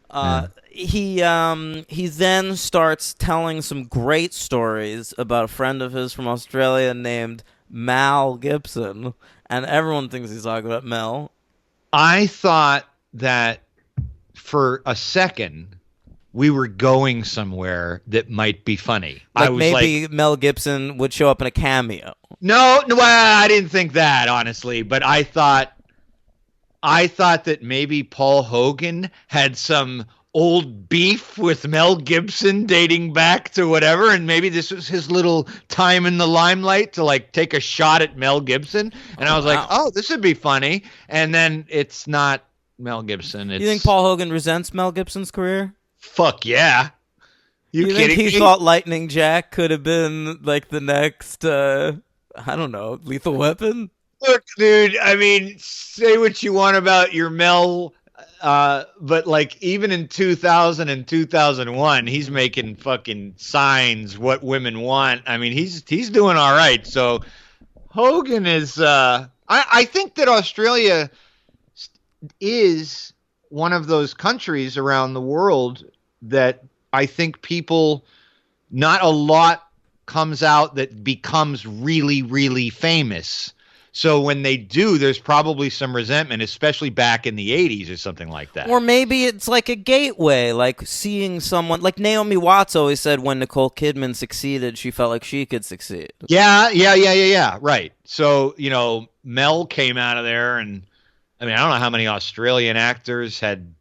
He then starts telling some great stories about a friend of his from Australia named Mal Gibson, and everyone thinks he's talking about Mel. I thought that for a second we were going somewhere that might be funny. Like, maybe Mel Gibson would show up in a cameo. No, I didn't think that, honestly, but I thought that maybe Paul Hogan had some old beef with Mel Gibson dating back to whatever, and maybe this was his little time in the limelight to like take a shot at Mel Gibson. And I was like, "Oh, this would be funny." And then it's not Mel Gibson. You think Paul Hogan resents Mel Gibson's career? Fuck yeah. You think kidding he me? thought Lightning Jack could have been like the next, I don't know, Lethal Weapon? Look, dude, I mean, say what you want about your Mel, but like even in 2000 and 2001, he's making fucking signs what women want. I mean, he's doing all right. So Hogan is, I think that Australia is one of those countries around the world that I think people, not a lot comes out that becomes really, really famous. So when they do, there's probably some resentment, especially back in the 80s or something like that. Or maybe it's like a gateway, like seeing someone, like Naomi Watts always said when Nicole Kidman succeeded, she felt like she could succeed. Yeah. Right. So, you know, Mel came out of there, and I mean, I don't know how many Australian actors had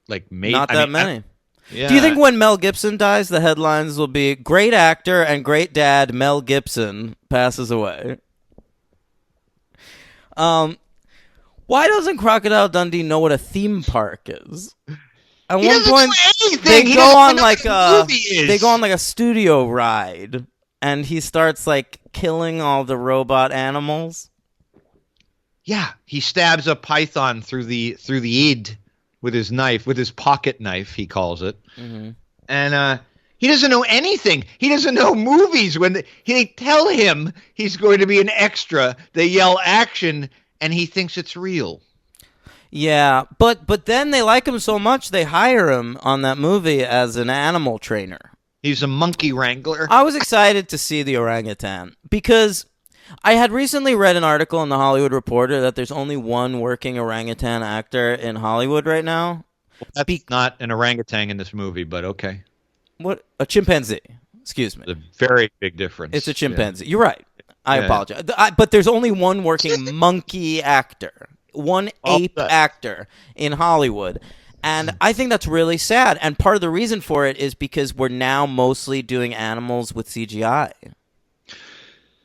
like made. Not that many. Yeah. Do you think when Mel Gibson dies, the headlines will be great actor and great dad Mel Gibson passes away? Why doesn't Crocodile Dundee know what a theme park is? At He one doesn't point, know anything. they He go doesn't on know like what a a movie is. they go on like a studio ride, and he starts like killing all the robot animals. Yeah, he stabs a python through the id with his knife, with his pocket knife, he calls it. Mm-hmm. And he doesn't know anything. He doesn't know movies. When they tell him he's going to be an extra, they yell action, and he thinks it's real. Yeah, but then they like him so much they hire him on that movie as an animal trainer. He's a monkey wrangler. I was excited to see the orangutan because I had recently read an article in the Hollywood Reporter that there's only one working orangutan actor in Hollywood right now. That's not an orangutan in this movie, but okay. What? A chimpanzee. Excuse me. It's a very big difference. It's a chimpanzee. You're right. I Yeah. apologize. But there's only one working monkey actor, one ape actor in Hollywood. And I think that's really sad. And part of the reason for it is because we're now mostly doing animals with CGI.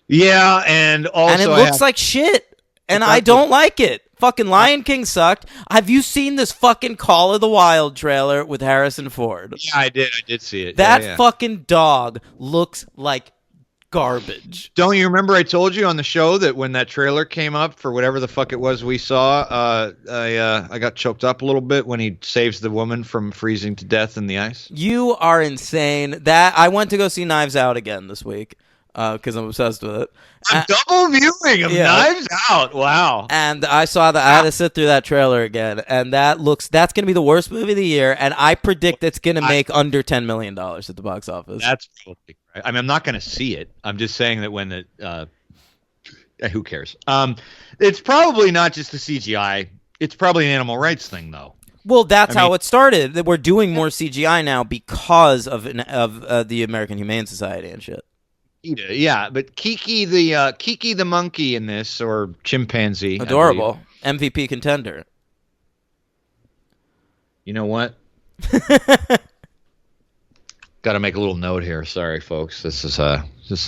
Yeah, and also And it looks like shit. And I don't like it. Fucking Lion King sucked. Have you seen this fucking Call of the Wild trailer with Harrison Ford? Yeah, I did see it. That fucking dog looks like garbage. Don't you remember I told you on the show that when that trailer came up for whatever the fuck it was we saw, I got choked up a little bit when he saves the woman from freezing to death in the ice? You are insane. That I went to go see Knives Out again this week because I'm obsessed with it. I'm double viewing of Knives Out. Wow. And I saw that I had to sit through that trailer again, and that's going to be the worst movie of the year, and I predict it's going to make under $10 million at the box office. That's probably right. I mean, I'm not going to see it. I'm just saying that when who cares? It's probably not just the CGI. It's probably an animal rights thing, though. Well, that's how it started. That we're doing more CGI now because of the American Humane Society and shit. Yeah, but Kiki the monkey in this, or chimpanzee, adorable MVP contender. You know what? Got to make a little note here. Sorry, folks. This is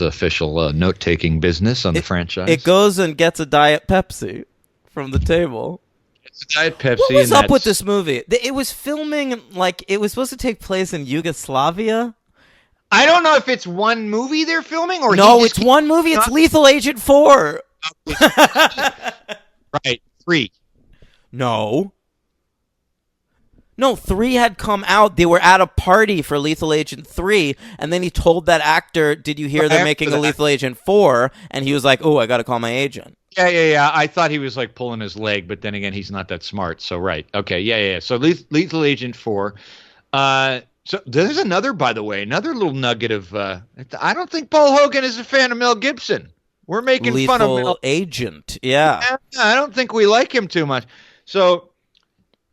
official note-taking business on the franchise. It goes and gets a Diet Pepsi from the table. It's a Diet Pepsi. What was up with this movie? It was filming like it was supposed to take place in Yugoslavia. I don't know if it's one movie they're filming or no, it's one movie. It's Lethal Agent 4. Right, 3. No, 3 had come out. They were at a party for Lethal Agent 3, and then he told that actor, "Did you hear they're making a Lethal Agent 4?" And he was like, "Oh, I got to call my agent." Yeah. I thought he was like pulling his leg, but then again, he's not that smart. So right, okay, yeah. So Lethal Agent 4. So there's another, by the way, another little nugget of. I don't think Paul Hogan is a fan of Mel Gibson. We're making Lethal fun of Mel Agent. Yeah, I don't think we like him too much. So,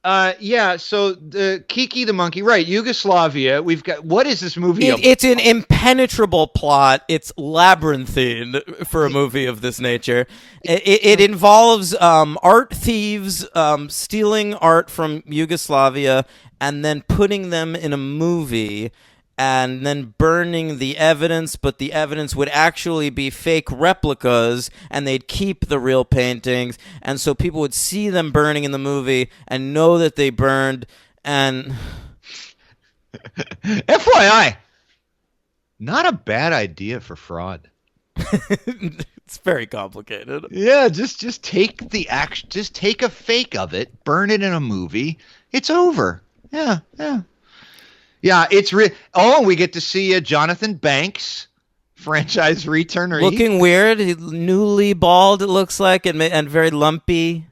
So the Kiki the monkey, right? Yugoslavia. We've got. What is this movie? It's an impenetrable plot. It's labyrinthine for a movie of this nature. It involves art thieves stealing art from Yugoslavia and then putting them in a movie. and then burning the evidence, but the evidence would actually be fake replicas, and they'd keep the real paintings, and so people would see them burning in the movie and know that they burned, and... FYI, not a bad idea for fraud. It's very complicated. Yeah, just take the action, just take a fake of it, burn it in a movie. It's over. Yeah. Yeah, it's we get to see Jonathan Banks, franchise returner. Looking weird, newly bald. It looks like, and very lumpy.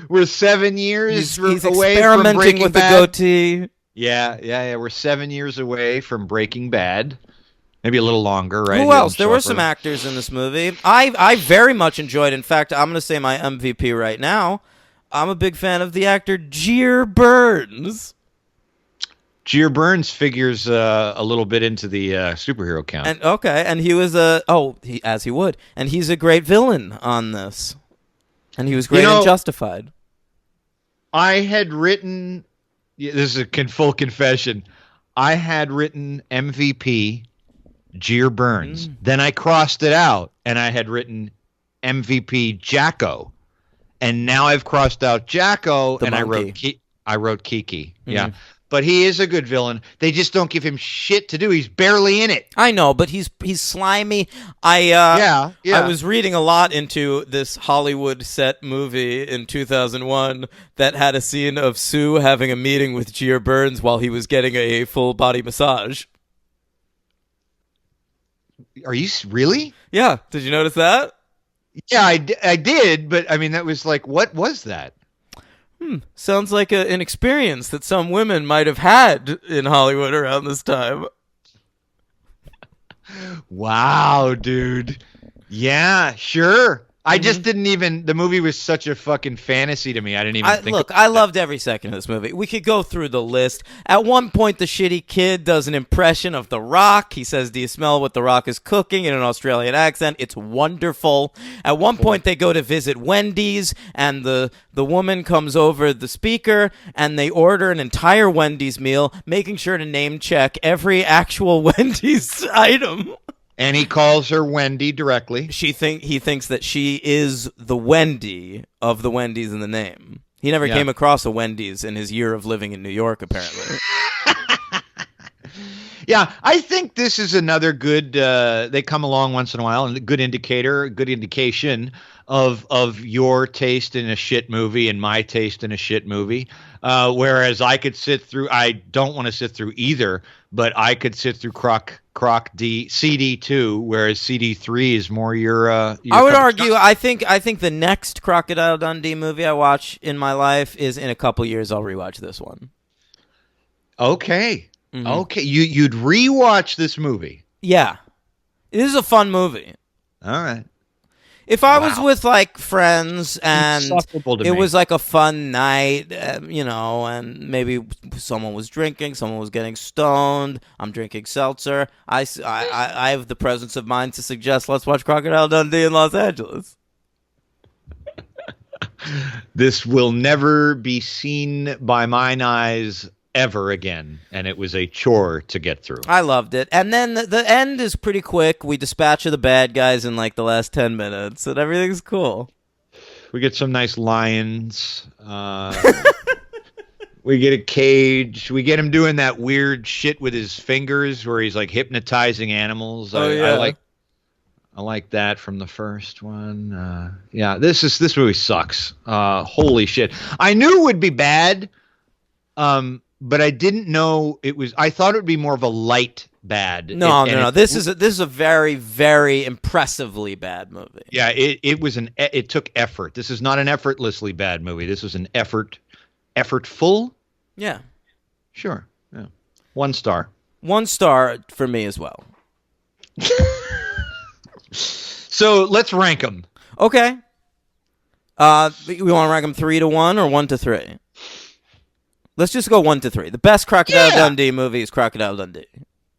We're 7 years He's away experimenting from Breaking with Bad. the goatee. Yeah. We're 7 years away from Breaking Bad. Maybe a little longer, right? Who else? There were some actors in this movie. I very much enjoyed. In fact, I'm going to say my MVP right now. I'm a big fan of the actor Gere Burns. Gere Burns figures a little bit into the superhero count. And he was as he would, and he's a great villain on this, and he was great in Justified. I had written. This is a full confession. I had written MVP Gere Burns. Then I crossed it out, and I had written MVP Jacko, and now I've crossed out Jacko, and I wrote Kiki. Yeah. But he is a good villain. They just don't give him shit to do. He's barely in it. I know, but he's slimy. I was reading a lot into this Hollywood set movie in 2001 that had a scene of Sue having a meeting with Gere Burns while he was getting a full body massage. Are you really? Yeah. Did you notice that? Yeah, I did. But I mean, that was like, what was that? Sounds like an experience that some women might have had in Hollywood around this time. Wow, dude. Yeah, sure. I just didn't even. The movie was such a fucking fantasy to me. I didn't even think. Look, I loved every second of this movie. We could go through the list. At one point, the shitty kid does an impression of The Rock. He says, "Do you smell what The Rock is cooking?" in an Australian accent. It's wonderful. At one point, they go to visit Wendy's, and the woman comes over the speaker, and they order an entire Wendy's meal, making sure to name check every actual Wendy's item. And he calls her Wendy directly. He thinks that she is the Wendy of the Wendy's in the name. He never came across a Wendy's in his year of living in New York, apparently. Yeah, I think this is another good. They come along once in a while, and a good indication of your taste in a shit movie and my taste in a shit movie. Whereas I could sit through. I don't want to sit through either, but I could sit through CD2, whereas CD3 is more your I would argue. I think the next Crocodile Dundee movie I watch in my life is in a couple years. I'll rewatch this one. Okay. Mm-hmm. Okay, you'd rewatch this movie. Yeah, it is a fun movie. All right. If I was with like friends and it was like a fun night, and maybe someone was drinking, someone was getting stoned, I'm drinking seltzer. I have the presence of mind to suggest let's watch Crocodile Dundee in Los Angeles. This will never be seen by mine eyes ever again, and it was a chore to get through. I loved it. And then the end is pretty quick. We dispatch of the bad guys in like the last 10 minutes, and everything's cool. We get some nice lions. We get a cage. We get him doing that weird shit with his fingers where he's like hypnotizing animals. I like that from the first one. This movie sucks. Holy shit. I knew it would be bad. But I didn't know it was. I thought it would be more of a light bad. No. This is a very, very impressively bad movie. Yeah, it took effort. This is not an effortlessly bad movie. This was an effortful. Yeah, sure. Yeah, 1 star. 1 star for me as well. So let's rank them. Okay. We want to rank them 3 to 1 or 1 to 3. Let's just go 1 to 3. The best Crocodile Dundee movie is Crocodile Dundee.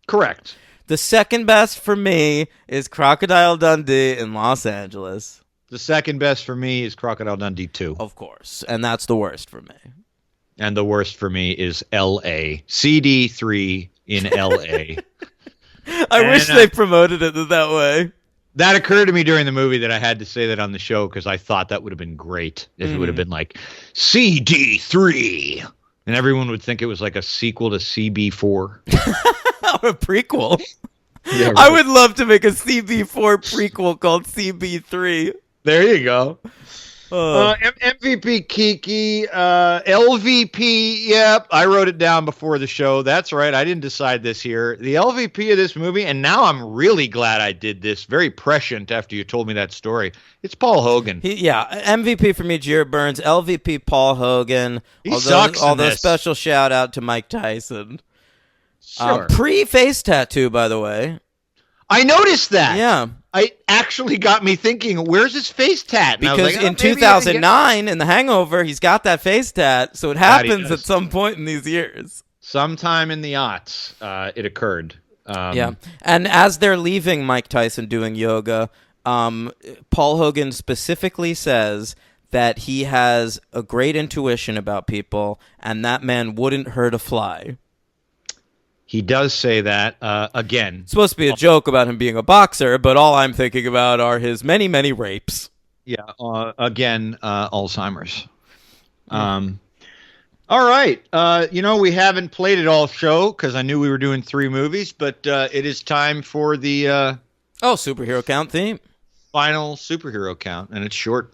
Correct. The second best for me is Crocodile Dundee in Los Angeles. The second best for me is Crocodile Dundee II. Of course. And that's the worst for me. And the worst for me is L.A. CD3 in L.A. I wish they promoted it that way. That occurred to me during the movie that I had to say that on the show because I thought that would have been great if it would have been like CD3. And everyone would think it was like a sequel to CB4. Or a prequel. Yeah, right. I would love to make a CB4 prequel called CB3. There you go. MVP Kiki, LVP. Yep, I wrote it down before the show. That's right. I didn't decide this here. The LVP of this movie, and now I'm really glad I did this. Very prescient after you told me that story. It's Paul Hogan. MVP for me, Jared Burns. LVP, Paul Hogan. He sucks. Although special shout out to Mike Tyson. Sure. Pre-face tattoo, by the way. I noticed that. Yeah. It actually got me thinking, where's his face tat? And because like, in 2009, in The Hangover, he's got that face tat, so it happens at some point in these years. Sometime in the aughts, it occurred. Yeah, and as they're leaving Mike Tyson doing yoga, Paul Hogan specifically says that he has a great intuition about people, and that man wouldn't hurt a fly. He does say that again. It's supposed to be a joke about him being a boxer, but all I'm thinking about are his many, many rapes. Yeah, again, Alzheimer's. All right. We haven't played it all show because I knew we were doing 3 movies, but it is time for the superhero count theme. Final superhero count, and it's short.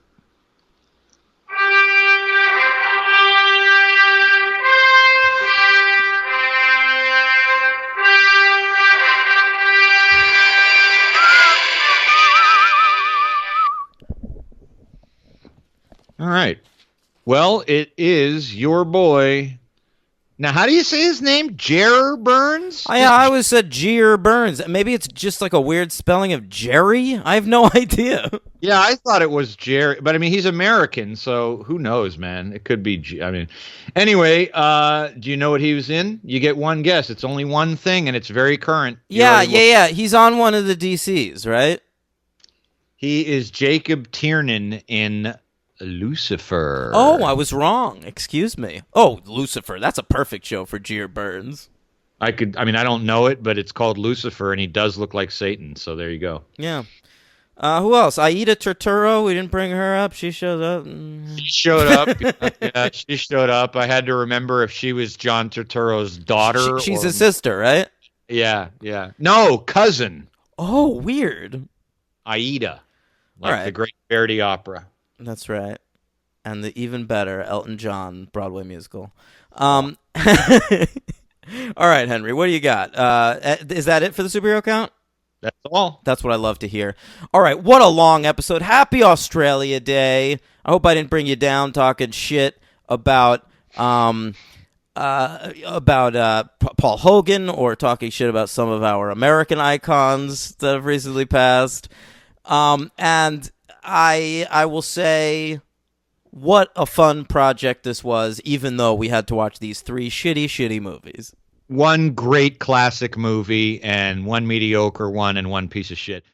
All right. Well, it is your boy. Now, how do you say his name? Jer Burns? I always said Jer Burns. Maybe it's just like a weird spelling of Jerry? I have no idea. Yeah, I thought it was Jerry. But, I mean, he's American, so who knows, man? It could be. Anyway, do you know what he was in? You get one guess. It's only one thing, and it's very current. Yeah. He's on one of the DCs, right? He is Jacob Tiernan in Lucifer. Oh, I was wrong. Excuse me. Oh, Lucifer. That's a perfect show for Jer Burns. I don't know it, but it's called Lucifer, and he does look like Satan, so there you go. Yeah. Who else? Aida Turturro. We didn't bring her up. She showed up. She showed up. Yeah, she showed up. I had to remember if she was John Turturro's daughter. She's a sister, right? Yeah. No, cousin. Oh, weird. Aida. Like the Great Verdi opera. That's right. And the even better Elton John Broadway musical. All right, Henry, what do you got? Is that it for the superhero count? That's all. That's what I love to hear. All right, what a long episode. Happy Australia Day. I hope I didn't bring you down talking shit about Paul Hogan or talking shit about some of our American icons that have recently passed. And I will say, what a fun project this was, even though we had to watch these 3 shitty movies. One great classic movie and one mediocre one and one piece of shit.